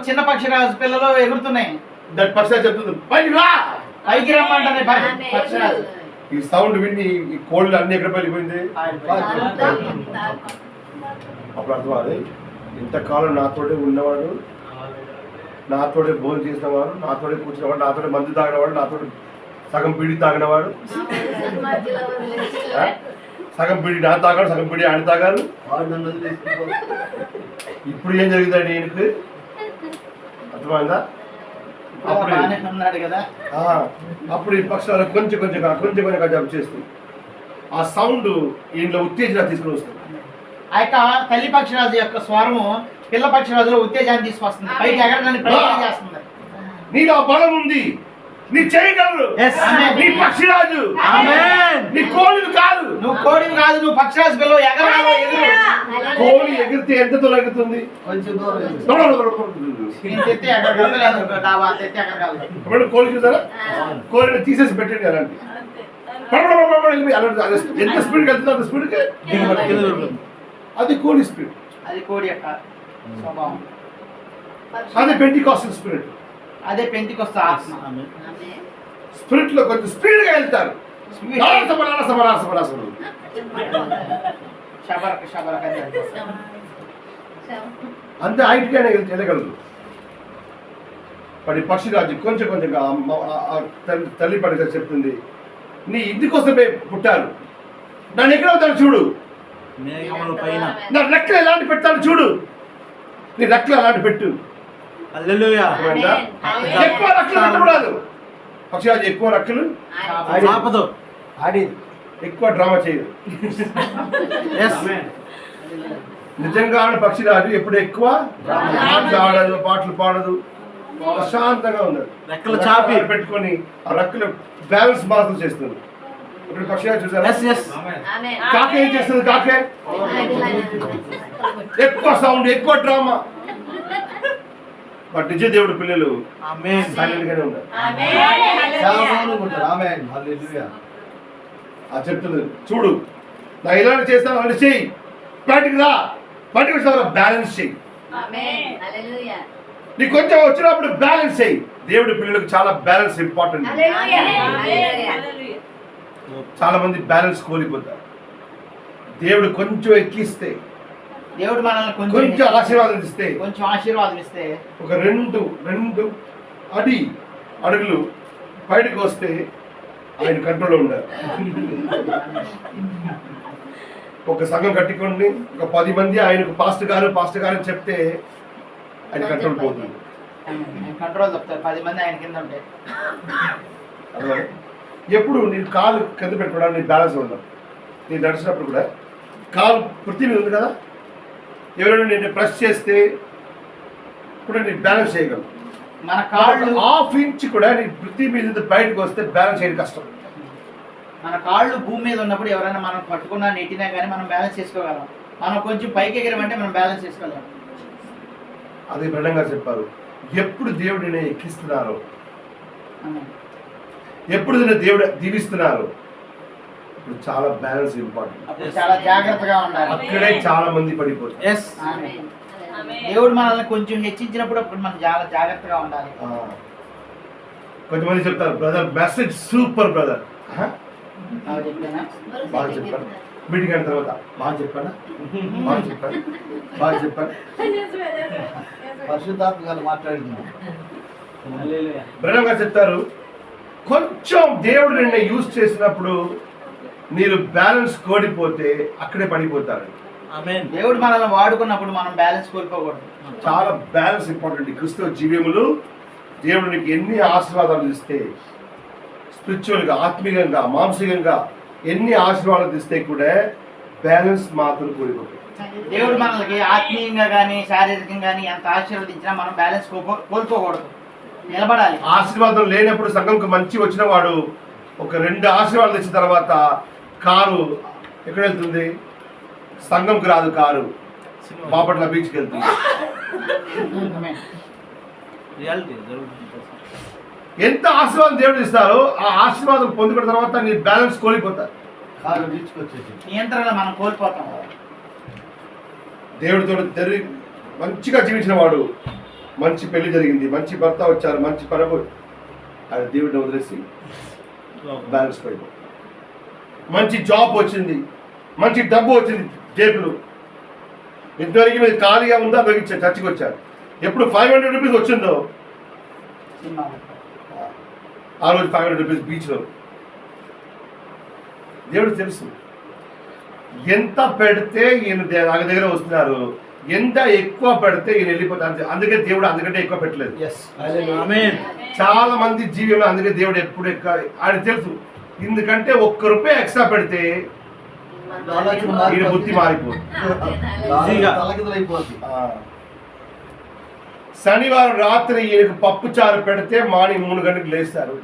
చిన్న పక్షిరాజు పిల్లలు ఎగురుతున్నాయి. దట్ పక్షిరాజు చెప్తుంది పైకి రా. పైకి రమ్మంటారు పక్షిరాజు. ఈ సౌండ్ విని ఈ కోళ్ళు అన్ని ఎక్కడ వెళ్ళిపోయింది. అప్పుడు అర్థమాది, ఇంతకాలం నాతోటే ఉన్నవాడు, నాతోటే భోజనం చేసినవాడు, నాతోటే కూర్చున్నవాడు, నాతోటే మందు తాగినవాడు, నాతోటే సగం బీడి తాగినవాడు, సగం బీడి నా తాగాడు, సగం బీడి ఆయన తాగారు. ఇప్పుడు ఏం జరిగిందండి ఈయనకి? అర్థమైందా? అప్పుడు బాగానే ఉన్నాడు కదా. అప్పుడు ఈ పక్షాలు కొంచెం కొంచెంగా జంప్ చేస్తుంది. ఆ సౌండ్ ఈయనలో ఉత్తేజన తీసుకుని వస్తుంది. ఆ యొక్క తల్లి పక్షిరాజు యొక్క స్వరము పిల్ల పక్షిరాజులో ఉత్తేజాన్ని తీసుకొస్తుంది, పైకి ఎగరడానికి ప్రయత్నం చేస్తుంది. నీలో బలం ఉంది, నీ చేయగలరు. Yes. నీ పక్షిరాజు. ఆమేన్. నీ కోడిలు కాదు. నువ్వు కోడివి కాదు, నువ్వు పక్షిరాజు పిల్లలు ఎగరగలవు. ఎగురు. కోడి ఎగిరితే ఎంత దూరం ఎగురుతుంది? కొంచెం దూరం నేను తెత్తే ఎగరగలను, లేదు డాబా తెత్తే ఎగరగలను. ఇప్పుడు కోడి చూసారా? కోడిని తీసేసి పెట్టండి అలాంటి. ఎంత స్పీడ్ వెళ్తుంది అంత స్పీడ్కి అది కోడి స్పీడ్. అది కోడి యొక్క స్వభావం. అది పెంటికాస్టల్ స్పిరిట్. అదే పెంతికొస్తా ఆత్మ. స్పిరిట్ లో కొంచెం స్పీడ్ గా వెళ్తారు. శబరక అంతే హైట్ గానే వెళ్ళగలరు. మరి పక్షిరాజు కొంచెంగా తల్లి పడిగా చెప్తుంది, నీ ఇంటి కోసమే పుట్టారు, నన్ను ఎక్కడ అవుతాను చూడు, మేఘముల పైన నా రెక్కలు ఎలాంటి పెడతాను చూడు, నీ రెక్కలు అలాంటి పెట్టు. హల్లెలూయా. ఎక్కువ రెక్కలు పెట్టకూడదు. పక్షిరాజు ఎక్కువ రెక్కలు ఆపదు. ఆడింది. ఎక్కువ డ్రామా చేయదు. Yes. నిజంగా పక్షిరాజు ఎప్పుడు ఎక్కువ ఆడదు, పాటలు పాడదు, ప్రశాంతంగా ఉన్నది. రెక్కలు చాపి పెట్టుకొని ఆ రెక్కలు బ్యాలెన్స్ మాత్రం చేస్తుంది. ఇప్పుడు పక్షిరాజు చూసారా? Yes, yes. కాకే ఏం చేస్తుంది? కాకే ఎక్కువ సౌండ్, ఎక్కువ డ్రామా. బట్ నిజ దేవుడు పిల్లలు ఆమేన్. సైలెంట్ గానే ఉన్నారు. చెప్తుంది చూడు, నా ఇలాంటి చేస్తాను, అలాంటి చెయ్యి, బయటికి రా, బయటకు వచ్చిన తర్వాత బ్యాలెన్స్ చేయి. ఆమేన్ హల్లెలూయా నీకు కొంచెం వచ్చినప్పుడు బ్యాలెన్స్ చేయి. దేవుడి పిల్లలకు చాలా బ్యాలెన్స్ ఇంపార్టెంట్. హల్లెలూయా హల్లెలూయా చాలా మంది బ్యాలెన్స్ కోల్పోతారు. దేవుడు కొంచెం ఎక్కిస్తే, దేవుడు మనల్ని కొంచెం ఆశీర్వాదం ఇస్తే, కొంచెం ఆశీర్వాదం ఇస్తే ఒక రెండు అడుగులు బయటకు వస్తే ఆయన కంట్రోల్లో ఉండాలి. ఒక సంఘం కట్టుకోండి, ఒక 10 మంది ఆయనకు పాస్టర్ గారు అని చెప్తే ఆయన కంట్రోల్ పోతుంది. కంట్రోల్ తప్పుతారు. 10 మంది ఆయన కింద ఉంటే అర్థమైందా? ఎప్పుడు నేను కాలు కింద పెట్టుకోవడానికి నీ బ్యాలెన్స్ ఉండదు. నేను నడిచినప్పుడు కూడా కాలు పృథ్వీ మీద ఉంది కదా, ఎవరైనా నేను ప్రెస్ చేస్తే కూడా నేను బ్యాలెన్స్ చేయగలను. మన కాళ్ళు హాఫ్ ఇంచ్ కూడా నీ పృథ్వీ మీద బయటకు వస్తే బ్యాలెన్స్ చేయడం కష్టం. మన కాళ్ళు భూమి మీద ఉన్నప్పుడు ఎవరైనా మనం పట్టుకున్నా నెట్టినా కానీ మనం బ్యాలెన్స్ చేసుకోగలం. మనం కొంచెం పైకి ఎగిరమంటే మనం బ్యాలెన్స్ చేసుకోలేం. అదే బ్రహ్మ గారు చెప్పారు, ఎప్పుడు దేవుడు నేను ఎక్కిస్తున్నారో, ఎప్పుడు నేను దేవుడు దీవిస్తున్నారు, ఇప్పుడు చాలా బ్యాలెన్స్ ఇంపార్టెంట్. అప్పుడు చాలా జాగ్రత్తగా ఉండాలి. అక్కడే చాలా మంది పడిపోతారు. ఎస్ ఆమేన్. దేవుడు మనల్ని కొంచెం హెచ్చించినప్పుడు అప్పుడు మనం చాలా జాగ్రత్తగా ఉండాలి. కొంతమంది చెప్తారు, బ్రదర్ మెసేజ్ సూపర్ బ్రదర్. అవి చెప్పానా? బాగా చెప్పాను. మీటింగ్ అయిన తర్వాత బాగా చెప్పాను. పరిశుద్ధాత్మ గారు మాట్లాడుతున్నాం. బ్రహ్మ గారు చెప్తారు, కొంచెం దేవుడు నిన్న యూజ్ చేసినప్పుడు మీరు బ్యాలెన్స్ కోడిపోతే అక్కడే పడిపోతారు. ఆమేన్. దేవుడు మనల్ని వాడుకున్నప్పుడు మనం బ్యాలెన్స్ కోల్పోకూడదు. చాలా బ్యాలెన్స్ ఇంపార్టెంట్. ఈ క్రిస్తవ జీవియములు దేవుడు నీకు ఎన్ని ఆశీర్వాదాలు ఇస్తే, స్పిరిచువల్గా, ఆత్మీయంగా, మానసికంగా ఎన్ని ఆశీర్వాదాలు ఇస్తే కూడా బ్యాలెన్స్ మాత్రం కోల్పోతాయి. దేవుడు మనల్ని ఆత్మీయంగా కానీ శారీరకంగా కానీ ఎంత ఆశీర్వదించినా మనం బ్యాలెన్స్ కోల్పోకూడదు, నిలబడాలి. ఆశీర్వాదం లేనప్పుడు సంఘంకి మంచి వచ్చిన వాడు ఒక 2 ఆశీర్వాదాలు ఇచ్చిన తర్వాత కారు ఎక్కడ వెళ్తుంది? సంఘంకి రాదు, కారు బాపట్ల బీచ్కి వెళ్తుంది. ఆమేన్. రియాలిటీ జరుగుతుంది. ఎంత ఆశీర్వాదం దేవుడు ఇస్తారో ఆ ఆశీర్వాదం పొందుకున్న తర్వాత నీ బ్యాలెన్స్ కోల్పోతారు. కారు బీచ్కి వచ్చేసి నియంత్రణ మనం కోల్పోతాం. దేవుడితో మంచిగా జీవించిన వాడు, మంచి పెళ్లి జరిగింది, మంచి భర్త వచ్చారు, మంచి పరము, ఆయన దేవుడిని వదిలేసి బ్యాలెన్స్ పోయింది. మంచి జాబ్ వచ్చింది, మంచి డబ్బు వచ్చింది జేబులు, ఇంతవరకు మీరు ఖాళీగా ఉందా తగ్గించారు, చర్చికి వచ్చారు. ఎప్పుడు 500 రూపీస్ వచ్చిందో సినిమా ఆ రోజు 500 రూపీస్ బీచ్లో. దేవుడు తెలుసు ఎంత పెడితే ఈయన నా దగ్గర వస్తున్నారు, ఎంత ఎక్కువ పెడితే ఈయన వెళ్ళిపోతారు. అందుకే దేవుడు అందుకంటే ఎక్కువ పెట్టలేదు. ఎస్ ఆమేన్. చాలా మంది జీవితంలో అందుకే దేవుడు ఎప్పుడు ఎక్కువ ఆయన తెలుసు. ఎందుకంటే ₹1 ఎక్స్ట్రా పెడితే ఈయన బుద్ధి మారిపోతుంది. తలకిదలైపోతుంది. శనివారం రాత్రి ఈయనకు పప్పు చారు పెడితే మార్నింగ్ 3 గంటలకు లేస్తారు.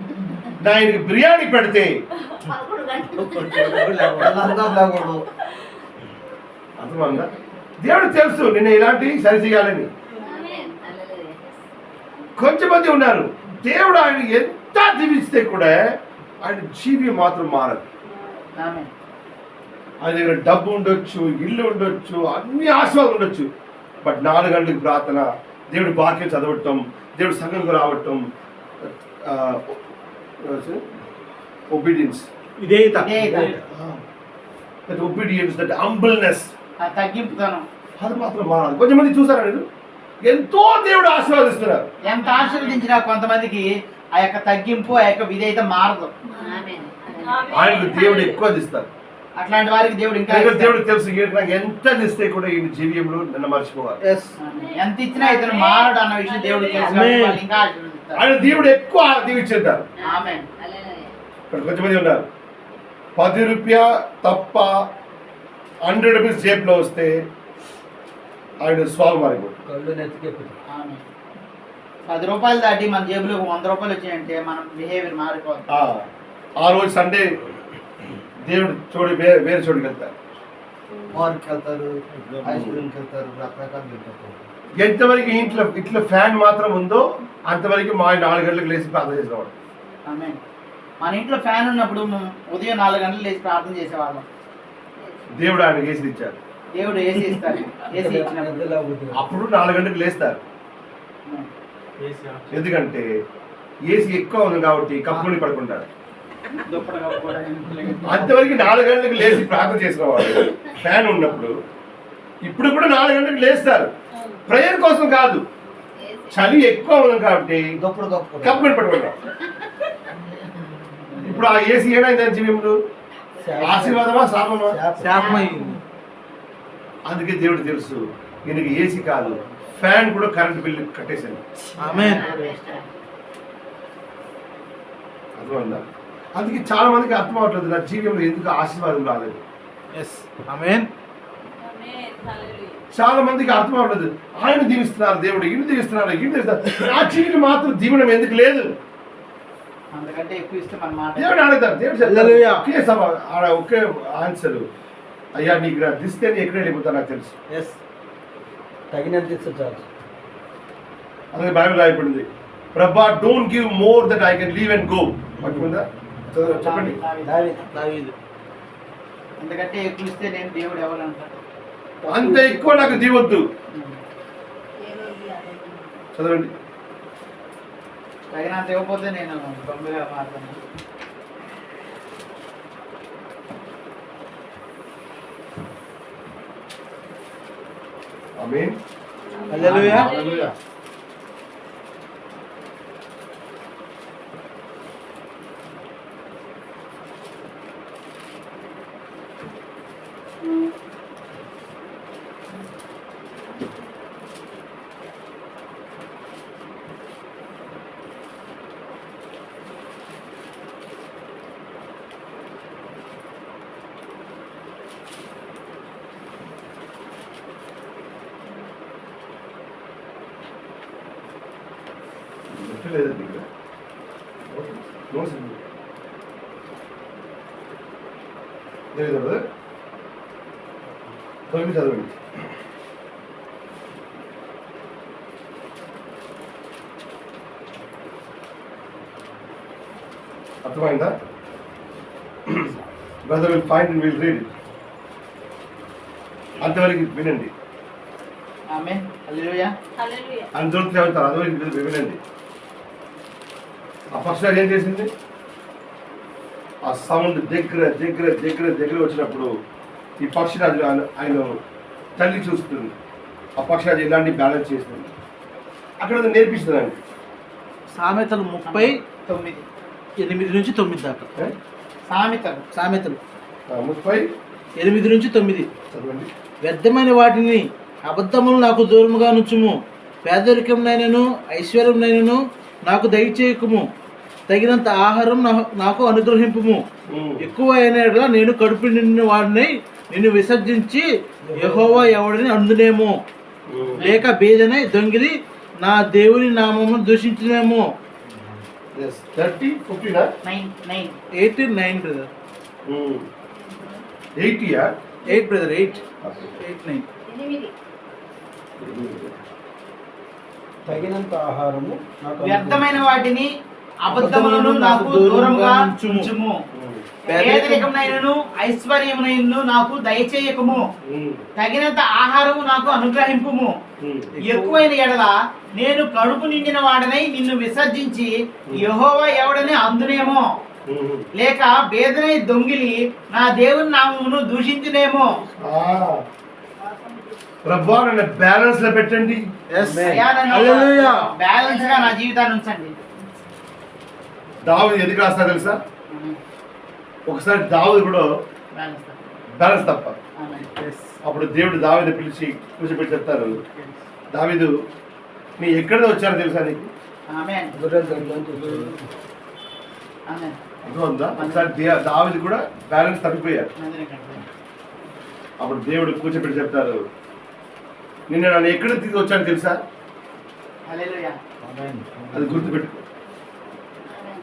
నా ఈయనకి బిర్యానీ పెడితే 11 గంటలు అర్థమందా? దేవుడు తెలుసు నిన్ను ఇలాంటి సరి చేయాలని. ఆమేన్ హల్లెలూయా కొంచెం మంది ఉన్నారు, దేవుడు ఆయన ఎంత దీవిస్తే కూడా ఆయన జీవి మాత్రం మారదు. ఆమేన్. ఆయన దగ్గర డబ్బు ఉండొచ్చు, ఇల్లు ఉండొచ్చు, అన్ని ఆశీర్వాదాలు ఉండొచ్చు, బట్ 4 గంటలకు ప్రార్థన, దేవుడు వాక్యం చదవటం, దేవుడు సంఘంకు రావటం, ఒబీడియన్స్, విధేయత. దట్ ఒబీడియన్స్, దట్ హంబుల్నెస్, ఆ తగ్గింపుతనం అది మాత్రం మారాలి. కొంచెం మంది చూసారా మీరు, ఎంతో దేవుడు ఆశీర్వాదిస్తున్నారు, ఎంత ఆశీర్వదించినా కొంతమందికి ఆ యొక్క తగ్గింపు, ఆ యొక్క విధేయత మారదు. ఆమేన్ ఆయనకు దేవుడు ఎక్కువ ఇస్తారు. అట్లాంటి వారికి దేవుడు ఇంకా ఎందుకంటే దేవుడు తెలుసు ఈయనకు నాకు ఎంత ఇస్తే కూడా ఈయన జీవియంలో నన్ను మర్చిపోవాలి. ఎస్ ఎంత ఇచ్చినా ఇతను మారడు అన్న విషయం దేవుడు తెలుసు కాబట్టి వాళ్ళు ఇంకా ఆశీర్వదిస్తారు. ఆయన దేవుడు ఎక్కువ దీవించారు. ఆమేన్. హల్లెలూయా ఇక్కడ కొంచెమంది ఉన్నారు, ₹10 తప్ప 100 రూపీస్ జేబులో వస్తే ఆయన స్వామి మారిపోతుంది. కళ్ళు నెత్తికెక్కుతుంది. ఆమేన్. ₹10 దాటి మన జేబులో ₹100 వచ్చాయంటే మన బిహేవియర్ మారిపోతుంది. ఆ రోజు సండే దేవుడు వేరే చోటుకి వెళ్తారు. పార్క్ వెళ్తారు, ఐస్ క్రీమ్కి వెళ్తారు, రకరకాలు వెళ్తారు. ఎంతవరకు ఇట్లా ఫ్యాన్ మాత్రం ఉందో అంతవరకు మా 4 గంటలకు లేచి ప్రార్థన చేసేవాడు. ఆమేన్. మన ఇంట్లో ఫ్యాన్ ఉన్నప్పుడు ఉదయం 4 గంటలు లేచి ప్రార్థన చేసేవాళ్ళం. దేవుడు ఆయన కేసులు ఇచ్చారు. దేవుడు ఏసీ ఇస్తారు. ఏసీ ఇచ్చినప్పుడు అప్పుడు 4 గంటలకు లేస్తారు. ఎందుకంటే ఏసీ ఎక్కువ ఉంది కాబట్టి కప్పుకొని పడుకుంటారు. దుప్పటి కప్పుకోవడానికి అంతవరకు 4 గంటలకు లేచి ప్రార్థన చేసిన వాళ్ళు ఫ్యాన్ ఉన్నప్పుడు ఇప్పుడు కూడా 4 గంటలకు లేస్తారు. ప్రేయర్ కోసం కాదు, చలి ఎక్కువ ఉంది కాబట్టి కప్పుకొని పడుకుంటారు. ఇప్పుడు ఆ ఏసీ ఏమైందని జీవితంలో ఆశీర్వాదమా శాపమా? శాపమైంది. అందుకే దేవుడు తెలుసు ఈయనకి ఏసీ కాదు, ఫ్యాన్ కూడా కరెంట్ బిల్లు కట్టేశాను. ఆమేన్. అర్థమైందా? అందుకే చాలా మందికి అర్థం అవట్లేదు నా జీవితంలో ఎందుకు ఆశీర్వాదం రాలేదు. ఎస్ ఆమేన్. చాలా మందికి అర్థం అవ్వలేదు. ఆయన దీవిస్తున్నారు, దేవుడు ఈయన దీవిస్తున్నారు, ఈయన దీవిస్తున్నారు, నా జీవితం మాత్రం దీవెనం ఎందుకు లేదు? అందుకంటే ఎక్కువ ఇస్తే మన మాట దేవుడు అడుగుతారు. దేవుడు హల్లెలూయా. ఒకే సభ ఆడ ఒకే ఆన్సర్, అయ్యా నీకు నా దిస్తే ఎక్కడ వెళ్ళిపోతా నాకు తెలుసు. ఎస్ తగినంత ఇస్తే చాలు. అందుకే బైబిల్ రాయబడింది, ప్రభా don't give more that I can leave and go. పట్టుకుందా? చెప్పండి. దావీదు. ఎందుకంటే ఎక్కువ ఇస్తే నేను దేవుడు ఎవరు అంటాడు. అంత ఎక్కువ నాకు దీవద్దు. చదవండి. తగినంత ఇవ్వకపోతే నేను బొమ్మగా మారుతాను. ఆమేన్. హల్లెలూయా. హల్లెలూయా. లేదండి ఇక్కడ నోట్స్ లేదు కదా? చదవండి. అర్థమైందా? Brother will find and will read it. అంతవరకు వినండి. ఆమేన్. హల్లెలూయా. అంతవరకు చదువుతారు, అదివరకు వినండి. ఆ పక్షి ఏం చేసింది? ఆ సౌండ్ దగ్గర దగ్గర దగ్గర దగ్గర వచ్చినప్పుడు ఈ పక్షిరాజు ఆయన తల్లి చూస్తుంది. ఆ పక్షిరాజు ఇలాంటి బ్యాలెన్స్ చేస్తుంది. అక్కడ నేర్పిస్తుందండి. సామెతలు 38-9 దాకా. సామెతలు సామెతలు 38 చదవండి. వ్యర్థమైన వాటిని అబద్ధములు నాకు దూరముగా నుంచుము. పేదరికంనైనను ఐశ్వర్యంనైనను నాకు దయచేయకుము. తగినంత ఆహారం నాకు అనుగ్రహింపుము. ఎక్కువ అయిన యెడల నేను కడుపు నిండిన వాడిని నిన్ను విసర్జించి యెహోవా ఎవడిని అందునేమో, లేక బీదనై దొంగిలి నా దేవుని నామము దూషించునేమో. 8-9 బ్రదర్. 8 బ్రదర్ 8-9. తగినంత ఆహారము నాకు వ్యర్థమైన వాటిని అబద్ధములను నాకు దూరంగా ఉంచుము. పేదరికమునైనను ఐశ్వర్యమునైనను నాకు దయచేయకము. తగినంత ఆహారము నాకు అనుగ్రహింపుము. ఎక్కువైన ఎడల నేను కడుపు నిండిన వాడనై నిన్ను విసర్జించి యెహోవా ఎవడని అందునేమో, లేక బేదనై దొంగిలి నా దేవుని నామమును దూషించునేమో. ప్రభా నన్ను బ్యాలెన్స్ లో పెట్టండి. హల్లెలూయా. బ్యాలెన్స్ గా నా జీవితాన్ని ఉంచండి. దావీదు ఎందుకు రాస్తా తెలుసా? ఒకసారి దావీదు కూడా బ్యాలెన్స్ తప్ప. అప్పుడు దేవుడు దావీదుని పిలిచి కూర్చోబెట్టి చెప్తారు, దావీదు నీ ఎక్కడ వచ్చారో తెలుసా నీకు? ఆమేన్. ఆమేన్. అర్థమవుతుందా? ఒకసారి దావీదు కూడా బ్యాలెన్స్ తప్పిపోయారు. అప్పుడు దేవుడు కూర్చోబెట్టి చెప్తారు, నిన్న నన్ను ఎక్కడ తీసుకు వచ్చాను తెలుసా? హల్లెలూయా. అది గుర్తుపెట్టుకో.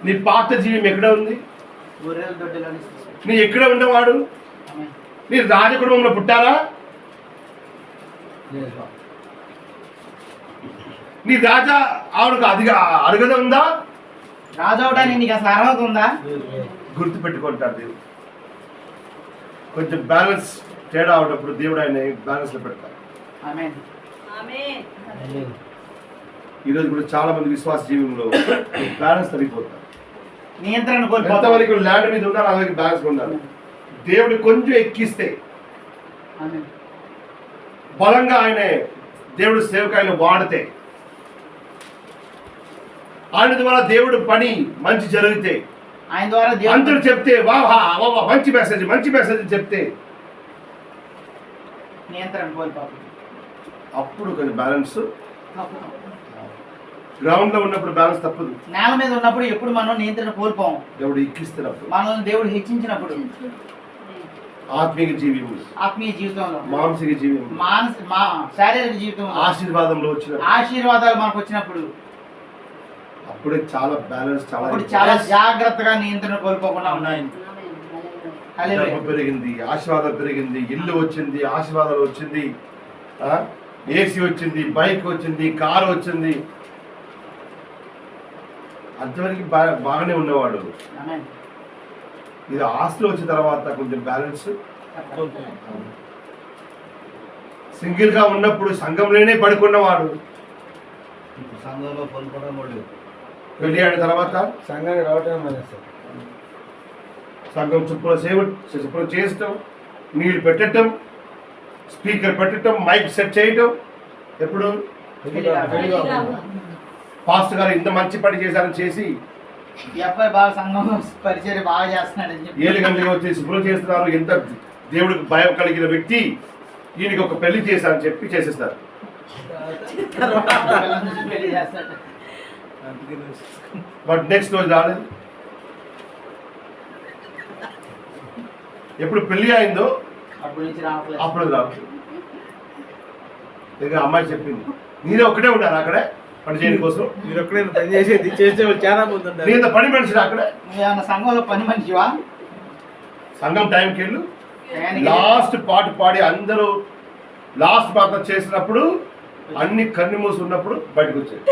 నీ పాత జీవం ఎక్కడ ఉంది? గొర్రెల దొడ్డిలోని. నీ ఎక్కడ ఉన్నవాడు? ఆమేన్. నీ రాజకుటుంబంలో పుట్టారా? నీ రాజా ఆవిడకు అదిగా అర్హత ఉందా? రాజు అవడానికి నీకు అసలు అర్హత ఉందా? గుర్తు పెట్టుకుంటారు దేవుడు. కొంచెం బ్యాలెన్స్ తేడా ఉన్నప్పుడు దేవుడు ఆయన బ్యాలెన్స్ లో పెడతారు. ఆమేన్. ఈరోజు కూడా చాలా మంది విశ్వాస జీవితంలో బ్యాలెన్స్ తగ్గిపోతారు. నియంత్రణ కోల్పోతాం. ఎంతవరకు ల్యాండ్ మీద ఉన్నారు అలాగే బ్యాలెన్స్ ఉన్నారు. దేవుడు కొంచెం ఎక్కిస్తే ఆమేన్. బలంగా ఆయన దేవుడు సేవకాయలు వాడితే ఆయన ద్వారా దేవుడు పని మంచి జరిగితే ఆయన ద్వారా అందరూ చెప్తే వా మంచి మెసేజ్ చెప్తే నియంత్రణ కోల్పోతాం. అప్పుడు కొంచెం బ్యాలెన్స్ గ్రౌండ్ లో ఉన్నప్పుడు బ్యాలెన్స్ తప్పదు. నేల మీద ఉన్నప్పుడు ఎప్పుడు మనం నియంత్రణ కోల్పోం. దేవుడు ఎక్కిస్తున్నప్పుడు మనల్ని దేవుడు హెచ్చించినప్పుడు ఆత్మీయ జీవితం, ఆత్మీయ జీవితంలో, మానసిక జీవితం, శారీరక జీవితంలో ఆశీర్వాదంలో వచ్చిన ఆశీర్వాదాలు మనకు వచ్చినప్పుడు అప్పుడే చాలా బ్యాలెన్స్ అప్పుడు చాలా జాగ్రత్తగా నియంత్రణ కోల్పోకుండా ఉన్నాయి. డబ్బు పెరిగింది, ఆశీర్వాదం పెరిగింది, ఇల్లు వచ్చింది, ఆశీర్వాదాలు వచ్చింది, ఏసీ వచ్చింది, బైక్ వచ్చింది, కారు వచ్చింది. అంతవరకు బాగానే ఉన్నవాడు. ఇది ఆస్తులు వచ్చిన తర్వాత కొంచెం బ్యాలెన్స్. సింగిల్ గా ఉన్నప్పుడు సంఘంలోనే పడుకున్నవాడు సంఘంలో పలుకోవడం పెళ్లి అయిన తర్వాత సంఘానికి రావటం సార్. సంఘం శుభ్రం చేయటం, నీళ్ళు పెట్టడం, స్పీకర్ పెట్టడం, మైక్ సెట్ చేయటం. ఎప్పుడు పాస్టర్ గారు ఇంత మంచి పని చేశారని చేసి ఈ అబ్బాయి బాగా సంఘం పరిచయం బాగా చేస్తున్నాడని చెప్పి 7 గంటలకు వచ్చి శుభ్రం చేస్తున్నారు. ఎంత దేవుడికి భయం కలిగిన వ్యక్తి ఈయనకి ఒక పెళ్లి చేశారని చెప్పి చేసేస్తారు. పెళ్లి చేస్తాడు. బట్ నెక్స్ట్ రోజు రాలేదు. ఎప్పుడు పెళ్లి అయిందో అప్పుడు నుంచి రావట్లేదు. అప్పుడు రావట్లేదు. ఇంకా అమ్మాయి చెప్పింది, మీరే ఒక్కడే ఉన్నారు అక్కడే పని చేయడం కోసం, మీరు ఒక్కడే పని చేసేది, చేసే వాళ్ళు చాలా మంది ఉంటారు. నేను పని మనిషి అక్కడే. నువ్వేమన్నా సంఘంలో పని మనిషివా? సంఘం టైంకి వెళ్ళు, లాస్ట్ పాట పాడి అందరూ లాస్ట్ పాట చేసినప్పుడు అన్ని కన్ను మూసి ఉన్నప్పుడు బయటకు వచ్చాయి.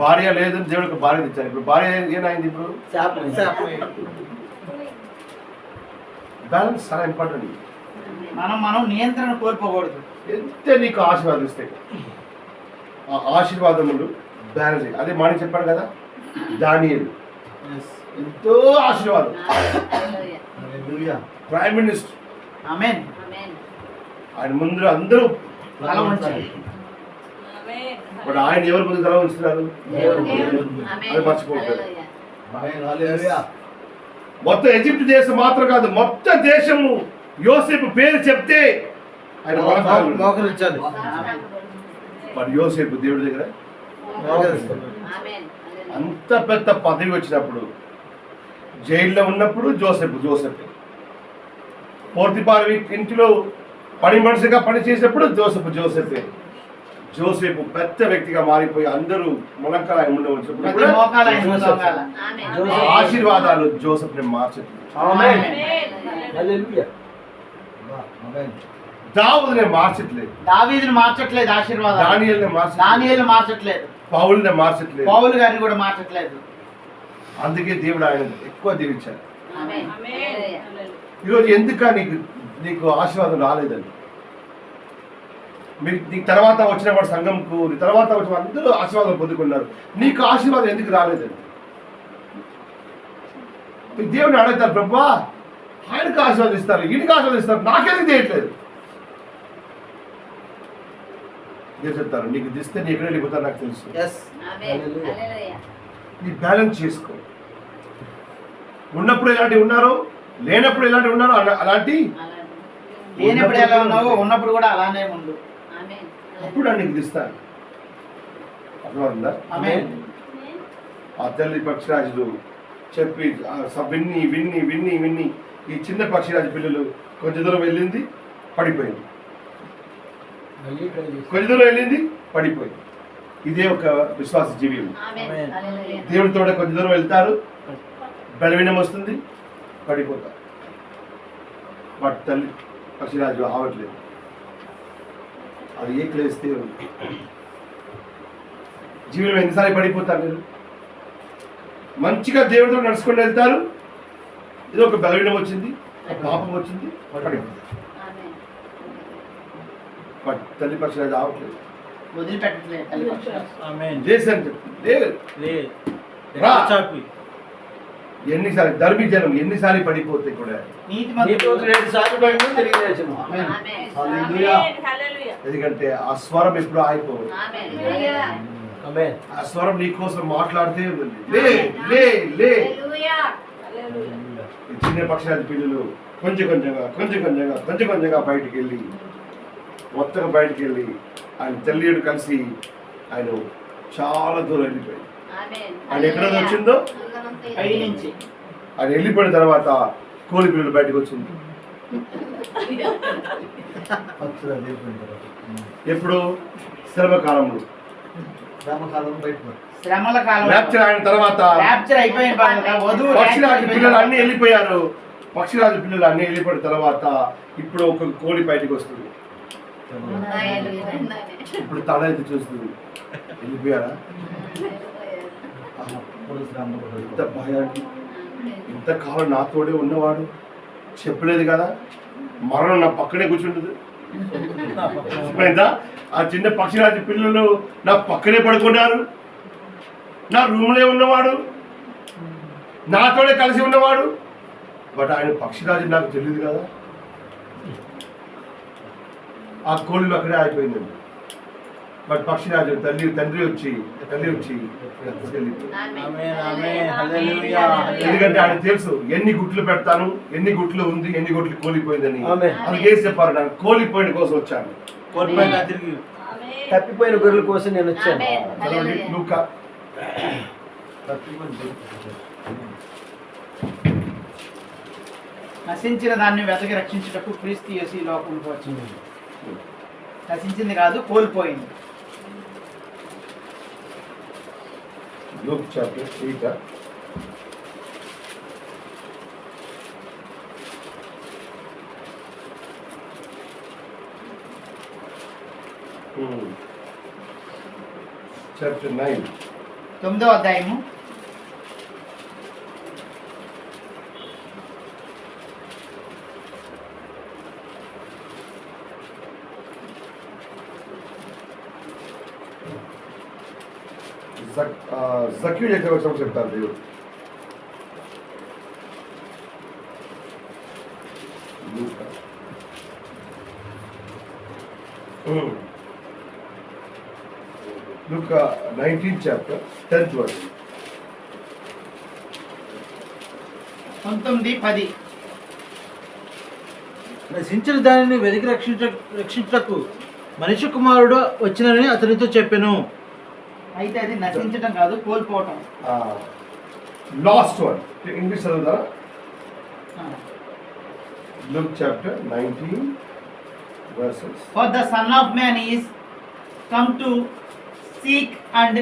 భార్య లేదని దేవుడికి భార్య తెచ్చారు. ఇప్పుడు భార్య ఏమైంది? ఇప్పుడు బ్యాలెన్స్ చాలా ఇంపార్టెంట్. మనం నియంత్రణ కోల్పోకూడదు. ఎంత నీకు ఆశీర్వాదిస్తాయి ఆ ఆశీర్వాదములు బ్యాలెన్స్. అదే మాని చెప్పాడు కదా, దానియేలు ఎంతో ఆశీర్వాదం, ప్రైమ్ మినిస్టర్. ఆమేన్. ఆయన ముందు అందరూ తల వంచాలి. బట్ ఆయన ఎవరి ముందు తల ఉంచుతున్నారు? అది మర్చిపోతారు. మొత్తం ఎజిప్ట్ దేశం మాత్రం కాదు, మొత్తం దేశము యోసేపు పేరు చెప్తే ఆయన మోకరించాలి. మరి యోసేపు దేవుడి దగ్గర అంత పెద్ద పదవి వచ్చినప్పుడు, జైల్లో ఉన్నప్పుడు జోసెఫ్ పోర్తిఫారు ఇంటిలో పని మనిషిగా పని చేసినప్పుడు జోసెఫ్ పెద్ద వ్యక్తిగా మారిపోయి అందరూ ములంకలు ఆయన ముందు వచ్చినప్పుడు ఆశీర్వాదాలు జోసెఫ్ ని మార్చదు. దావీదుని మార్చట్లేదు, దావీదుని మార్చట్లేదు ఆశీర్వాదాలు. దానియేలుని మార్చట్లేదు, పౌలుని మార్చట్లేదు, పౌలు గారిని కూడా మార్చట్లేదు. అందుకే దేవుడు ఆయన ఎక్కువ దీవించాడు. ఈరోజు ఎందుక నీకు ఆశీర్వాదం రాలేదండి? నీకు తర్వాత వచ్చిన వాడు సంఘంకు, నీ తర్వాత వచ్చిన అందరూ ఆశీర్వాదం పొందుకున్నారు, నీకు ఆశీర్వాదం ఎందుకు రాలేదండి? మీకు దేవుని అడుగుతారు, ప్రభువా ఆయనకు ఆశీర్వాదిస్తారు, ఈయనకి ఆశీర్వాదిస్తారు, నాకెందుకు చేయట్లేదు? దేవుడు చెప్తారు, నీకు దిస్తే నీ ఎక్కడ వెళ్ళిపోతారు నాకు తెలుసు. నీ బ్యాలెన్స్ చేసుకో. ఉన్నప్పుడు ఎలాంటివి ఉన్నారో, లేనప్పుడు ఎలాంటివి ఉన్నారో అలాంటి. లేనప్పుడు ఎలా ఉన్నావో ఉన్నప్పుడు కూడా అలానే ఉండు. అప్పుడు నీకు దిస్తాను. అర్థమవుతుందా? ఆ తల్లి పక్షిరాజులు చెప్పి విన్ని విన్ని విన్ని విన్ని ఈ చిన్న పక్షిరాజు పిల్లలు కొంచెం దూరం వెళ్ళింది, పడిపోయింది. కొంచెం దూరం వెళ్ళింది, పడిపోయింది. ఇదే ఒక విశ్వాస జీవితం. దేవుడితో కొంచెం దూరం వెళ్తారు, బలవీనం వస్తుంది, పడిపోతారు. బట్ తల్లి పక్షిరాజు ఆవట్లేదు. అది ఏ క్లేస్తే జీవితం ఎన్నిసార్లు పడిపోతారు మీరు? మంచిగా దేవుడితో నడుచుకొని వెళ్తారు. ఇది ఒక బలవీనం వచ్చింది, ఒక పాపం వచ్చింది, పడిపోతుంది. ఆమేన్. బట్ తల్లి పక్షాలు రావట్లేదు. వదిలిపెట్టట్లేదు తల్లి పక్షులు. ఆమేన్. దేశం లేదు. లే. రా. చాపి. ఎన్నిసార్లు ధర్మీ జనం ఎన్నిసార్లు పడిపోతే కూడా, నీతిమంతుడు 2 సార్లు పడినా తిరిగి లేచును. ఆమేన్. హల్లెలూయా. ఎందుకంటే ఆ స్వరం ఎప్పుడు ఆగిపోదు. ఆమేన్. హల్లెలూయా. ఆమేన్. ఆ స్వరం నీ కోసం మాట్లాడితే ఉంది. లే లే లే. హల్లెలూయా. ఈ చిన్న పక్షాల పిల్లలు కొంచెం కొంచెంగా బయటికి వెళ్ళి, మొత్తం బయటికి వెళ్ళి ఆయన తల్లియుడు కలిసి ఆయన చాలా దూరం వెళ్ళిపోయి, ఆమేన్. ఆయన ఎక్కడ వచ్చిందో పై నుంచి ఆయన వెళ్ళిపోయిన తర్వాత కోడి పిల్లలు బయటకు వచ్చింది. పక్షులు దేవుని తర్వాత. ఎప్పుడు శ్రమకాలంలో, రామకాలం బయట శ్రమల కాలం ర్యాప్చర్ అయిన తర్వాత ర్యాప్చర్ అయిపోయిన తర్వాత వధువు పక్షిరాజు పిల్లలు అన్ని వెళ్ళిపోయారు. పక్షిరాజు పిల్లలు అన్ని వెళ్ళిపోయిన తర్వాత ఇప్పుడు ఒక కోడి బయటకు వస్తుంది. ఇప్పుడు తల ఎత్తి చూస్తుంది. వెళ్ళిపోయారా? ఇంత భయాన్ని, ఇంతకాలం నాతోడే ఉన్నవాడు చెప్పలేదు కదా, మరణం నా పక్కనే కూర్చుంటుంది. అర్థమైందా? ఆ చిన్న పక్షిరాజు పిల్లలు నా పక్కనే పడుకున్నారు. నా రూమ్లే ఉన్నవాడు, నాతోనే కలిసి ఉన్నవాడు. బట్ ఆయన పక్షిరాజు నాకు తెలియదు కదా. ఆ కోళ్ళు అక్కడే ఆగిపోయిందండి. బట్ పక్షిరాజు తండ్రి వచ్చి వెళ్ళిపోయింది. ఆమేన్. ఆమేన్. హల్లెలూయా. ఎందుకంటే ఆయన తెలుసు ఎన్ని గుట్లు పెడతాను, ఎన్ని గుట్లు ఉంది, ఎన్ని గుట్లు కోలిపోయిందని. ఆమేన్. అది ఏం చెప్పారు, నాకు కోలిపోయిన కోసం వచ్చాను. కోల్పోయిన తిరిగి. తప్పిపోయిన గొర్రెల కోసం నేను వచ్చాను. ఆమేన్. చదవండి లూకా. నశించిన దాన్ని వెతకి రక్షించుటకు క్రీస్తు యేసు ఈ లోకంలోకి వచ్చింది. నశించింది కాదు, కోల్పోయింది. Luke chapter 8. చాప్టర్ 9. 9వ అధ్యాయము జక్కీ దగ్గర వచ్చినప్పుడు చెప్తారు దేవుడు. లూకా 19th chapter 10th verse. 19:10 నశించిన దానిని వెతికి రక్షించటకు మనిషి కుమారుడు వచ్చినని అతనితో చెప్పెను. అయితే అది నశించడం కాదు, కోల్పోవటం. లాస్ట్ వన్ ఇంగ్లీష్ చదువుతారా? Luke chapter 19 verses. For the Son of Man is come to seek and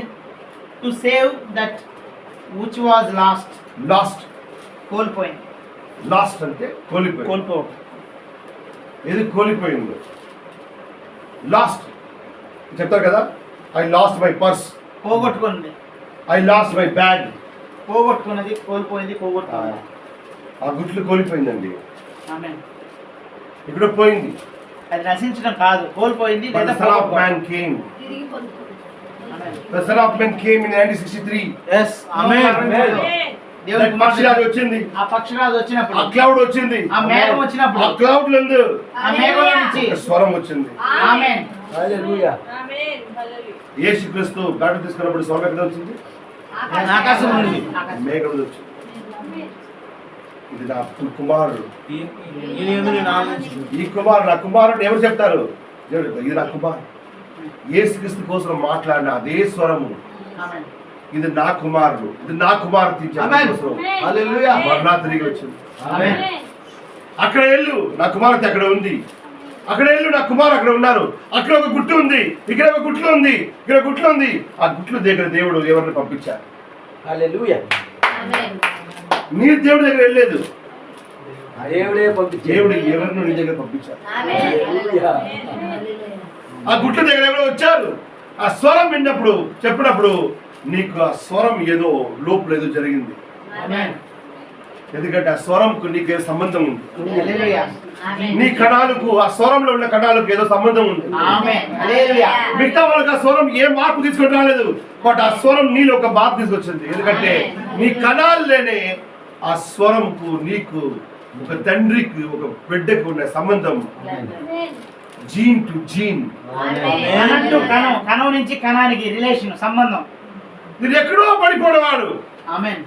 to save that which was lost. Lost కోల్పోయింది. లాస్ట్ అంటే కోల్పోయింది. కోల్పోవటం. ఏది కోల్పోయింది? లాస్ట్ చెప్తారు కదా, ఐ లాస్ట్ మై పర్స్, పోగొట్టుకున్నది, ఐ లాస్ట్ మై బ్యాగ్. పోగొట్టుకున్నది, కోల్పోయింది, పోగొట్టుకున్నది. ఆ గుట్లు కోల్పోయిందండి. ఆమేన్. ఇక్కడ పోయింది. అది నశించడం కాదు, కోల్పోయింది But లేదా the Son of పోగొట్టుకోవడం. Man came. తిరిగి పొందుకోండి. ఆమేన్. The Son of Man came in 1963. Yes. ఆమేన్. దేవుని That పక్షిరాజు కుమారుడు వచ్చింది, ఆ పక్షిరాజు వచ్చినప్పుడు, ఆ క్లౌడ్ వచ్చింది, ఆ మేఘం వచ్చినప్పుడు, ఆ క్లౌడ్ నందు ఆ మేఘం నుంచి ఒక స్వరం వచ్చింది. ఆమేన్. హల్లెలూయా. యేసుక్రీస్తు గాడి తీసుకున్నప్పుడు స్వరం ఎక్కడ వచ్చింది? ఆకాశం నుండి. మేఘం వచ్చింది. ఇది నా కుమారుడు, ఈయన యందు నేను ఆనందించుచున్నాను. ఈ కుమారుడు నా కుమారుడు. ఎవరు చెప్తారు? దేవుడు చెప్తారు, ఇది నా కుమారుడు. యేసుక్రీస్తు కోసం మాట్లాడిన అదే స్వరము, ఆమేన్. ఇది నా కుమారుడు, ఇది నా కుమార్తె ఆమేన్. హల్లెలూయా. మరలా తిరిగి వచ్చింది. ఆమేన్. అక్కడ వెళ్ళు, నా కుమార్తె అక్కడ ఉంది. అక్కడ వెళ్ళు, నా కుమారు అక్కడ ఉన్నారు. అక్కడ ఒక గుట్టు ఉంది, ఇక్కడ ఒక గుట్లు ఉంది, ఇక్కడ గుట్లు ఉంది. ఆ గుట్లు దగ్గర దేవుడు ఎవరిని పంపించారు? హల్లెలూయా. ఆమేన్. నీ దేవుడి దగ్గర వెళ్ళలేదు, దేవుడే పంపించాడు. దేవుడు ఎవరిని నీ దగ్గర పంపించారు. ఆమేన్. హల్లెలూయా. హల్లెలూయా. ఆ గుట్ల దగ్గర ఎవరో వచ్చారు. ఆ స్వరం విన్నప్పుడు చెప్పినప్పుడు నీకు ఆ స్వరం ఏదో లోపల ఏదో జరిగింది. ఆమేన్. ఎందుకంటే ఆ స్వరంకు నీకు సంబంధం ఉంది. హల్లెలూయా. నీ కణాలకు ఆ స్వరంలో ఉన్న కణాలకు ఏదో సంబంధం ఉంది. ఆమేన్. హల్లెలూయా. మిగతా వాళ్ళకి ఆ స్వరం ఏ మార్పు తీసుకొని రాలేదు, బట్ ఆ స్వరం నీలో ఒక మార్పు తీసుకొచ్చింది. ఎందుకంటే నీ కణాల్లోనే ఆ స్వరంకు నీకు ఒక తండ్రికి ఒక బిడ్డకు ఉన్న సంబంధం జీన్ టు జీన్. కణం టు కణం, కణం నుంచి కణానికి రిలేషన్ సంబంధం. మీరు ఎక్కడో పడిపోవడవాడు. ఆమేన్.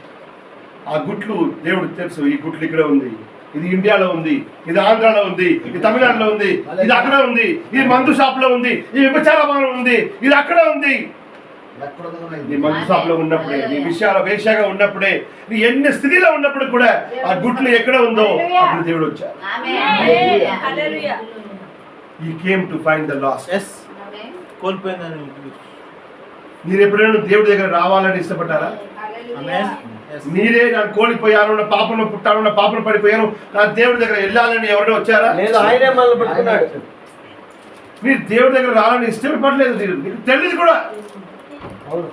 ఆ గుట్లు దేవుడు తెలుసు, ఈ గుట్లు ఇక్కడ ఉంది, ఇది ఇండియాలో ఉంది, ఇది ఆంధ్రాలో ఉంది, ఇది తమిళనాడులో ఉంది, ఇది అక్కడ ఉంది, ఇది మందు షాప్ లో ఉంది, ఈ విభచార భవనం ఉంది, ఇది అక్కడ ఉంది. నీ మందు షాప్ లో ఉన్నప్పుడే, నీ విషయాల వేషగా ఉన్నప్పుడే, నీ ఎన్ని స్థితిలో ఉన్నప్పుడు కూడా ఆ గుట్లు ఎక్కడ ఉందో అప్పుడు దేవుడు వచ్చాడు. He came to find the lost. Yes కోల్పోయిందని. మీరు ఎప్పుడైనా దేవుడి దగ్గర రావాలని ఇష్టపడ్డారా? ఆమేన్. ఎస్. మీరే నాకు కోల్పోయాను, నా పాపను పుట్టాను, నా పాపను పడిపోయాను, నా దేవుడి దగ్గర వెళ్ళాలని ఎవరైనా వచ్చారా? లేదు, ఆయనే మనల్ని పట్టుకున్నాడు. మీరు దేవుడి దగ్గర రావాలని ఇష్టపడలేదు, నీకు తెలియదు కూడా. అవును,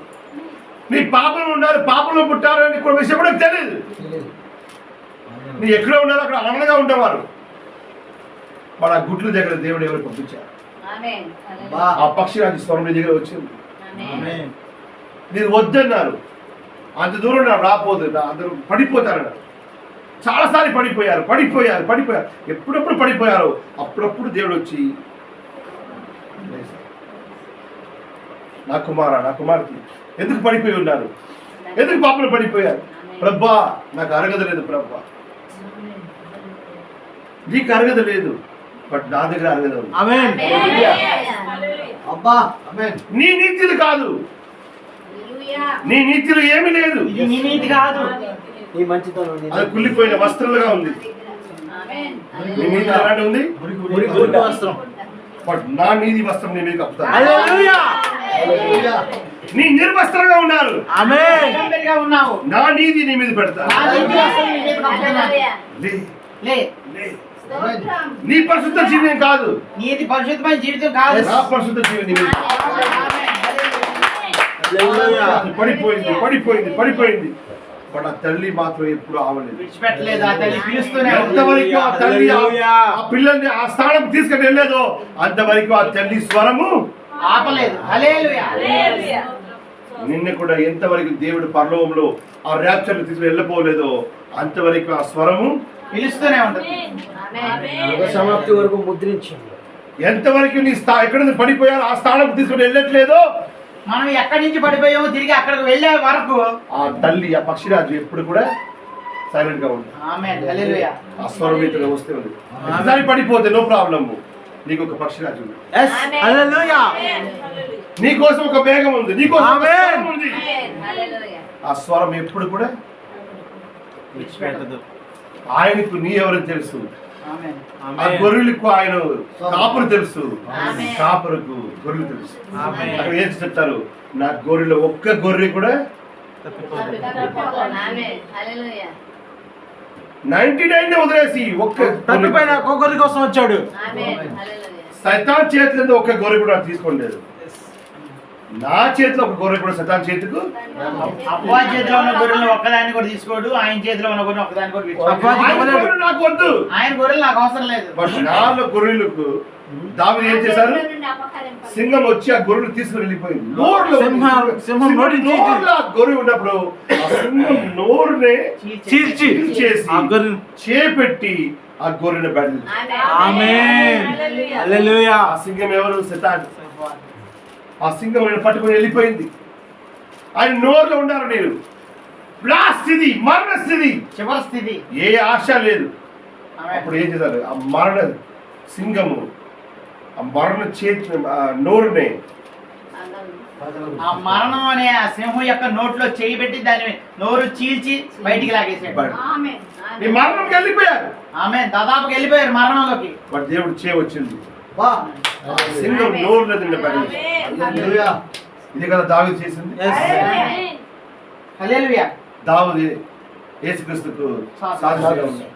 నీ పాపం ఉండాలి, పాపంలో పుట్టారని కూడా విషయం కూడా తెలియదు. తెలియదు. నీ ఎక్కడ ఉండాలో అక్కడ ఆనందంగా ఉండేవారు. వాడు ఆ గుట్ల దగ్గర దేవుడు ఎవరు పంపించారు? ఆ పక్షిరాజు స్వరం నీ దగ్గర వచ్చింది. ఆమేన్. మీరు వద్దన్నారు, అంత దూరం నా రాపోదు, అందరూ పడిపోతారన్నారు. చాలాసార్లు పడిపోయారు. ఎప్పుడెప్పుడు పడిపోయారు, అప్పుడప్పుడు దేవుడు వచ్చి నా కుమారా, నా కుమార్తె ఎందుకు పడిపోయి ఉన్నారు, ఎందుకు పాపలు పడిపోయారు? ప్రభా నాకు అరగద లేదు, ప్రభా నీకు అరగద లేదు, బట్ నా దగ్గర అరగద ఉంది. ఆమేన్. అబ్బా, ఆమేన్. నీ నీతిలు కాదు, నీ నీతిలో ఏమీ లేదు, ఇది నీ నీతి కాదు. నీ మంచితనం, నీ అది కుళ్ళిపోయిన వస్త్రాలుగా ఉంది. నీ నీతి ఎలాంటి ఉంది? మురికి వస్త్రం. బట్ నా నీతి వస్త్రం నీ మీద కప్పుతాను. హల్లెలూయా. హల్లెలూయా. నీ నిర్వస్త్రంగా ఉన్నారు, ఆమేన్. నిరంతరంగా ఉన్నావు. నా నీతి నీ మీద పెడతా. నా నీతి వస్త్రం నీ మీద కప్పుతున్నాను. లే, లే. లే. నీ పరిశుద్ధ జీవితం కాదు, నీది పరిశుద్ధమైన జీవితం కాదు. నా పరిశుద్ధ జీవితం నీ మీద. హల్లెలూయా. పడిపోయింది బట్ ఆ తల్లి మాత్రం ఎప్పుడు ఆవలేదు. విడిచిపెట్టలేదు, ఆ తల్లి పిలుస్తూనే ఉంది. ఎంతవరకు ఆ తల్లి ఆ పిల్లల్ని ఆ స్థానం తీసుకుని వెళ్ళలేదో అంతవరకు ఆ తల్లి స్వరము ఆపలేదు. హల్లెలూయా. నిన్న కూడా ఎంతవరకు దేవుడు పరలోకంలో ఆ ర్యాప్చర్ తీసుకుని వెళ్ళపోలేదో అంతవరకు ఆ స్వరము పిలుస్తూనే ఉంటుంది. యుగ సమాప్తి వరకు ముద్రించింది. ఎంతవరకు నీ ఎక్కడ నుంచి పడిపోయారో ఆ స్థానం తీసుకుని వెళ్ళట్లేదో మనం ఎక్కడి నుంచి పడిపోయామో తిరిగి అక్కడికి వెళ్ళే వరకు ఆ తల్లి ఆ పక్షిరాజు ఎప్పుడు కూడా సైలెంట్ గా ఉంది. ఆమేన్. హల్లెలూయా. ఆ స్వరమీతగా వస్తే ఉంది. ఒకసారి పడిపోతే నో ప్రాబ్లమ్, నీకు ఒక పక్షిరాజు ఉంది, ఎస్. హల్లెలూయా. నీ కోసం ఒక మేఘం ఉంది, నీ కోసం ఒక ఆమేన్. స్వరం ఉంది. ఆ స్వరం ఎప్పుడు కూడా విడిచిపెట్టదు. ఆయనకు నీ ఎవరని తెలుసు, ఆమేన్. ఆ ఆమేన్. గొర్రెలకు ఆయన కాపురు తెలుసు, ఆమేన్. కాపురకు గొర్రెలు తెలుసు. ఆమేన్. అక్కడ ఏం చెప్తారు, నా గొర్రెలో ఒక్క గొర్రె కూడా తప్పిపోదు. 99 వదిలేసి ఒక్క తప్పిపోయిన ఒక్కొక్కరి కోసం వచ్చాడు. సైతాన్ చేతిలో ఒక్క గొర్రె కూడా తీసుకోలేదు. నా చేతిలో ఒక గొర్రె కూడా సైతాన్ చేతికి అవ్వ చేతిలో ఉన్న గొర్రెలు ఒక్కదాన్ని కూడా తీసుకోడు, ఆయన చేతిలో ఉన్న గొర్రెలు ఒక్కదాన్ని కూడా తీసుకోడు. ఆయన గొర్రెలు నాకు వద్దు, ఆయన గొర్రెలు నాకు అవసరం లేదు. బట్ నాలుగు గొర్రెలకు దావీదు ఏం చేశారు, సింహం వచ్చి ఆ గొర్రెలు తీసుకుని వెళ్ళిపోయింది. నోరులో సింహం నోటి నుంచి నోరులో ఆ గొర్రె ఉన్నప్పుడు ఆ సింహం నోరునే చీల్చి చేసి ఆ గొర్రె చేపెట్టి ఆ గొర్రెని బయట ఆమేన్. హల్లెలూయా. ఆ సింహం ఎవరు, సైతాన్. ఆ సింహం ఆయన పట్టుకుని వెళ్ళిపోయింది. ఆయన నోరులో ఉన్నారు నేను, లాస్ట్ స్థితి, మరణ స్థితి, చివరి స్థితి. ఏ ఆశ లేదు. ఆమేన్. అప్పుడు ఏం చేశారు, ఆ మరణ సింగము ఆ మరణ చేతి ఆ నోరునే ఆ మరణం అనే ఆ సింహం యొక్క నోట్లో చేయి పెట్టి దాన్ని నోరు చీల్చి బయటికి లాగేసాడు. ఈ మరణంకి వెళ్ళిపోయారు. ఆమేన్. దాదాపుకి వెళ్ళిపోయారు మరణంలోకి. బట్ దేవుడు చే వచ్చింది, బా. సింగం నోరులో తిన్న బయట. హల్లెలూయా. ఇది కదా దావీదు చేసింది. హల్లెలూయా. దావీదు యేసుక్రీస్తుకు సాదృశ్యంగా ఉన్నాడు.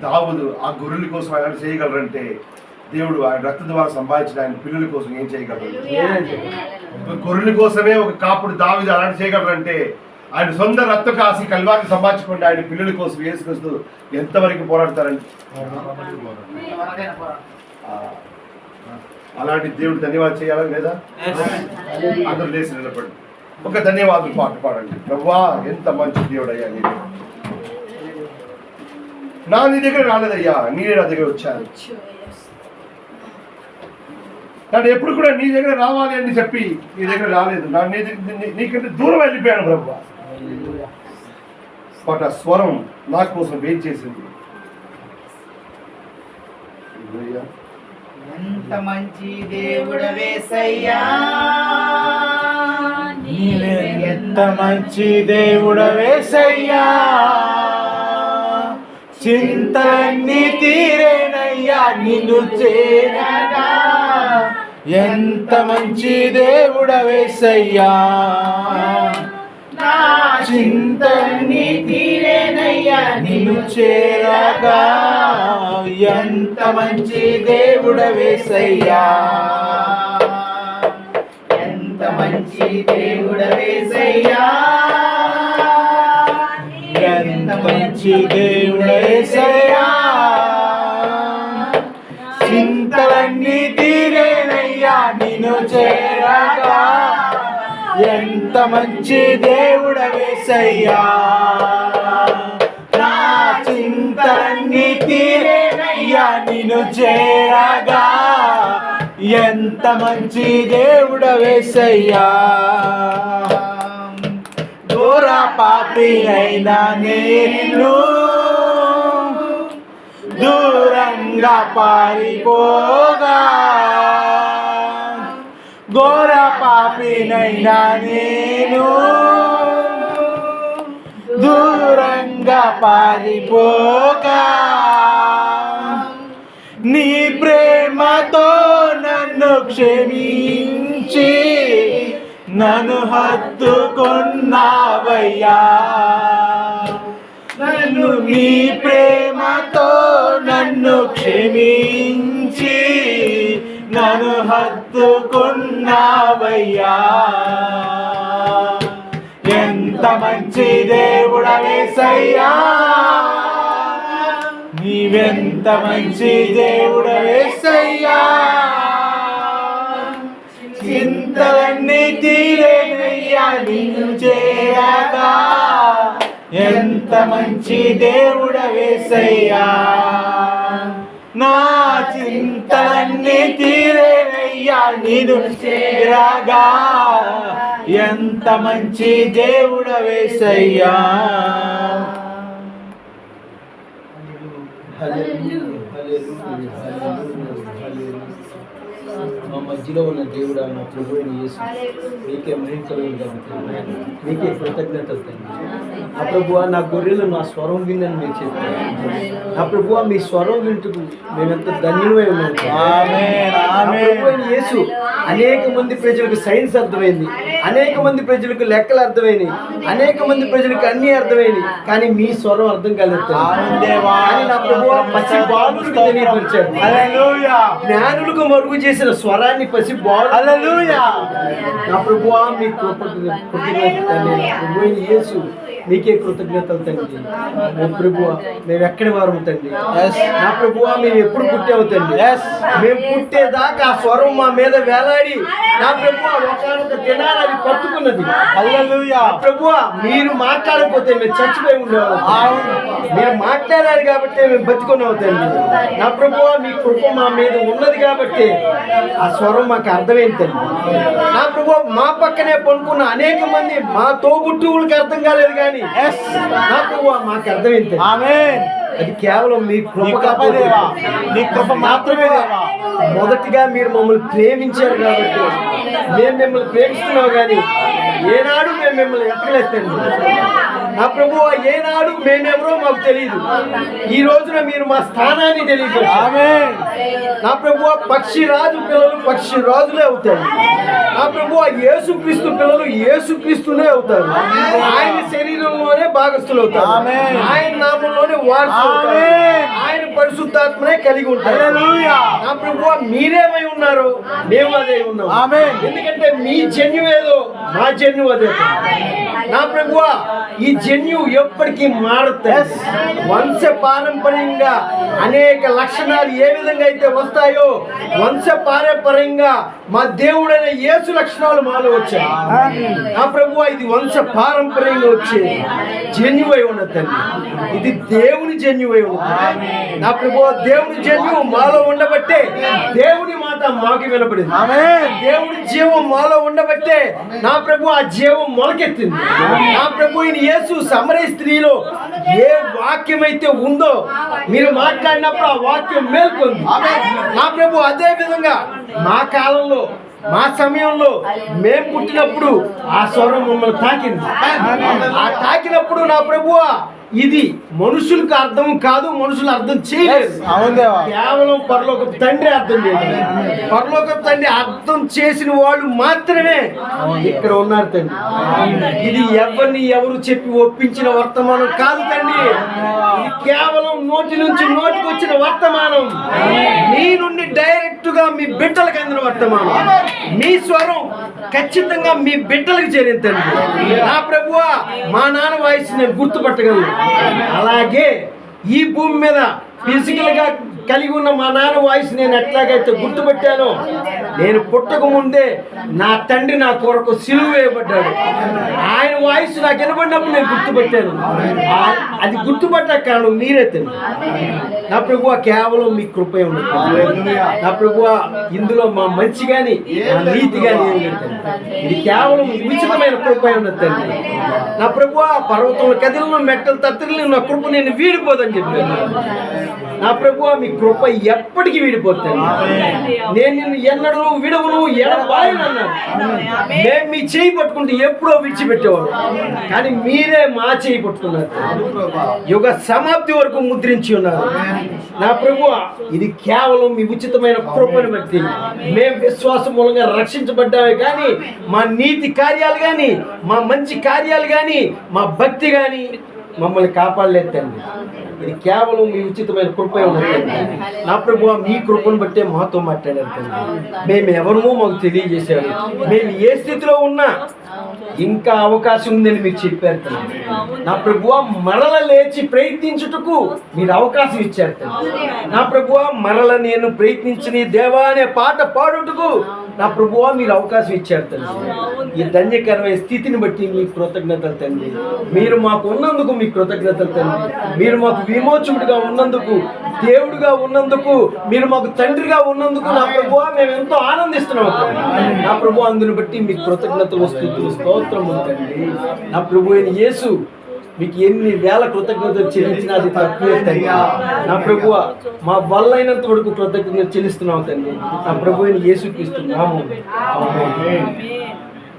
దావీదు ఆ గొర్రెల కోసం ఆయన చేయగలరంటే దేవుడు ఆయన రక్త ద్వారా సంపాదించిన ఆయన పిల్లల కోసం ఏం చేయగలరు? గొర్రెల కోసమే ఒక కాపుడు దావీదు అలాంటి చేయగలరంటే ఆయన సొంత రక్త కాసి కల్వారికి సంపాదించుకుంటే ఆయన పిల్లల కోసం యేసుక్రీస్తు ఎంతవరకు పోరాడతారండి? అలాంటి దేవుడు ధన్యవాదాలు చేయాలా లేదా? అందరూ లేచి నిలబడి ఒక ధన్యవాదాలు పాట పాడండి. ప్రభువా ఎంత మంచి దేవుడు అయ్యా, నీ దగ్గర రాలేదయ్యా, నీరే నా దగ్గర వచ్చాను. నన్ను ఎప్పుడు కూడా నీ దగ్గర రావాలి అని చెప్పి నీ దగ్గర రాలేదు, నీకంటే దూరం వెళ్ళిపోయాను ప్రభువా. పాట స్వరం నా కోసం వెయిట్ చేసింది. ఎంత మంచి దేవుడవేసయ్యా, ఎంత మంచి దేవుడవేసయ్యా, చింతలన్నీ తీరేనయ్యా నిన్ను చేరగా. ఎంత మంచి దేవుడవేసయ్యా, చింతలన్నీ తీరేనయ్యా నిన్ను చేరగా. ఎంత మంచి దేవుడవేసయ్యా, ఎంత మంచి దేవుడవేసయ్యా, ఎంత మంచి దేవుడవేసయ్యా, చింతలన్నీ తీరేనయ్యా నిన్ను చేరగా. ఎంత మంచి దేవుడవేసయ్యా, నా చింతలన్నీ తీరేనయ్యా నిన్ను చేరగా. ఎంత మంచి దేవుడవేసయ్యా, ఘోర పాపినైనా నేను దూరంగా పారిపోగా. ఘోర పాపినైనా నేను దూరంగా పారిపోగా. నీ ప్రేమతో నన్ను క్షమించి నన్ను హత్తుకున్నావయ్యా. నన్ను నీ ప్రేమతో నన్ను క్షమించి నన్ను హత్తుకున్నావయ్యా. ఎంత మంచి దేవుడవేసయ్యా, నీవెంత మంచి దేవుడవేసయ్యా, చింతలన్నీ తీరేనయ్యా నిన్ను చేరగా. ఎంత మంచి దేవుడవేసయ్యా, నా చింతలన్నీ తీరేనయ్యా నిన్ను చేరగా. ఎంత మంచి దేవుడవేసయ్యా. మా మధ్యలో ఉన్న దేవుడు నా ప్రభు యేసు నీకే మహిమ కలుగును గాక. నీకే కృతజ్ఞతలు తండ్రి. నా ప్రభువా నా గొర్రెలు నా స్వరం విందని మీరు చెప్పారు. నా ప్రభువా మీ స్వరం వింటుకు మేమెంత ధన్యులమై ఉన్నాం. యేసు అనేక మంది ప్రజలకు సైన్స్ అర్థమైంది, అనేక మంది ప్రజలకు లెక్కలు అర్థమైనవి, అనేక మంది ప్రజలకు అన్ని అర్థమైనవి, కానీ మీ స్వరం అర్థం కాలేదు. కానీ నా ప్రభువా పసి బాలులకు తెలియపరిచారు. జ్ఞానులకు మరుగు చేసిన స్వరాన్ని పసి బాలు. నా ప్రభువా మీ కృతజ్ఞత యేసు నీకే కృతజ్ఞతలు తండ్రి. ప్రభువా మేము ఎక్కడి వారు తండ్రి. నా ప్రభువా మేము ఎప్పుడు పుట్టాము తండ్రి. మేము పుట్టేదాకా ఆ స్వరం మా మీద వేలాడి నా ప్రభువా ఒకనొక దినాన్ని అది పట్టుకున్నది. హల్లెలూయా. ప్రభువా మీరు మాట్లాడకపోతే మేము చచ్చిపోయి ఉండేవాళ్ళం. మీరు మాట్లాడారు కాబట్టి మేము బతికున్నాం తండ్రి. నా ప్రభువా మీ కృప మా మీద ఉన్నది కాబట్టి ఆ స్వరం మాకు అర్థమైంది తండ్రి. నా ప్రభువా మా పక్కనే పడుకున్న అనేక మంది మా తోబుట్టువులకు అర్థం కాలేదు, కానీ నా ప్రభువా మాకు అర్థమైంది. అది కేవలం మీ కృప మాత్రమే. మొదటిగా మీరు మమ్మల్ని ప్రేమించారు కాబట్టి మేము మిమ్మల్ని ప్రేమిస్తున్నాం, కానీ ఏనాడు మేము మిమ్మల్ని ఎత్తలేదండి. నా ప్రభువా ఏనాడు మేమెవరో మాకు తెలియదు. ఈ రోజున మీరు మా స్థానాన్ని తెలియపరిచారు. నా ప్రభువా పక్షిరాజు పిల్లలు పక్షిరాజులే అవుతారు. నా ప్రభువా యేసుక్రీస్తు పిల్లలు యేసుక్రీస్తునే అవుతారు. ఆయన శరీరంలోనే భాగస్థులు అవుతారు. ఆయన నామంలోనే వారసులు అవుతారు. ఆయన పరిశుద్ధాత్మనే కలిగి ఉంటారు. నా ప్రభువా మీరేమై ఉన్నారు మేము అదే ఉన్నాం. ఆమేన్. ఎందుకంటే మీ జన్యు ఏదో మా జన్యు అదే. నా ప్రభువా ఈ జన్యు ఎప్పటికీ మారుతాయి. వంశ పారంపర్యంగా అనేక లక్షణాలు ఏ విధంగా అయితే వస్తాయో వంశ పారంపర్యంగా మా దేవుడైన యేసు లక్షణాలు మాలో వచ్చాయి. నా ప్రభువా ఇది వంశ పారంపర్యంగా వచ్చే జన్యువై ఉన్న తల్లి, ఇది దేవుని జన్యువై ఉన్నది. నా ప్రభువా దేవుని జన్యు మాలో ఉండబట్టే దేవుని మాట మాకు వినపడింది. దేవుడి జీవం మాలో ఉండబట్టే నా ప్రభు ఆ జీవం మొలకెత్తింది. నా ప్రభు ఈయన యేసు సమరయ స్త్రీలో ఏ వాక్యం అయితే ఉందో మీరు మాట్లాడినప్పుడు ఆ వాక్యం మేల్కొంది. నా ప్రభు అదే విధంగా మా కాలంలో మా సమయంలో మేము పుట్టినప్పుడు ఆ స్వరం మమ్మల్ని తాకింది. ఆ తాకినప్పుడు నా ప్రభువా ఇది మనుషులకు అర్థం కాదు, మనుషులు అర్థం చేయలేదు. కేవలం పరలోకపు తండ్రి అర్థం చేయలేదు. పరలోకపు తండ్రి అర్థం చేసిన వాళ్ళు మాత్రమే ఇక్కడ ఉన్నారు తండ్రి. ఇది ఎవరిని ఎవరు చెప్పి ఒప్పించిన వర్తమానం కాదు తండ్రి. ఇది కేవలం నోటి నుంచి నోటికి వచ్చిన వర్తమానం. మీ నుండి డైరెక్ట్ గా మీ బిడ్డలకు అందిన వర్తమానం. మీ స్వరం ఖచ్చితంగా మీ బిడ్డలకు చేరింది తండ్రి. నా ప్రభువా మా నాన్న వాయిస్ నేను గుర్తుపట్టగలను. అలాగే ఈ భూమి మీద ఫిజికల్ గా కలిగి ఉన్న మా నాన్న వాయిస్ నేను ఎట్లాగైతే గుర్తుపెట్టానో, నేను పుట్టక ముందే నా తండ్రి నా కొరకు సిలువ వేయబడ్డాడు. ఆయన వాయిస్ నాకు వినబడినప్పుడు నేను గుర్తుపెట్టాను. అది గుర్తుపట్ట కారణం మీరే తండ్రి. నా ప్రభువా కేవలం మీ కృపే ఉన్నది. నా ప్రభువా ఇందులో మా మంచి కానీ మా నీతి కానీ ఏమి లేదు తండ్రి. ఇది కేవలం ఉచితమైన కృపే ఉన్నది తండ్రి. నా ప్రభువా పర్వతంలో కదిలిన మెట్టలు తత్తిరిన నా కృప నేను వీడిపోదని చెప్పాను. నా ప్రభువా మీ కృప ఎప్పటికీ వీడిపోతాను. నేను నిన్ను ఎన్నడూ విడవను ఎడబాయను అన్నాను. మేము మీ చేయి పట్టుకుంటే ఎప్పుడో విడిచిపెట్టేవాడు, కానీ మీరే మా చేయి పట్టుకున్నారు. యుగ సమాప్తి వరకు ముద్రించి ఉన్నారు. నా ప్రభువా ఇది కేవలం మీ ఉచితమైన కృపను బట్టి మేము విశ్వాసం మూలంగా రక్షించబడ్డామే, కానీ మా నీతి కార్యాలు కానీ మా మంచి కార్యాలు కానీ మా భక్తి కానీ మమ్మల్ని కాపాడలేదు తండ్రి. ఇది కేవలం మీ ఉచితమైన కృప ఉన్నది. నా ప్రభువా మీ కృపను బట్టే మాతో మాట్లాడారు తండ్రి. మేము ఎవరమో మాకు తెలియజేశారు. మేము ఏ స్థితిలో ఉన్నా ఇంకా అవకాశం ఉందని మీరు చెప్పారు తండ్రి. నా ప్రభువా మరల లేచి ప్రయత్నించుటకు మీరు అవకాశం ఇచ్చారు తండ్రి. నా ప్రభువా మరల నేను ప్రయత్నించిన దేవా అనే పాట పాడుటకు నా ప్రభువా మీరు అవకాశం ఇచ్చారు తండ్రి. ఈ ధన్యకరమైన స్థితిని బట్టి మీ కృతజ్ఞతలు తండ్రి. మీరు మాకు ఉన్నందుకు మీ కృతజ్ఞతలు తండ్రి. మీరు మాకు విమోచకుడిగా ఉన్నందుకు, దేవుడిగా ఉన్నందుకు, మీరు మాకు తండ్రిగా ఉన్నందుకు నా ప్రభువా మేము ఎంతో ఆనందిస్తున్నాం తండ్రి. నా ప్రభు అందుని బట్టి మీ కృతజ్ఞతలు స్తుతులు స్తోత్రము తండ్రి. నా ప్రభు అయిన యేసు మీకు ఎన్ని వేల కృతజ్ఞతలు చెల్లించినా అది తక్కువే తండ్రి. నా ప్రభువా మా వల్ల అయినంత వరకు కృతజ్ఞతలు చెల్లిస్తున్నాం తండ్రి. నా ప్రభు అయిన యేసుక్రీస్తున్నాము.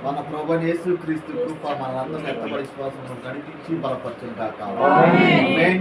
మన ప్రభువైన యేసుక్రీస్తు కృప మనందరిని ఎత్తబడి విశ్వాసంలో నడిపించి బలపరచును గాక. ఆమేన్.